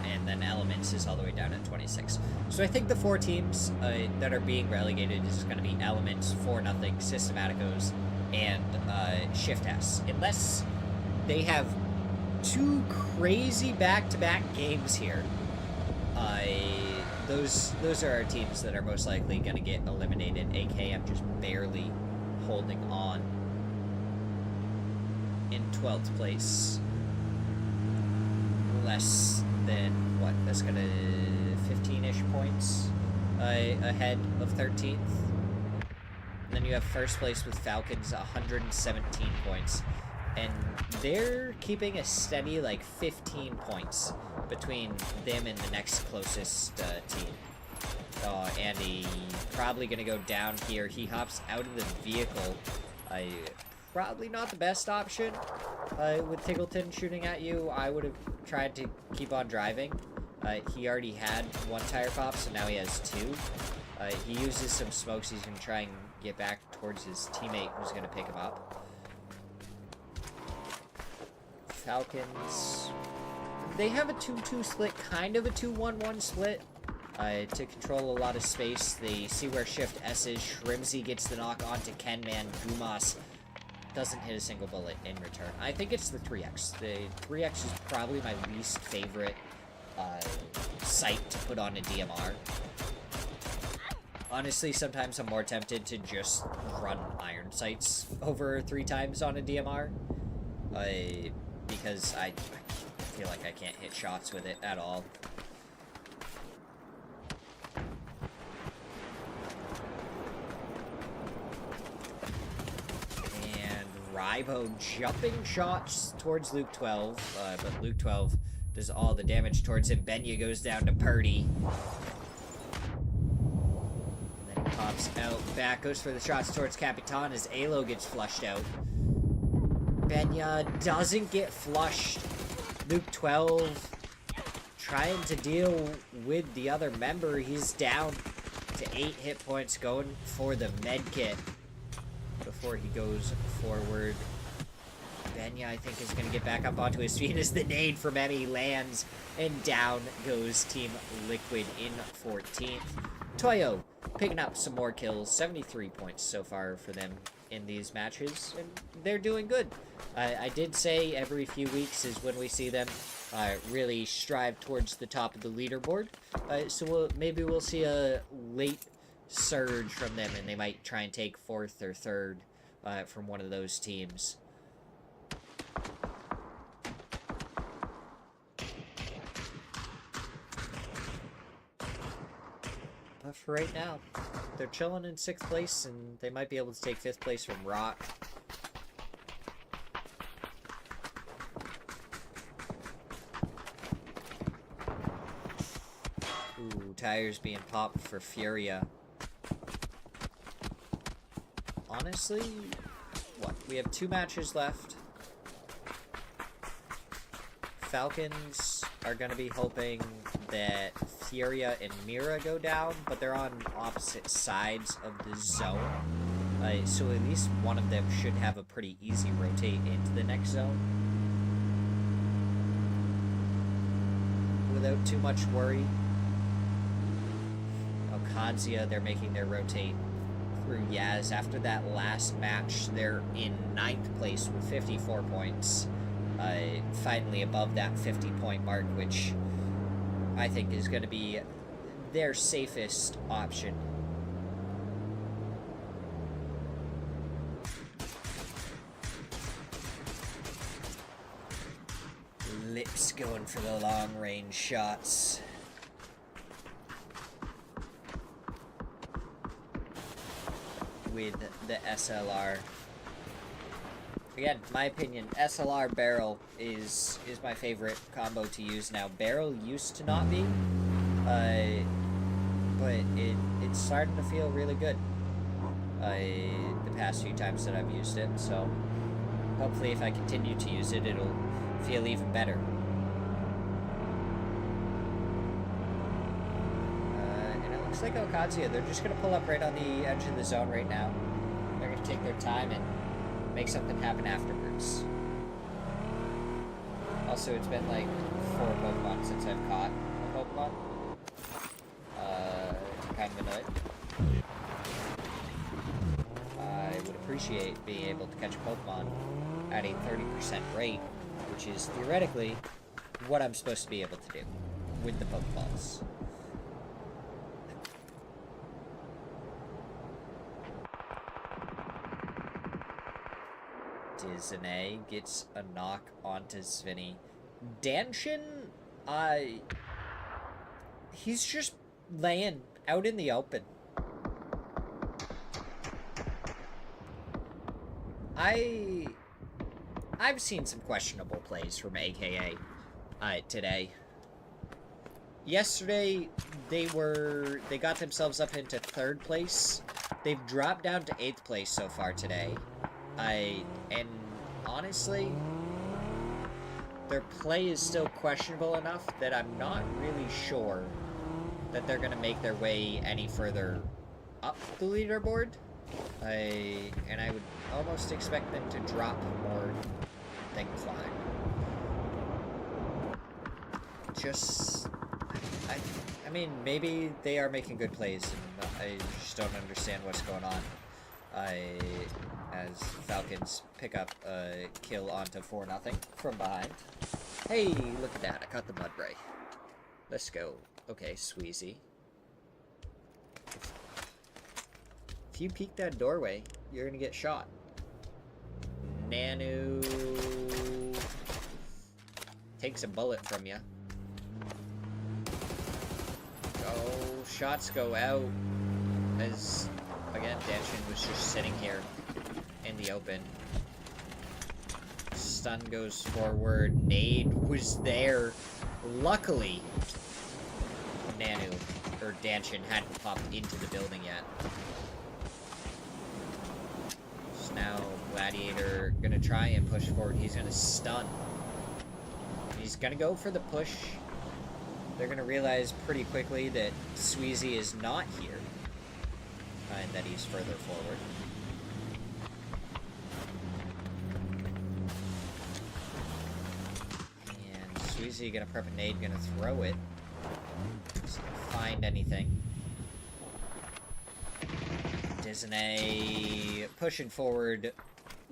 And then Elements is all the way down at 26. So I think the 4 teams that are being relegated is going to be Elements, 4-0, Systematicos, and Shift S. Unless they have 2 crazy back-to-back games here, those are our teams that are most likely going to get eliminated. AK, I'm just barely holding on in 12th place. Less than, what, that's going to 15-ish points ahead of 13th. And then you have first place with Falcons, 117 points. And they're keeping a steady, like, 15 points between them and the next closest team. Oh, Andy, probably going to go down here. He hops out of the vehicle. Probably not the best option. With Tiggleton shooting at you, I would have tried to keep on driving. He already had one tire pop, so now he has two. He uses some smokes. He's going to try and get back towards his teammate who's going to pick him up. Falcons, they have a 2-2 split, kind of a 2-1-1 split. To control a lot of space. They see where Shift S is. Shrimsy gets the knock onto Kenman. Gumas doesn't hit a single bullet in return. I think it's the 3X. The 3X is probably my least favorite sight to put on a DMR. Honestly, sometimes I'm more tempted to just run iron sights over 3 times on a DMR. Because I feel like I can't hit shots with it at all. Rybo jumping shots towards Luke 12, but Luke 12 does all the damage towards him. Benya goes down to Purdy. And then pops out back, goes for the shots towards Capitan as Alo gets flushed out. Benya doesn't get flushed. Luke 12 trying to deal with the other member. He's down to 8 hit points, going for the med kit before he goes forward. Benya, I think, is going to get back up onto his feet as the nade from Emmy lands, and down goes Team Liquid in 14th. Toyo picking up some more kills, 73 points so far for them in these matches, and they're doing good. I did say every few weeks is when we see them really strive towards the top of the leaderboard, so maybe we'll see a late surge from them, and they might try and take 4th or 3rd from one of those teams. But for right now, they're chilling in 6th place, and they might be able to take 5th place from Rock. Ooh, tires being popped for Furia. Honestly, what? We have 2 matches left. Falcons are going to be hoping that Furia and Mira go down, but they're on opposite sides of the zone. So at least one of them should have a pretty easy rotate into the next zone without too much worry. Okadzia, they're making their rotate through Yaz. After that last match, they're in 9th place with 54 points. Finally above that 50-point mark, which I think is going to be their safest option. Lips going for the long-range shots. With the SLR. Again, my opinion, SLR barrel is my favorite combo to use now. Barrel used to not be, but it's starting to feel really good the past few times that I've used it, so hopefully if I continue to use it, it'll feel even better. And it looks like Okadzia, they're just going to pull up right on the edge of the zone right now. They're going to take their time and make something happen afterwards. Also, it's been like 4 Pokemon since I've caught a Pokemon. Kind of annoyed. I would appreciate being able to catch a Pokemon at a 30% rate, which is theoretically what I'm supposed to be able to do with the Pokeballs. Disney gets a knock onto Svinny. Danshin, he's just laying out in the open. I've seen some questionable plays from AKA today. Yesterday, they got themselves up into 3rd place. They've dropped down to 8th place so far today. And honestly, their play is still questionable enough that I'm not really sure that they're going to make their way any further up the leaderboard. And I would almost expect them to drop more than climb. I mean, maybe they are making good plays, and I just don't understand what's going on. As Falcons pick up a kill onto 4-0 from behind. Hey, look at that, I caught the mud ray. Let's go. Okay, Sweezy. If you peek that doorway, you're gonna get shot. Nanu takes a bullet from you. Oh, shots go out. As, again, Danshin was just sitting here in the open. Stun goes forward. Nade was there. Luckily, Nanu, or Danshin, hadn't popped into the building yet. So now Gladiator gonna try and push forward. He's gonna stun. He's gonna go for the push. They're gonna realize pretty quickly that Sweezy is not here. And that he's further forward. And Sweezy gonna prep a nade, gonna throw it. See if he can find anything. Disney pushing forward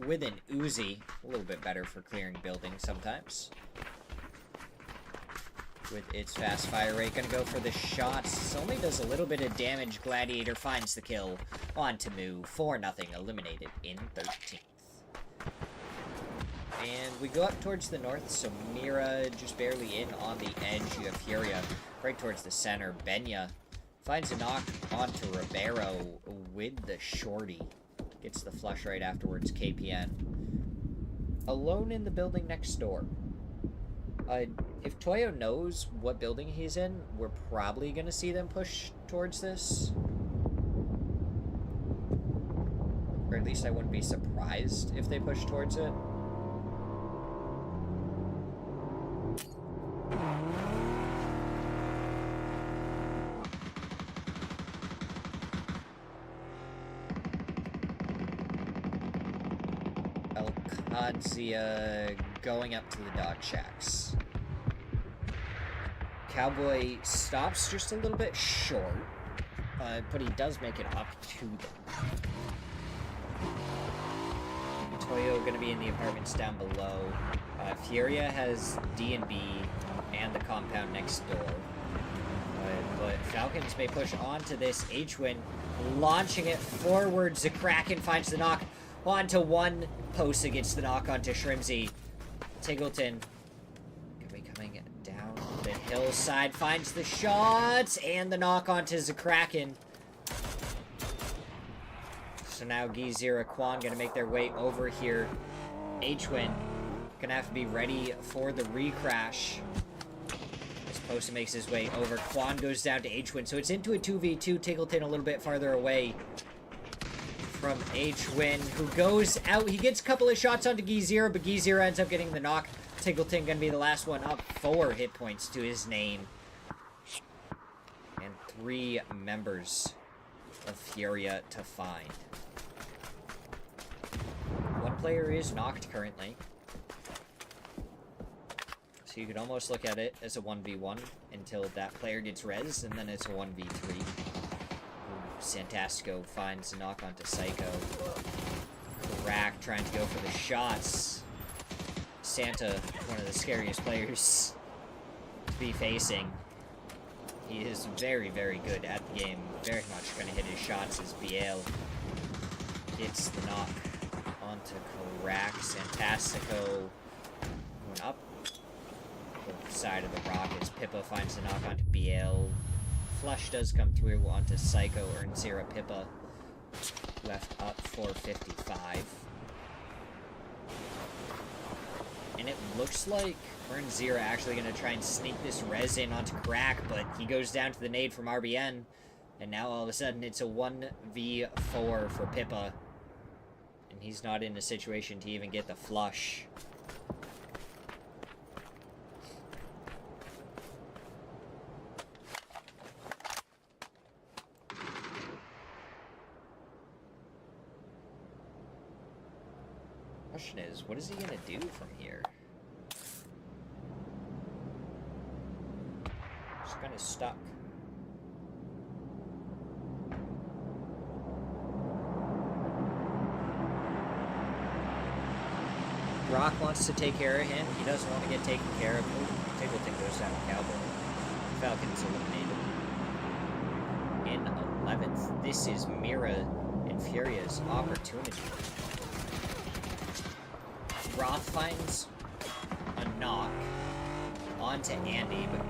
with an Uzi. A little bit better for clearing buildings sometimes. With its fast fire rate, gonna go for the shots. Only does a little bit of damage. Gladiator finds the kill on Tamu. 4-0, eliminated in 13th. And we go up towards the north, so Mira just barely in on the edge. You have Furia right towards the center. Benya finds a knock onto Ribeiro with the shorty. Gets the flush right afterwards. KPN alone in the building next door. If Toyo knows what building he's in, we're probably going to see them push towards this. Or at least I wouldn't be surprised if they push towards it. Alcadzia going up to the dog shacks. Cowboy stops just a little bit short, but he does make it up to them. Toyo going to be in the apartments down below. Furia has D&B and the compound next door. But Falcons may push onto this. H-Win launching it forward. Zakraken finds the knock onto one post against the knock onto Shrimsy. Tiggleton going to be coming down the hillside. Finds the shots and the knock onto Zakraken. So now Gizira, Quan going to make their way over here. H-Win going to have to be ready for the recrash. As Posa makes his way over. Quan goes down to H-Win. So it's into a 2v2. Tiggleton a little bit farther away from H-Win, who goes out. He gets a couple of shots onto Gizira, but Gizira ends up getting the knock. Tiggleton going to be the last one up. 4 hit points to his name. And 3 members of Furia to find. One player is knocked currently. So you could almost look at it as a 1v1 until that player gets rezzed, and then it's a 1v3. Santasco finds a knock onto Psycho. Crack trying to go for the shots. Santa, one of the scariest players to be facing. He is very, very good at the game. Very much going to hit his shots as Biel gets the knock onto Crack. Santastico going up the side of the rock as Pippa finds the knock onto BL. Flush does come through onto Psycho. Smirzera Pippa left up for 55. And it looks like Smirzera actually going to try and sneak this res in onto Crack, but he goes down to the nade from RBN. And now all of a sudden it's a 1v4 for Pippa. And he's not in a situation to even get the flush. Question is, what is he gonna do from here? Just kind of stuck. Rock wants to take care of him. He doesn't want to get taken care of. Oh, Tickleton goes down to Cowboy. Falcon's eliminated. In 11th, this is Mira and Furia's opportunity. Roth finds a knock onto Andy, but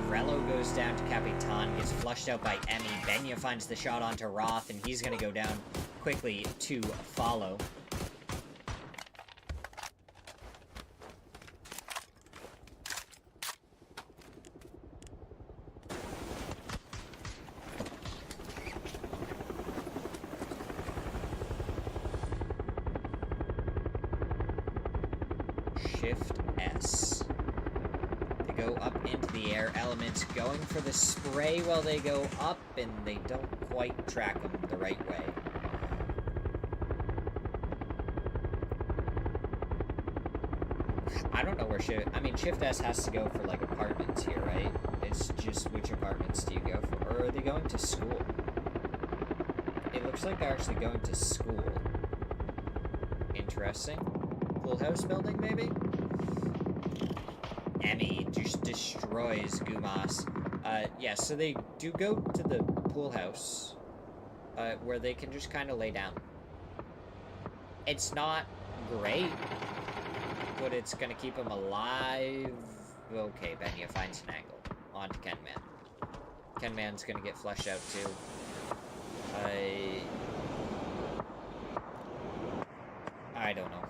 Rello goes down to Capitan, gets flushed out by Emmy. Benya finds the shot onto Roth, and he's going to go down quickly to follow. Shift S. They go up into the air. Elements going for the spray while they go up, and they don't quite track them the right way. I don't know where Shift... I mean, Shift S has to go for, like, apartments here, right? It's just which apartments do you go for? Or are they going to school? It looks like they're actually going to school. Interesting. Pool house building, maybe? Emmy just destroys Gumas. Yeah, so they do go to the pool house, where they can just kind of lay down. It's not great, but it's gonna keep them alive. Okay, Benya finds an angle. On to Kenman. Kenman's gonna get flushed out, too. I don't know.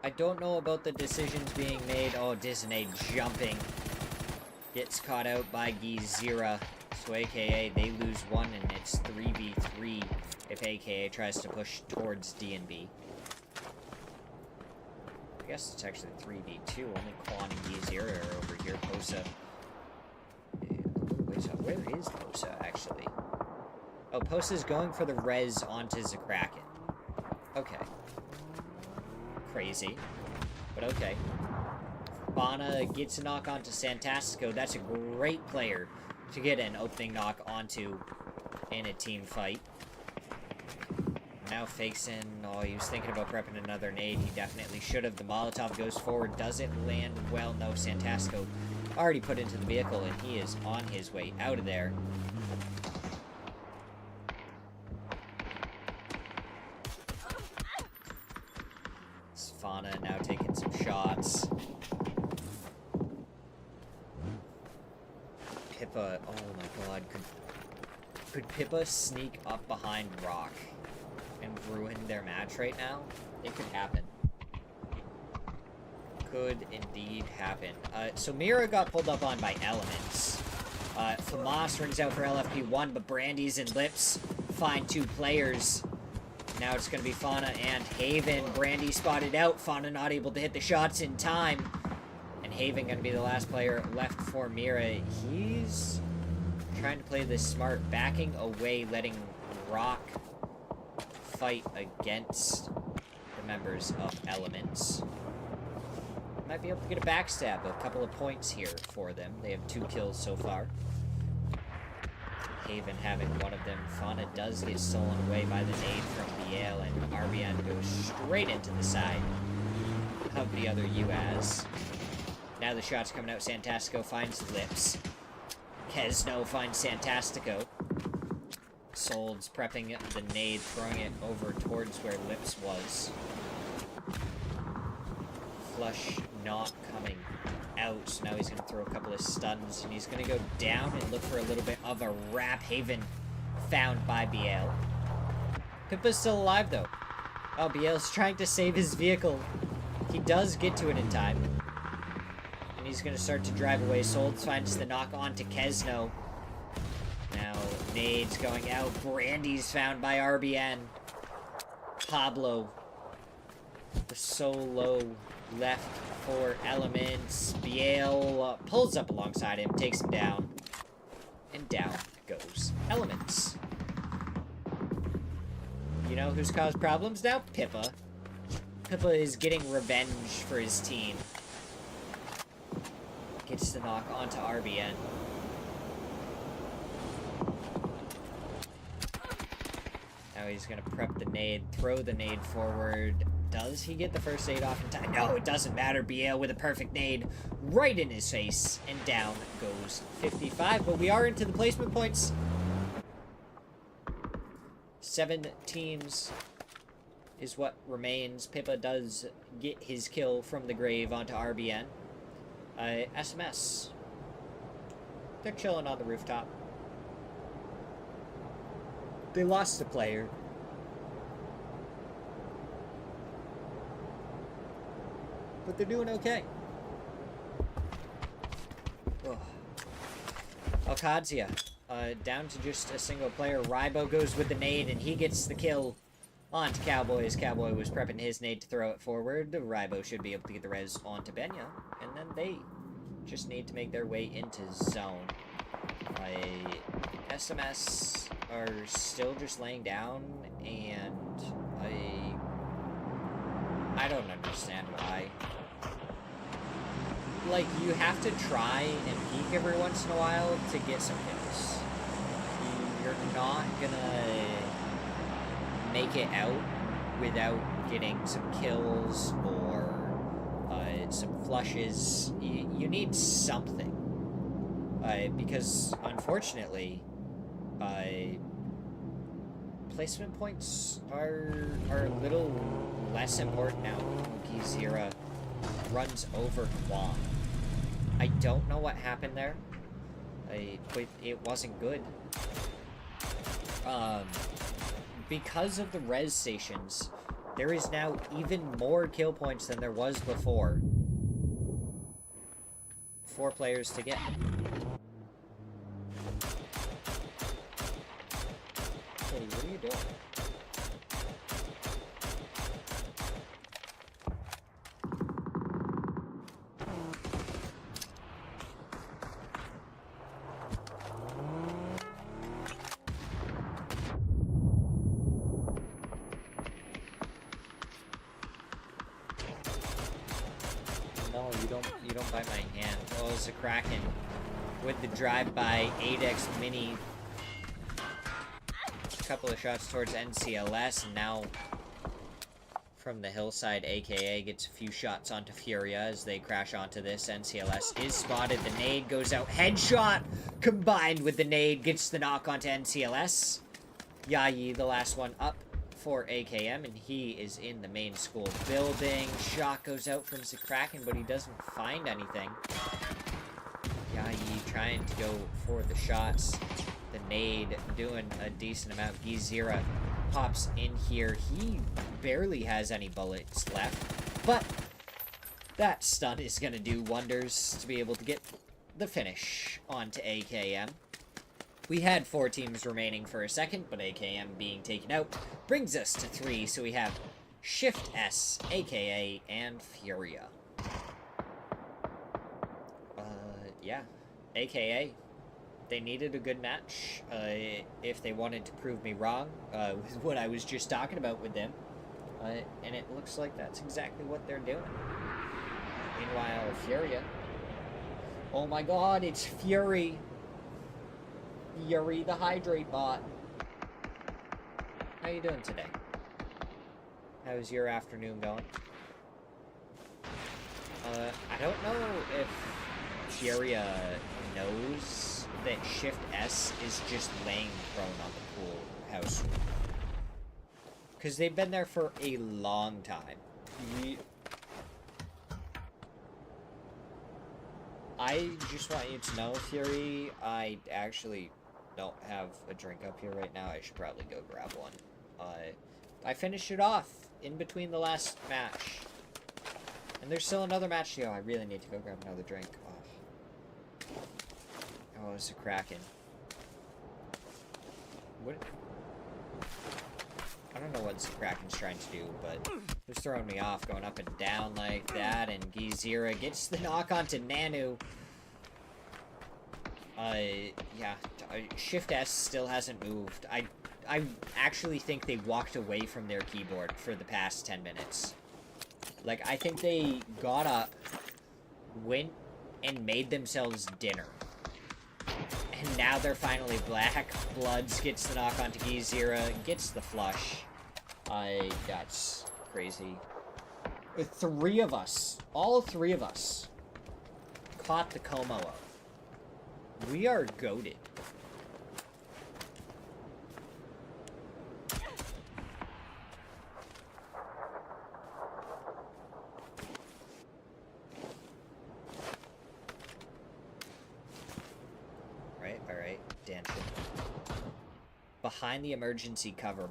I don't know about the decisions being made. Oh, Disney jumping. Gets caught out by Gizera. So AKA, they lose one, and it's 3v3 if AKA tries to push towards DNB. I guess it's actually 3v2. Only Quan and Gizera are over here. Posa. Wait, so where is Posa, actually? Oh, Posa's going for the res onto Zakraken. Okay. Crazy, but okay. Fauna gets a knock onto Santastico. That's a great player to get an opening knock onto in a team fight. Now fakes in. Oh, he was thinking about prepping another nade. He definitely should have. The Molotov goes forward. Does it land well? No, Santastico already put into the vehicle, and he is on his way out of there. Fauna now taking some shots. Pippa, oh my god, could Pippa sneak up behind Rock and ruin their match right now? It could happen. Could indeed happen. So Mira got pulled up on by Elements. Famas rings out for LFP1, but Brandy's and Lips find two players. Now it's going to be Fauna and Haven. Brandy spotted out. Fauna not able to hit the shots in time. And Haven going to be the last player left for Mira. He's trying to play this smart. Backing away, letting Rock fight against the members of Elements. Might be able to get a backstab. A couple of points here for them. They have 2 kills so far. Haven having one of them. Fauna does get stolen away by the nade from BL, and RBN goes straight into the side of the other UAS. Now the shot's coming out. Santastico finds Lips. Kesno finds Santastico. Sold's prepping the nade, throwing it over towards where Lips was. Flush not coming out, so now he's going to throw a couple of stuns, and he's going to go down and look for a little bit of a Rap Haven found by Biel. Pippa's still alive, though. Oh, Biel's trying to save his vehicle. He does get to it in time. And he's going to start to drive away. Sold finds the knock onto Kesno. Now, nades going out. Brandy's found by RBN. Pablo. The solo left for Elements. Biel pulls up alongside him, takes him down. And down goes Elements. You know who's caused problems now? Pippa. Pippa is getting revenge for his team. Gets the knock onto RBN. Now he's going to prep the nade, throw the nade forward. Does he get the first nade off in time? No, it doesn't matter. Biel with a perfect nade right in his face. And down goes 55. But we are into the placement points. 7 teams is what remains. Pippa does get his kill from the grave onto RBN. SMS. They're chilling on the rooftop. They lost a player. But they're doing okay. Oh. Alcadzia. Down to just a single player. Rybo goes with the nade, and he gets the kill onto Cowboy. Cowboy was prepping his nade to throw it forward. Rybo should be able to get the res onto Benya. And then they just need to make their way into zone. SMS are still just laying down, and I don't understand why. Like, you have to try and peek every once in a while to get some kills. You're not gonna make it out without getting some kills or some flushes. You need something. Because, unfortunately, placement points are a little less important now. Smirzera runs over Quan. I don't know what happened there. It wasn't good. Because of the res stations, there is now even more kill points than there was before. 4 players to get. Hey, what are you doing? No, you don't bite my hand. Oh, it's a Kraken with the drive-by 8x mini. A couple of shots towards NCLS, and now from the hillside, AKA gets a few shots onto Furia as they crash onto this. NCLS is spotted. The nade goes out. Headshot combined with the nade gets the knock onto NCLS. Yayi, the last one up for AKM, and he is in the main school building. Shot goes out from Zakraken, but he doesn't find anything. Yayi trying to go for the shots. The nade doing a decent amount. Smirzera pops in here. He barely has any bullets left, but that stun is going to do wonders to be able to get the finish onto AKM. We had 4 teams remaining for a second, but AKM being taken out brings us to 3, so we have Shift S, AKA, and Furia. Yeah. AKA, they needed a good match, if they wanted to prove me wrong, with what I was just talking about with them. And it looks like that's exactly what they're doing. Meanwhile, Furia. Oh my god, it's Fury! Yuri the Hydrate Bot. How you doing today? How's your afternoon going? I don't know if Furia knows that Shift S is just laying prone on the pool house. Because they've been there for a long time. I just want you to know, Fury, I actually don't have a drink up here right now. I should probably go grab one. I finished it off in between the last match. And there's still another match to go. I really need to go grab another drink. Oh, it's a Kraken. What? I don't know what Kraken's trying to do, but it's throwing me off going up and down like that. And Smirzera gets the knock onto Nanu. Yeah, Shift S still hasn't moved. I actually think they walked away from their keyboard for the past 10 minutes. Like, I think they got up, went, and made themselves dinner. And now they're finally black. Bloods gets the knock onto Smirzera, gets the flush. That's crazy. Three of us, all three of us, caught the Como. We are goated. Alright, Danchin. Behind the emergency cover,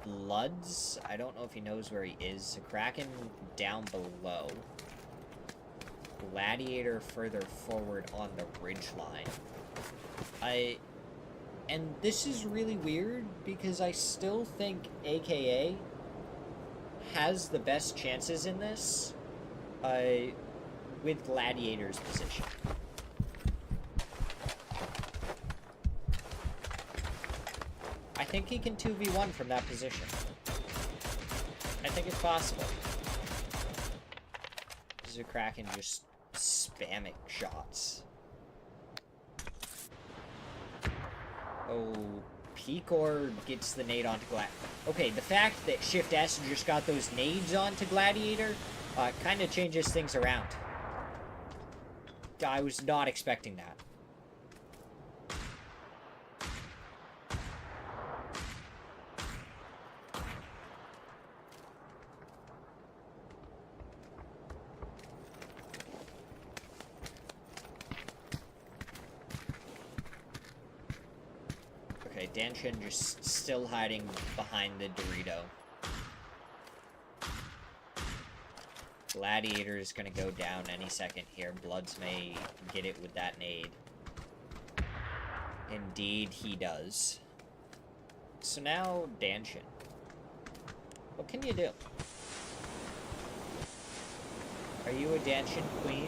Bloods, I don't know if he knows where he is. Kraken down below. Gladiator further forward on the ridgeline. And this is really weird because I still think AKA has the best chances in this with Gladiator's position. I think he can 2v1 from that position. I think it's possible. This is a Kraken just spamming shots. Oh, Picor gets the nade onto Glad. Okay, the fact that Shift S just got those nades onto Gladiator kind of changes things around. I was not expecting that. Danchin just still hiding behind the Dorito. Gladiator is gonna go down any second here. Bloods may get it with that nade. Indeed, he does. So now, Danchin. What can you do? Are you a Danchin queen?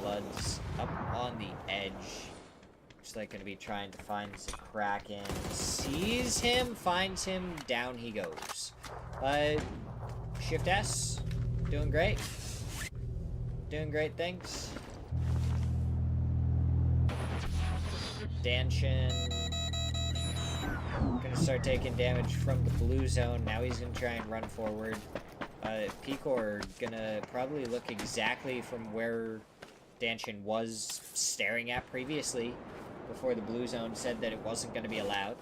Bloods up on the edge. Looks like gonna be trying to find some Kraken. Sees him, finds him, down he goes. Shift S, doing great. Doing great things. Danchin gonna start taking damage from the blue zone. Now he's gonna try and run forward. Picor gonna probably look exactly from where Danchin was staring at previously before the blue zone said that it wasn't going to be allowed.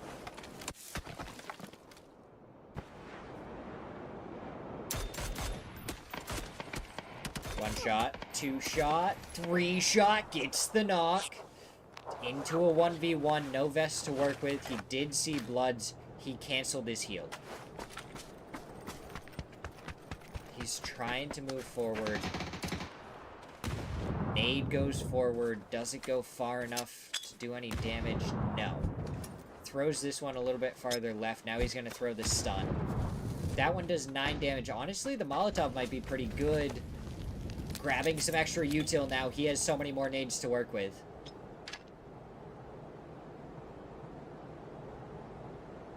One shot, two shot, three shot, gets the knock. Into a 1v1, no vest to work with. He did see Bloods. He canceled his heal. He's trying to move forward. Nade goes forward. Does it go far enough to do any damage? No. Throws this one a little bit farther left. Now he's going to throw the stun. That one does 9 damage. Honestly, the Molotov might be pretty good. Grabbing some extra util now. He has so many more nades to work with.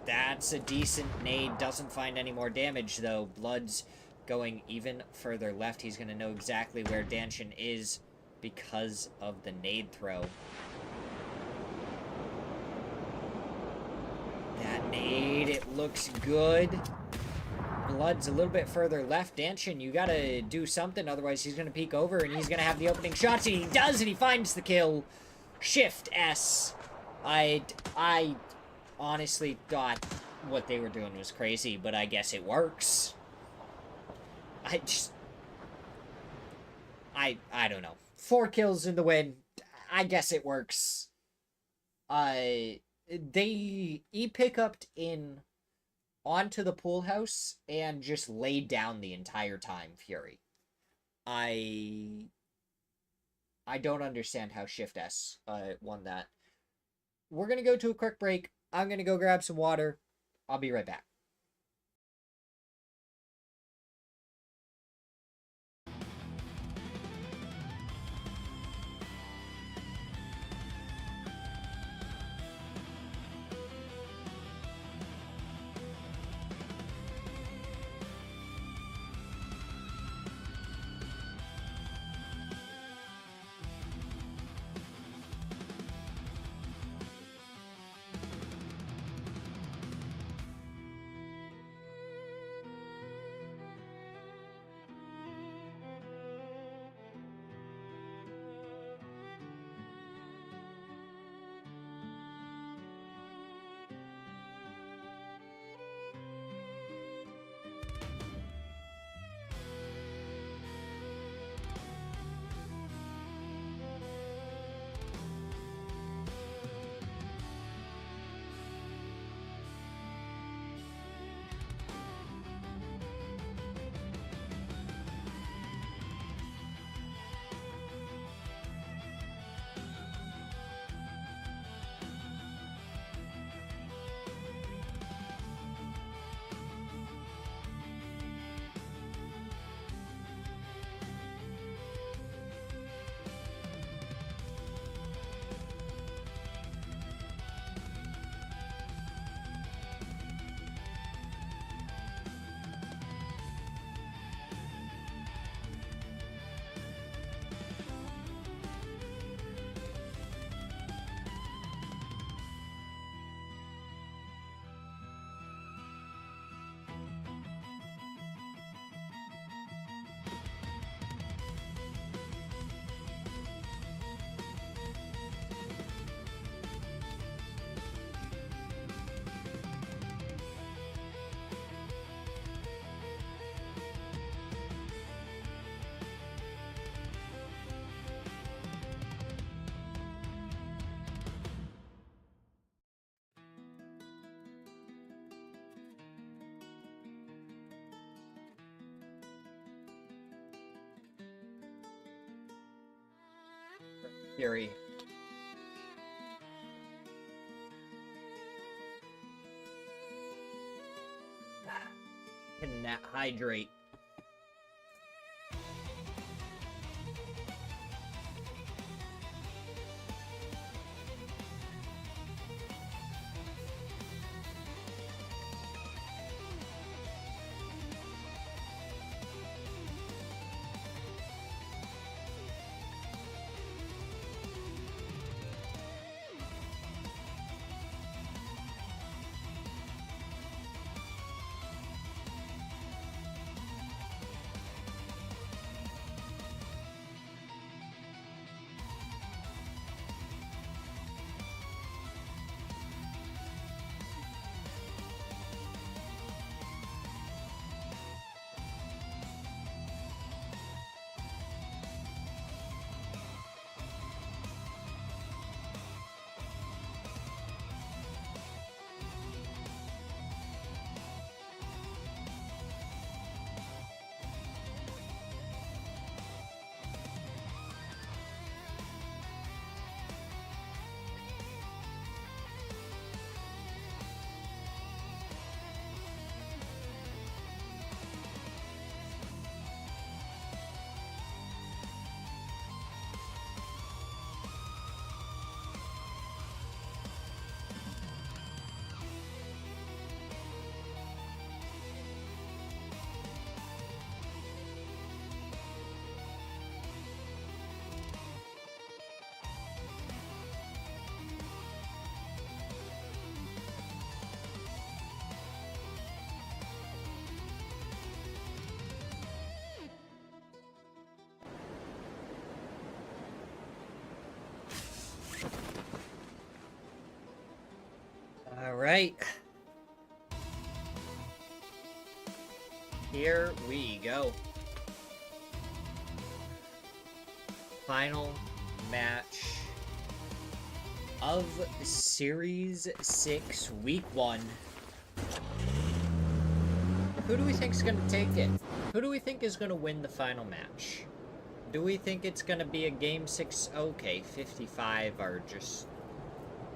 That's a decent nade. Doesn't find any more damage, though. Blood's going even further left. He's going to know exactly where Danchin is because of the nade throw. That nade, it looks good. Blood's a little bit further left. Danchin, you gotta do something, otherwise he's gonna peek over and he's gonna have the opening shots, and he does, and he finds the kill. Shift S. I honestly thought what they were doing was crazy, but I guess it works. I don't know. 4 kills in the win. I guess it works. They E-pick-upped in onto the pool house and just laid down the entire time, Fury. I don't understand how Shift S won that. We're gonna go to a quick break. I'm gonna go grab some water. I'll be right back. Fury. Can that hydrate? Alright. Here we go. Final match of Series 6, Week 1. Who do we think is going to take it? Who do we think is going to win the final match? Do we think it's going to be a Game 6? Okay, 55 are just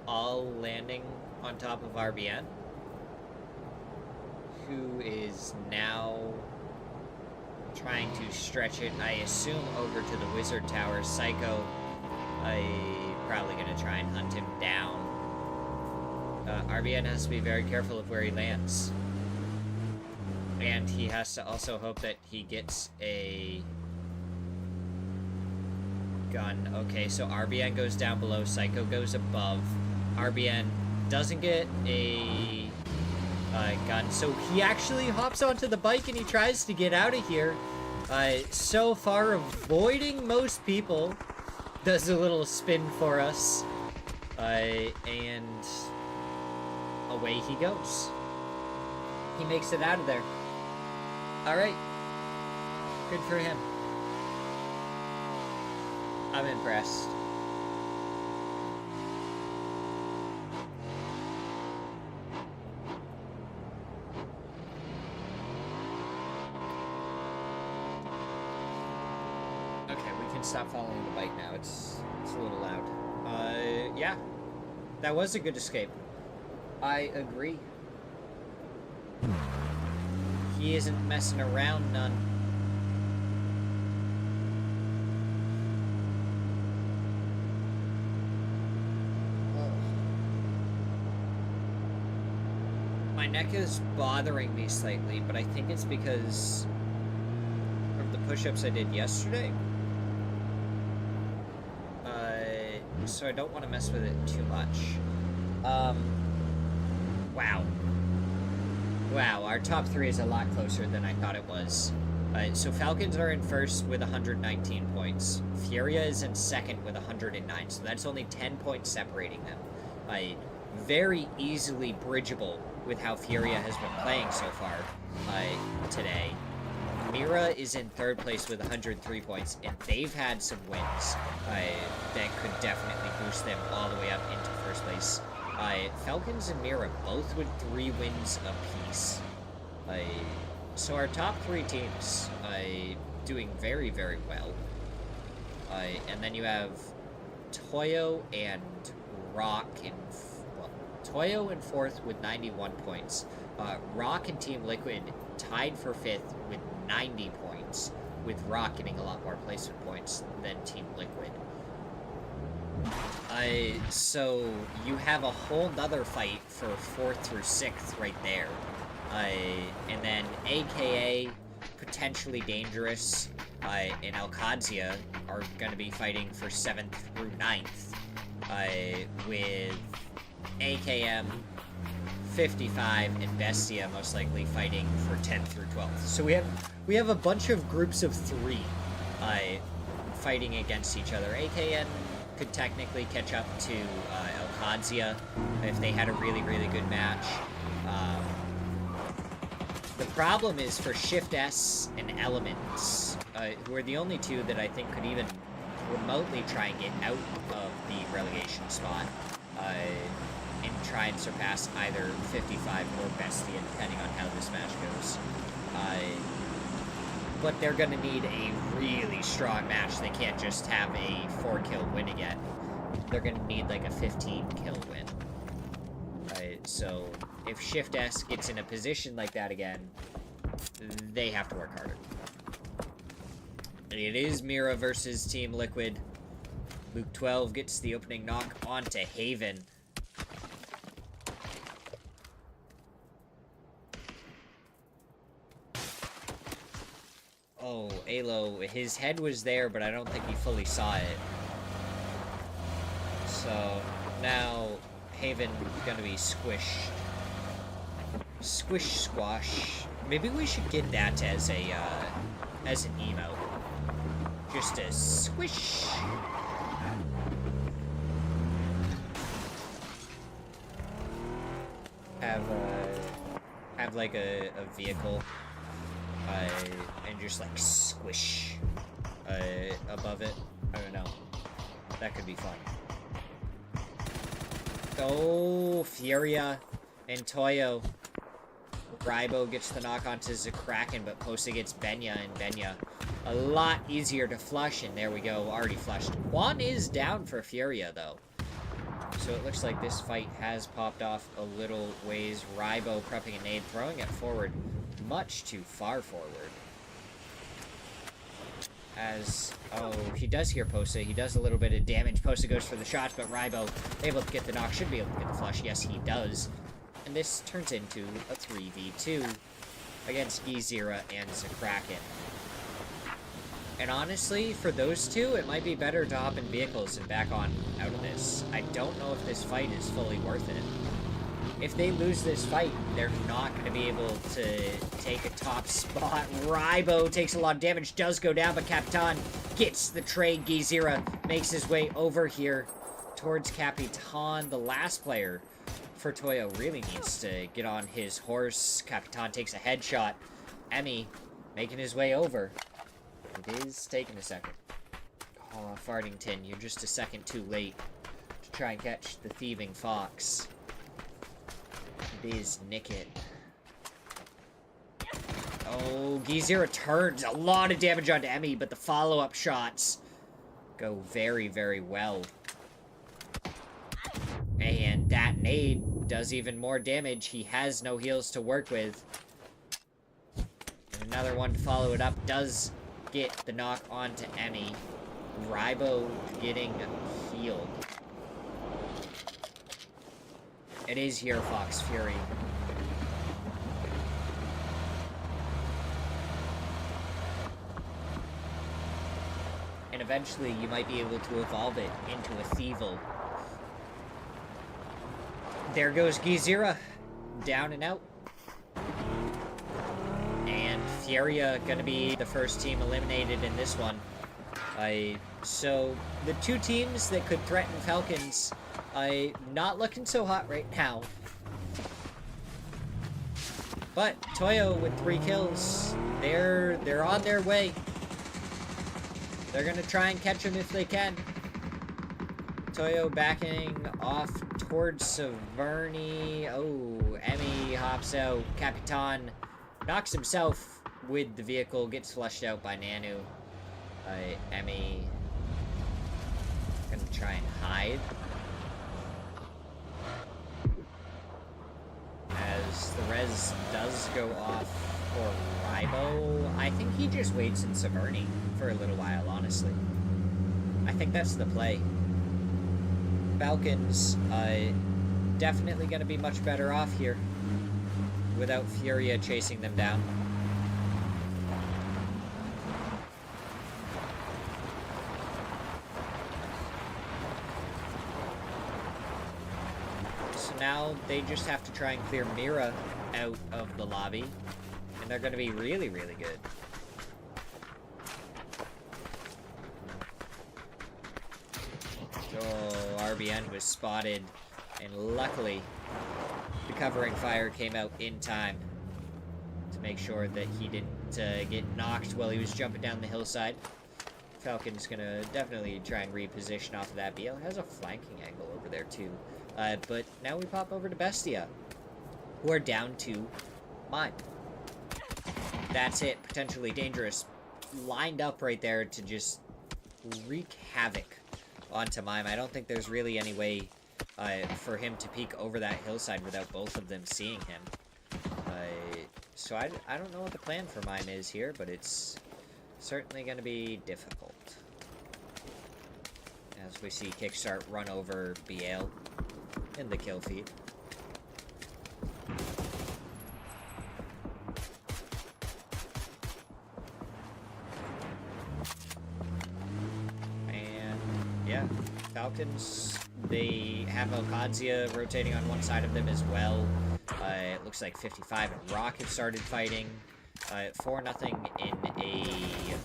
all landing on top of RBN, who is now trying to stretch it, I assume, over to the Wizard Tower. Psycho, probably going to try and hunt him down. RBN has to be very careful of where he lands. And he has to also hope that he gets a gun. Okay, so RBN goes down below, Psycho goes above. RBN doesn't get a gun, so he actually hops onto the bike and he tries to get out of here. So far avoiding most people. Does a little spin for us. And away he goes. He makes it out of there. Alright. Good for him. I'm impressed. Okay, we can stop following the bike now. It's a little loud. Yeah. That was a good escape. I agree. He isn't messing around none. My neck is bothering me slightly, but I think it's because of the push-ups I did yesterday. So I don't want to mess with it too much. Wow. Wow, our top 3 is a lot closer than I thought it was. So Falcons are in first with 119 points. Furia is in second with 109, so that's only 10 points separating them. Very easily bridgeable with how Furia has been playing so far today. Mira is in third place with 103 points, and they've had some wins that could definitely boost them all the way up into first place. Falcons and Mira both with 3 wins apiece. So our top 3 teams doing very, very well. And then you have Toyo and Rock in... Well, Toyo in 4th with 91 points. Rock and Team Liquid tied for 5th with 90 points, with Rock getting a lot more placement points than Team Liquid. So you have a whole nother fight for 4th through 6th right there. And then AKA, potentially dangerous, and Alcadzia are going to be fighting for 7th through 9th, with AKM, 55, and Bestia most likely fighting for 10th through 12th. So we have a bunch of groups of 3 fighting against each other. AKN could technically catch up to Alcadzia if they had a really, really good match. The problem is for Shift S and Elements, who are the only 2 that I think could even remotely try and get out of the relegation spot, and try and surpass either 55 or Bestia, depending on how this match goes. But they're going to need a really strong match. They can't just have a 4-kill win again. They're going to need like a 15-kill win. So if Shift S gets in a position like that again, they have to work harder. And it is Mira versus Team Liquid. Luke 12 gets the opening knock onto Haven. Oh, Alo, his head was there, but I don't think he fully saw it. So, now, Haven gonna be squished. Squish squash. Maybe we should get that as a, as an emote. Just a squish. have like a vehicle and just like squish above it. I don't know. That could be fun. Oh, Furia and Toyo. Rybo gets the knock onto Zakraken, but Posa gets Benya, and Benya a lot easier to flush, and there we go, already flushed. Juan is down for Furia, though. So it looks like this fight has popped off a little ways. Rybo prepping a nade, throwing it forward, much too far forward. As, oh, he does hear Posa. He does a little bit of damage. Posa goes for the shots, but Rybo able to get the knock. Should be able to get the flush. Yes, he does. And this turns into a 3v2 against Smirzera and Zakraken. And honestly, for those two, it might be better to hop in vehicles and back on out of this. I don't know if this fight is fully worth it. If they lose this fight, they're not going to be able to take a top spot. Rybo takes a lot of damage, does go down, but Capitan gets the trade. Smirzera makes his way over here towards Capitan. The last player for Toyo really needs to get on his horse. Capitan takes a headshot. Emmy making his way over. It is taking a second. Oh, Fartington, you're just a second too late to try and catch the thieving fox. Biz Nickit. Oh, Smirzera turns. A lot of damage onto Emmy, but the follow-up shots go very, very well. And that nade does even more damage. He has no heals to work with. And another one to follow it up does get the knock onto Emmy. Rybo getting healed. It is here, Fox Fury. And eventually you might be able to evolve it into a Thievel. There goes Smirzera. Down and out. And Furia gonna be the first team eliminated in this one. So the two teams that could threaten Falcons, not looking so hot right now. But Toyo with 3 kills, they're on their way. They're gonna try and catch him if they can. Toyo backing off towards Severny. Oh, Emmy hops out. Capitan knocks himself with the vehicle, gets flushed out by Nanu. Emmy gonna try and hide. As the res does go off for Rybo. I think he just waits in Severny for a little while, honestly. I think that's the play. Falcons, definitely gonna be much better off here without Furia chasing them down. Now they just have to try and clear Mira out of the lobby, and they're going to be really, really good. Oh, RBN was spotted, and luckily the covering fire came out in time to make sure that he didn't get knocked while he was jumping down the hillside. Falcon's going to definitely try and reposition off of that. BL has a flanking angle over there too. But now we pop over to Bestia, who are down to Mime. That's it. Potentially dangerous. Lined up right there to just wreak havoc onto Mime. I don't think there's really any way for him to peek over that hillside without both of them seeing him. So I don't know what the plan for Mime is here, but it's certainly going to be difficult. As we see Kickstart run over BL in the kill feed. And yeah, Falcons, they have Okadzia rotating on one side of them as well. It looks like 55 and Rock have started fighting. 4-0 in a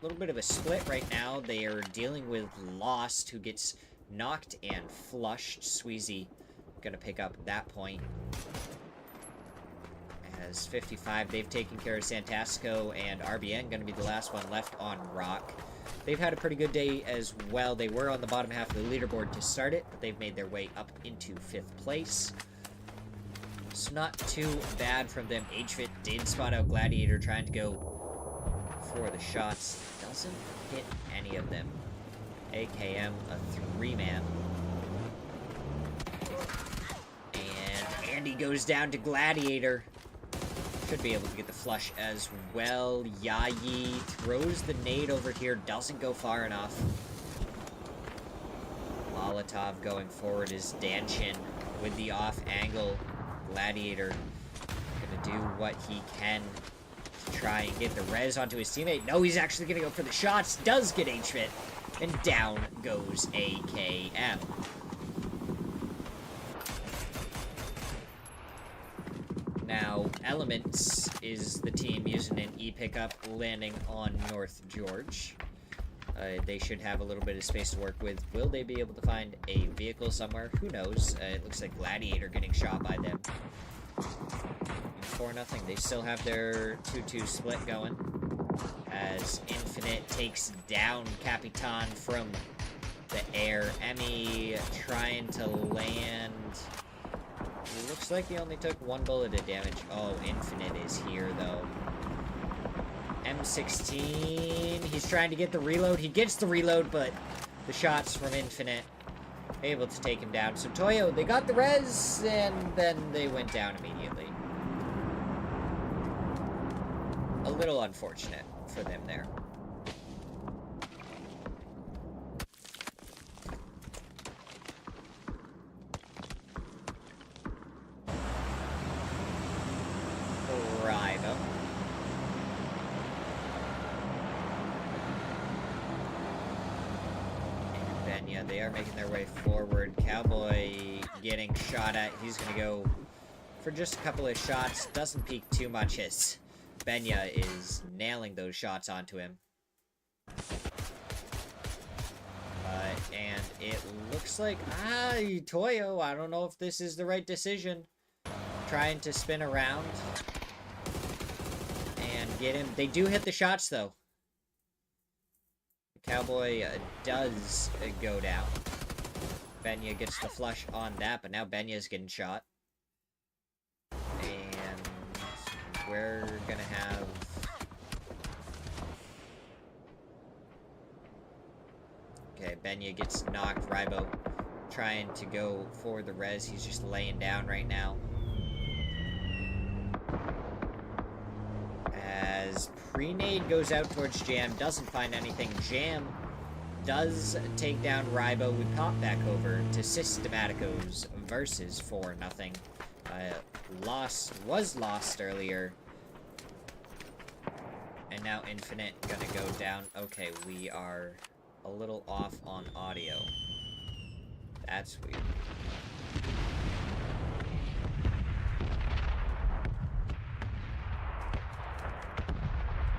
little bit of a split right now. They are dealing with Lost, who gets knocked and flushed. Sweezy gonna pick up that point. As 55, they've taken care of Santasco, and RBN going to be the last one left on Rock. They've had a pretty good day as well. They were on the bottom half of the leaderboard to start it, but they've made their way up into 5th place. It's not too bad from them. HFIT did spot out Gladiator trying to go for the shots. Doesn't hit any of them. AKM, a 3-man. And Andy goes down to Gladiator. Should be able to get the flush as well. Yayi throws the nade over here. Doesn't go far enough. Molotov going forward is Danchin with the off angle. Gladiator gonna do what he can to try and get the res onto his teammate. No, he's actually gonna go for the shots. Does get HFIT. And down goes AKM. Now, Elements is the team using an E-pickup landing on North George. They should have a little bit of space to work with. Will they be able to find a vehicle somewhere? Who knows? It looks like Gladiator getting shot by them. 4-0. They still have their 2-2 split going. As Infinite takes down Capitan from the air. Emmy trying to land. Looks like he only took 1 bullet of damage. Oh, Infinite is here, though. M16. He's trying to get the reload. He gets the reload, but the shots from Infinite able to take him down. So Toyo, they got the res, and then they went down immediately. A little unfortunate for them there. Riva. And Benya, they are making their way forward. Cowboy getting shot at. He's gonna go for just a couple of shots. Doesn't peek too much as Benya is nailing those shots onto him. And it looks like, Toyo, I don't know if this is the right decision. Trying to spin around and get him. They do hit the shots, though. The Cowboy does go down. Benya gets the flush on that, but now Benya's getting shot. And we're gonna have... Okay, Benya gets knocked. Ribo trying to go for the res. He's just laying down right now. As Pre-Nade goes out towards Jam, doesn't find anything. Jam does take down Ribo. We pop back over to Systematicos versus 4-0. Was lost earlier. And now Infinite gonna go down. Okay, we are a little off on audio. That's weird.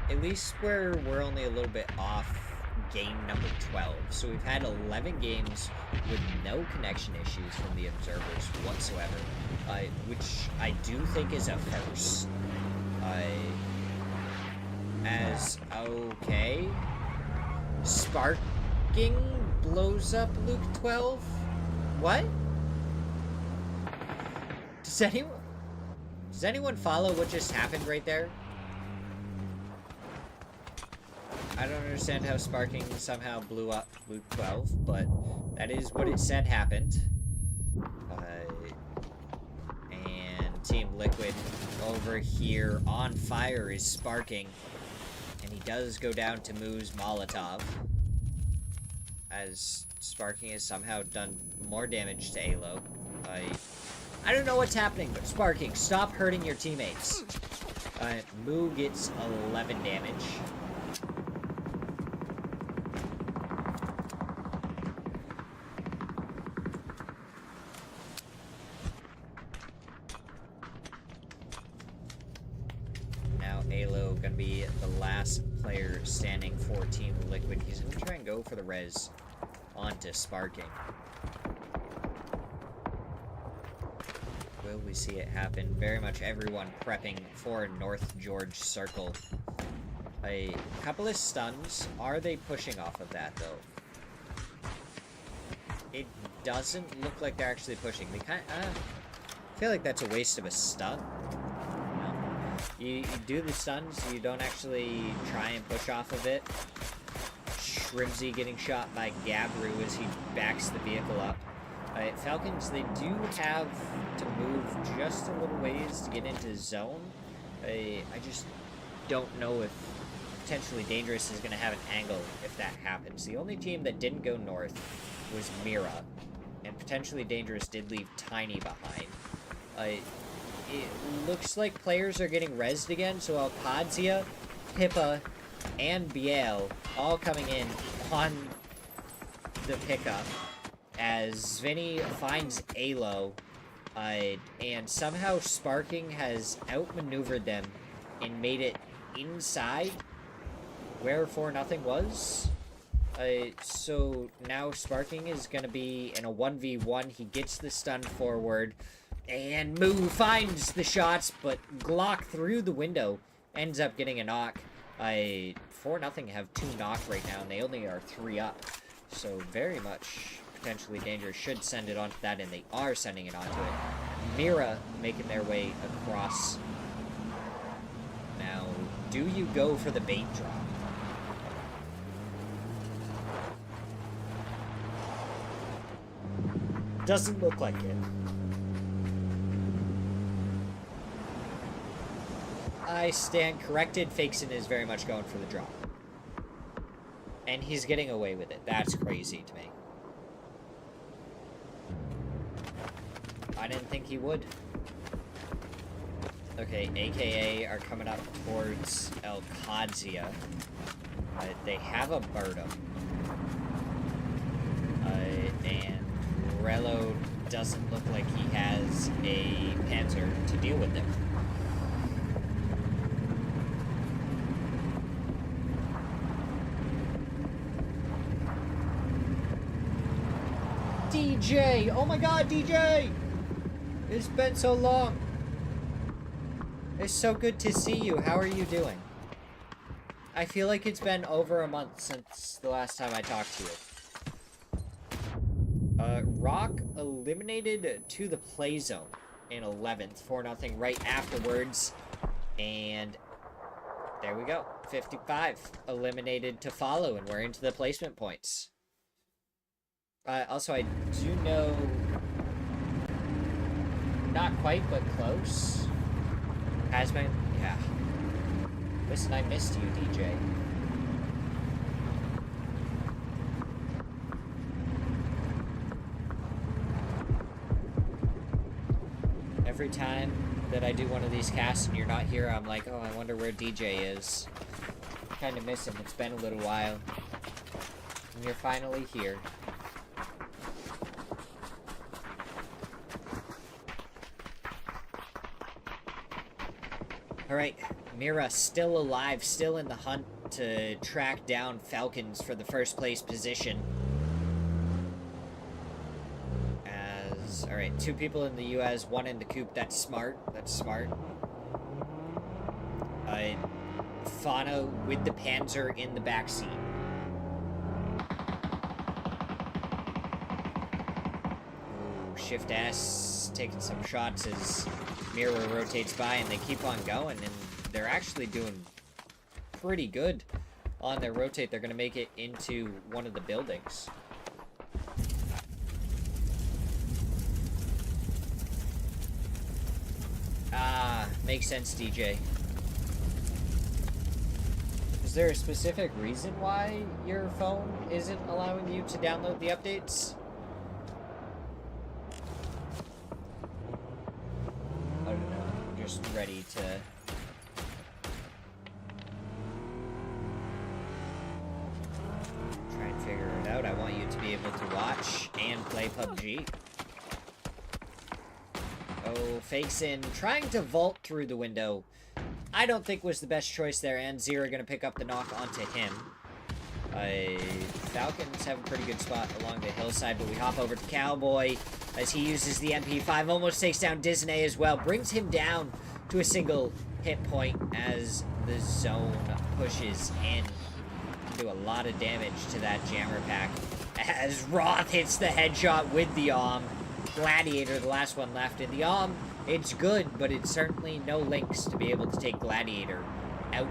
At least we're only a little bit off game number 12. So we've had 11 games with no connection issues from the observers whatsoever, which I do think is a first. Okay. Sparking blows up Luke 12? What? Does anyone follow what just happened right there? I don't understand how Sparking somehow blew up Luke 12, but that is what it said happened. And Team Liquid over here on fire is Sparking. And he does go down to Moo's Molotov. As Sparking has somehow done more damage to Alo. I don't know what's happening, but Sparking, stop hurting your teammates. Moo gets 11 damage. Alo gonna be the last player standing for Team Liquid. He's gonna try and go for the res onto Sparking. Will we see it happen? Very much everyone prepping for North George Circle. A couple of stuns. Are they pushing off of that, though? It doesn't look like they're actually pushing. They kind of... I feel like that's a waste of a stun. You do the stuns, you don't actually try and push off of it. Shrimsy getting shot by Gabru as he backs the vehicle up. Falcons, they do have to move just a little ways to get into zone. I just don't know if potentially Dangerous is going to have an angle if that happens. The only team that didn't go north was Mira, and potentially Dangerous did leave Tiny behind. It looks like players are getting rezzed again, so Alcadzia, Pippa, and Biel all coming in on the pickup as Vinny finds Alo, and somehow Sparking has outmaneuvered them and made it inside where 4-0 was. So now Sparking is going to be in a 1v1. He gets the stun forward, and Moo finds the shots, but Glock through the window ends up getting a knock. 4-0 have 2 knock right now, and they only are 3 up. So very much potentially Dangerous should send it onto that, and they are sending it onto it. Mira making their way across. Now, do you go for the bait drop? Doesn't look like it. I stand corrected. Fakeson is very much going for the drop. And he's getting away with it. That's crazy to me. I didn't think he would. Okay, AKA are coming up towards Alcadzia. They have a Birdum. And Rello doesn't look like he has a Panzer to deal with them. DJ! Oh my god, DJ! It's been so long. It's so good to see you. How are you doing? I feel like it's been over a month since the last time I talked to you. Rock eliminated to the play zone in 11th, 4-0 right afterwards. And there we go. 55 eliminated to follow, and we're into the placement points. Also, I do know, not quite, but close. Has been, yeah. Listen, I missed you, DJ. Every time that I do one of these casts and you're not here, I'm like, oh, I wonder where DJ is. Kind of miss him. It's been a little while. And you're finally here. Alright, Mira still alive, still in the hunt to track down Falcons for the first place position. Alright, 2 people in the US, 1 in the coop. That's smart. That's smart. Fauna with the Panzer in the backseat. Ooh, Shift S taking some shots as Mira rotates by, and they keep on going, and they're actually doing pretty good on their rotate. They're going to make it into one of the buildings. Ah, makes sense, DJ. Is there a specific reason why your phone isn't allowing you to download the updates? I don't know. I'm just ready to... try and figure it out. I want you to be able to watch and play PUBG. Oh, Fakeson trying to vault through the window. I don't think was the best choice there, and Zera gonna pick up the knock onto him. Falcons have a pretty good spot along the hillside, but we hop over to Cowboy as he uses the MP5, almost takes down Disney as well, brings him down to a single hit point as the zone pushes in. Do a lot of damage to that jammer pack as Roth hits the headshot with the Gladiator, the last one left in the it's good, but it's certainly no links to be able to take Gladiator out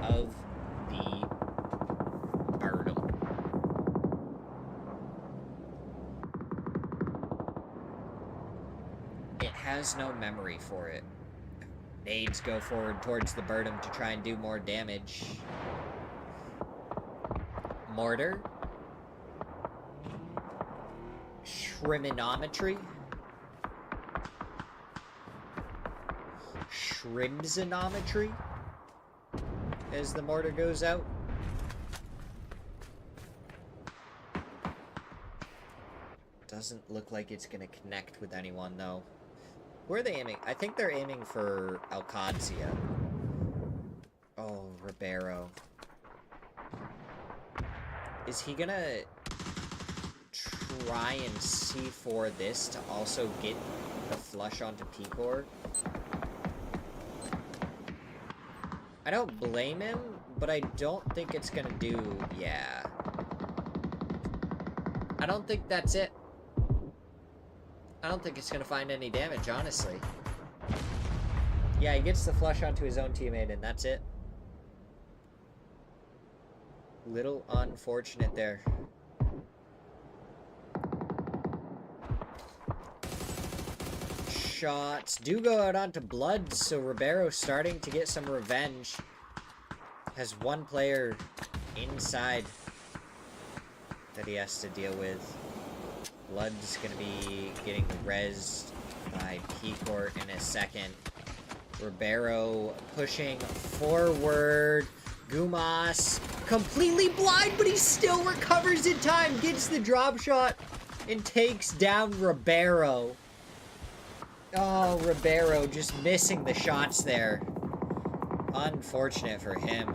of the Birdom. It has no memory for it. Nades go forward towards the Birdom to try and do more damage. Mortar. Shriminometry. Shrimsonometry. As the mortar goes out. Doesn't look like it's gonna connect with anyone, though. Where are they aiming? I think they're aiming for Alcadzia. Oh, Ribeiro. Is he gonna try and C4 this to also get the flush onto Picor? I don't blame him, but I don't think it's gonna do... Yeah. I don't think that's it. I don't think it's gonna find any damage, honestly. Yeah, he gets the flush onto his own teammate, and that's it. Little unfortunate there. Shots do go out onto Blood, so Ribeiro starting to get some revenge. Has one player inside that he has to deal with. Blood's gonna be getting rezzed by Picor in a second. Ribeiro pushing forward. Gumas completely blind, but he still recovers in time, gets the drop shot, and takes down Ribeiro. Oh, Ribeiro just missing the shots there. Unfortunate for him.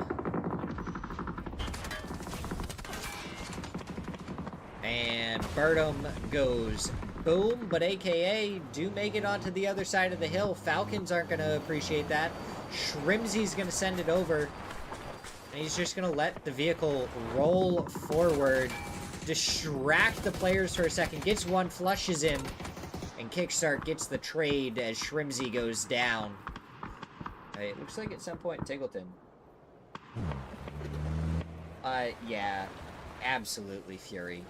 And Birdom goes boom, but AKA do make it onto the other side of the hill. Falcons aren't going to appreciate that. Shrimzy's going to send it over. And he's just going to let the vehicle roll forward, distract the players for a second, gets one, flushes him, and Kickstart gets the trade as Shrimzy goes down. It looks like at some point Tingleton. Yeah, absolutely Fury.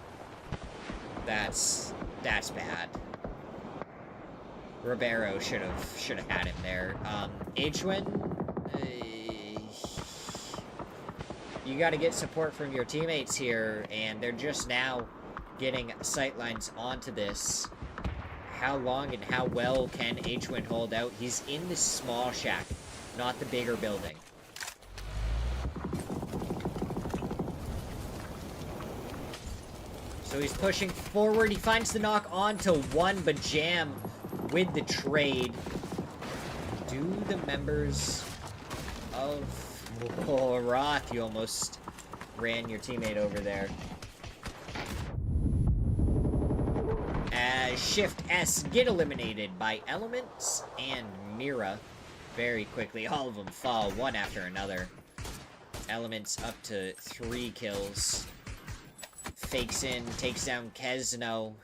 That's bad. Ribeiro should have had him there. Hwin, you got to get support from your teammates here, and they're just now getting sightlines onto this. How long and how well can Hwin hold out? He's in the small shack, not the bigger building. So he's pushing forward. He finds the knock onto one, but Jam with the trade. Do the members of... Oh, Roth, you almost ran your teammate over there. As Shift S get eliminated by Elements and Mira very quickly. All of them fall one after another. Elements up to 3 kills. Fakes in, takes down Kesno.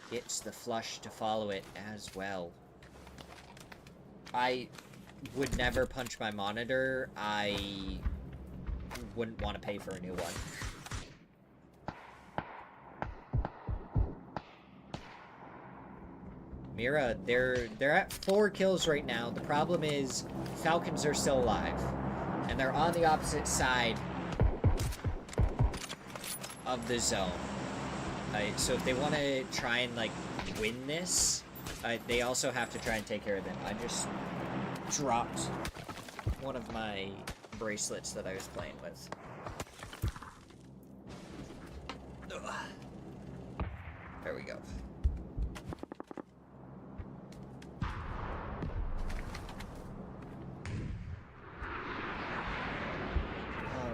Gets the flush to follow it as well. I would never punch my monitor. I wouldn't want to pay for a new one. Mira, they're at 4 kills right now. The problem is Falcons are still alive. And they're on the opposite side of the zone. So if they want to try and, like, win this, they also have to try and take care of them. I just dropped one of my bracelets that I was playing with. Ugh. There we go.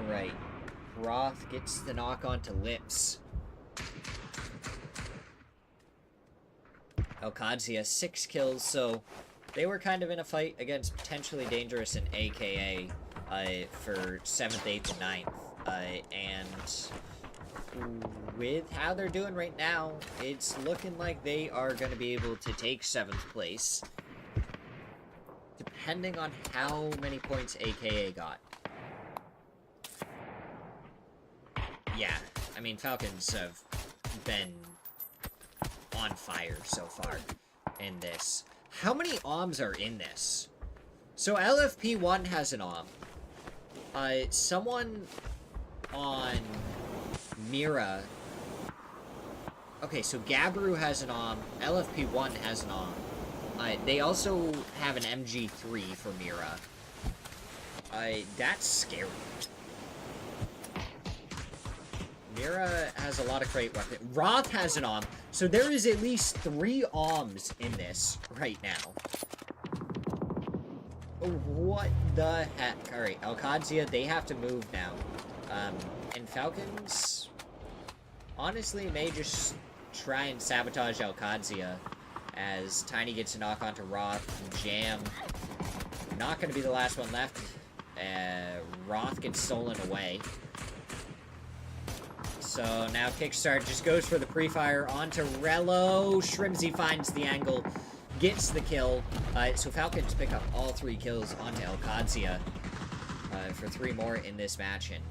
Alright. Roth gets the knock onto Lips. Alcadzia 6 kills, so they were kind of in a fight against Potentially Dangerous and AKA for 7th, 8th, and 9th. And with how they're doing right now, it's looking like they are going to be able to take 7th place. Depending on how many points AKA got. Yeah, I mean, Falcons have been on fire so far in this. How many OMs are in this? So LFP1 has an OM. Someone on Mira. Okay, so Gabaru has an OM. LFP1 has an OM. They also have an MG3 for Mira. That's scary. Mira has a lot of great weapons. Roth has an OM. So there is at least 3 OMs in this right now. What the heck? Alright, Alcadzia, they have to move now. And Falcons, honestly, may just try and sabotage Alcadzia as Tiny gets a knock onto Roth. Jam, not going to be the last one left. Roth gets stolen away. So now Kickstart just goes for the pre-fire onto Rello. Shrimsy finds the angle, gets the kill. So Falcons pick up all 3 kills onto Alcadzia for 3 more in this match. And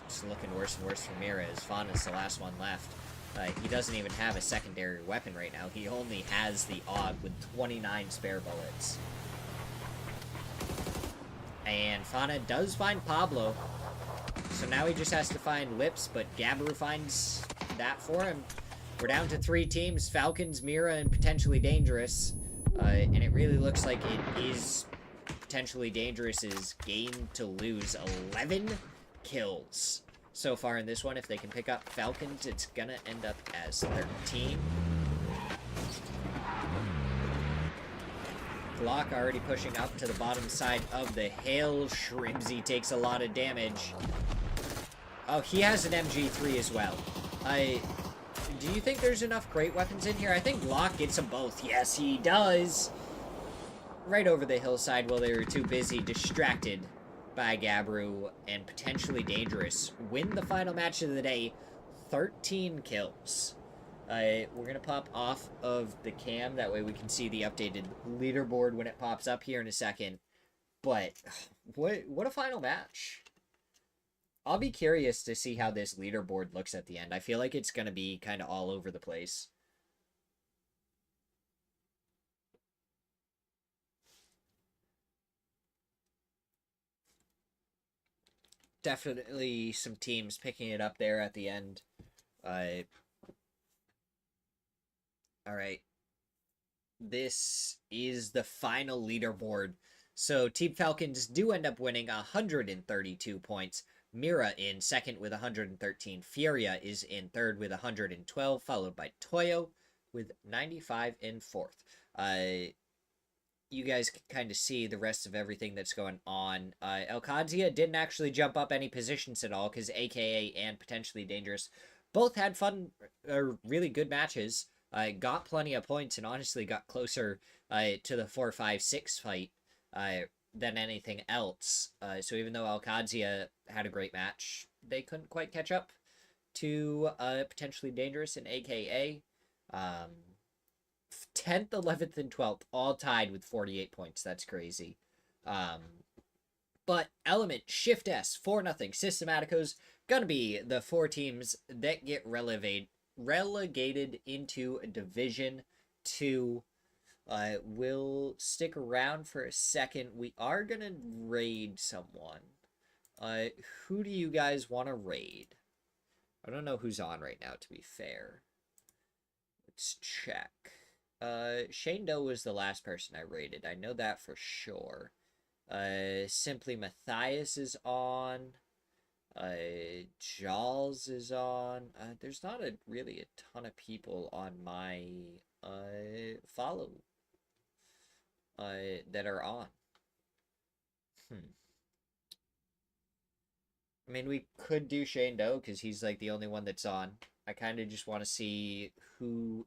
it's looking worse and worse for Mira as Fauna's the last one left. He doesn't even have a secondary weapon right now. He only has the AUG with 29 spare bullets. And Fauna does find Pablo. So now he just has to find Lips, but Gabaru finds that for him. We're down to 3 teams, Falcons, Mira, and Potentially Dangerous. And it really looks like it is Potentially Dangerous's game to lose. 11 kills so far in this one. If they can pick up Falcons, it's gonna end up as 13. Glock already pushing up to the bottom side of the hill. Shrimsy takes a lot of damage. Oh, he has an MG3 as well. Do you think there's enough great weapons in here? I think Glock gets them both. Yes, he does. Right over the hillside while they were too busy, distracted by Gabaru and Potentially Dangerous. Win the final match of the day. 13 kills. We're going to pop off of the cam. That way we can see the updated leaderboard when it pops up here in a second. But what a final match. I'll be curious to see how this leaderboard looks at the end. I feel like it's going to be kind of all over the place. Definitely some teams picking it up there at the end. Alright. This is the final leaderboard. So Team Falcons do end up winning 132 points. Mira in second with 113. Furia is in third with 112, followed by Toyo with 95 in fourth. You guys can kind of see the rest of everything that's going on. Alcadzia didn't actually jump up any positions at all because AKA and Potentially Dangerous both had fun, really good matches. Got plenty of points and honestly got closer to the 4-5-6 fight than anything else. So even though Alcadzia had a great match, they couldn't quite catch up to Potentially Dangerous and AKA. 10th, 11th, and 12th, all tied with 48 points. That's crazy. But Element, Shift S, 4-0, Systematicos, gonna be the 4 teams that get relegated into Division 2. We'll stick around for a second. We are gonna raid someone. Who do you guys want to raid? I don't know who's on right now, to be fair. Let's check. Shane Doe was the last person I raided. I know that for sure. Simply Matthias is on. Jaws is on. There's not really a ton of people on my follow that are on. I mean, we could do Shane Doe because he's like the only one that's on. I kind of just want to see who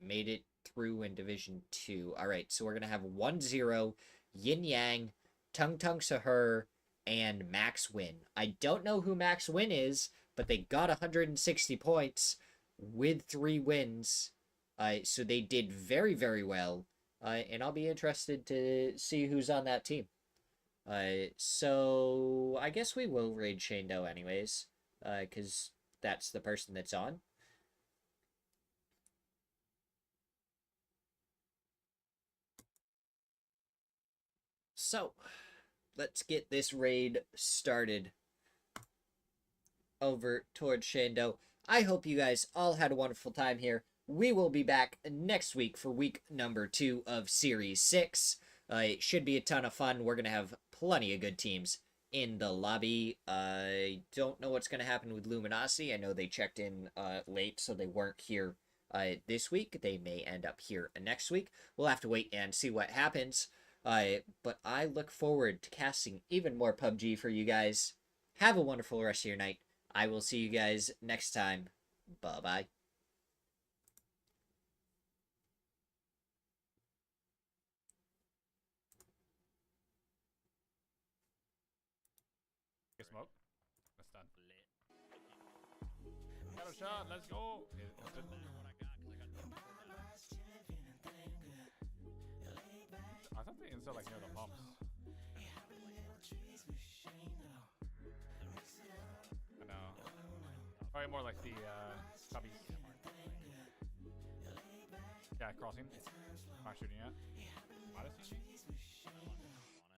made it through in Division 2. All right, so we're going to have 1-0, Yin Yang, Tung Tung Sahur, and Max Win. I don't know who Max Win is, but they got 160 points with 3 wins. So they did very, very well. And I'll be interested to see who's on that team. So I guess we will raid Shane Doe anyways, because that's the person that's on. So let's get this raid started over towards Shane Doe. I hope you guys all had a wonderful time here. We will be back next week for week number 2 of Series 6. It should be a ton of fun. We're going to have plenty of good teams in the lobby. I don't know what's going to happen with Luminosity. I know they checked in late, so they weren't here this week. They may end up here next week. We'll have to wait and see what happens. But I look forward to casting even more PUBG for you guys. Have a wonderful rest of your night. I will see you guys next time. Bye-bye. Get smoke. That's done. Got a shot. Let's go. I thought they installed like near the pumps. I know. Probably more like the cubbies. Yeah, crossing. Not shooting yet. Modesty?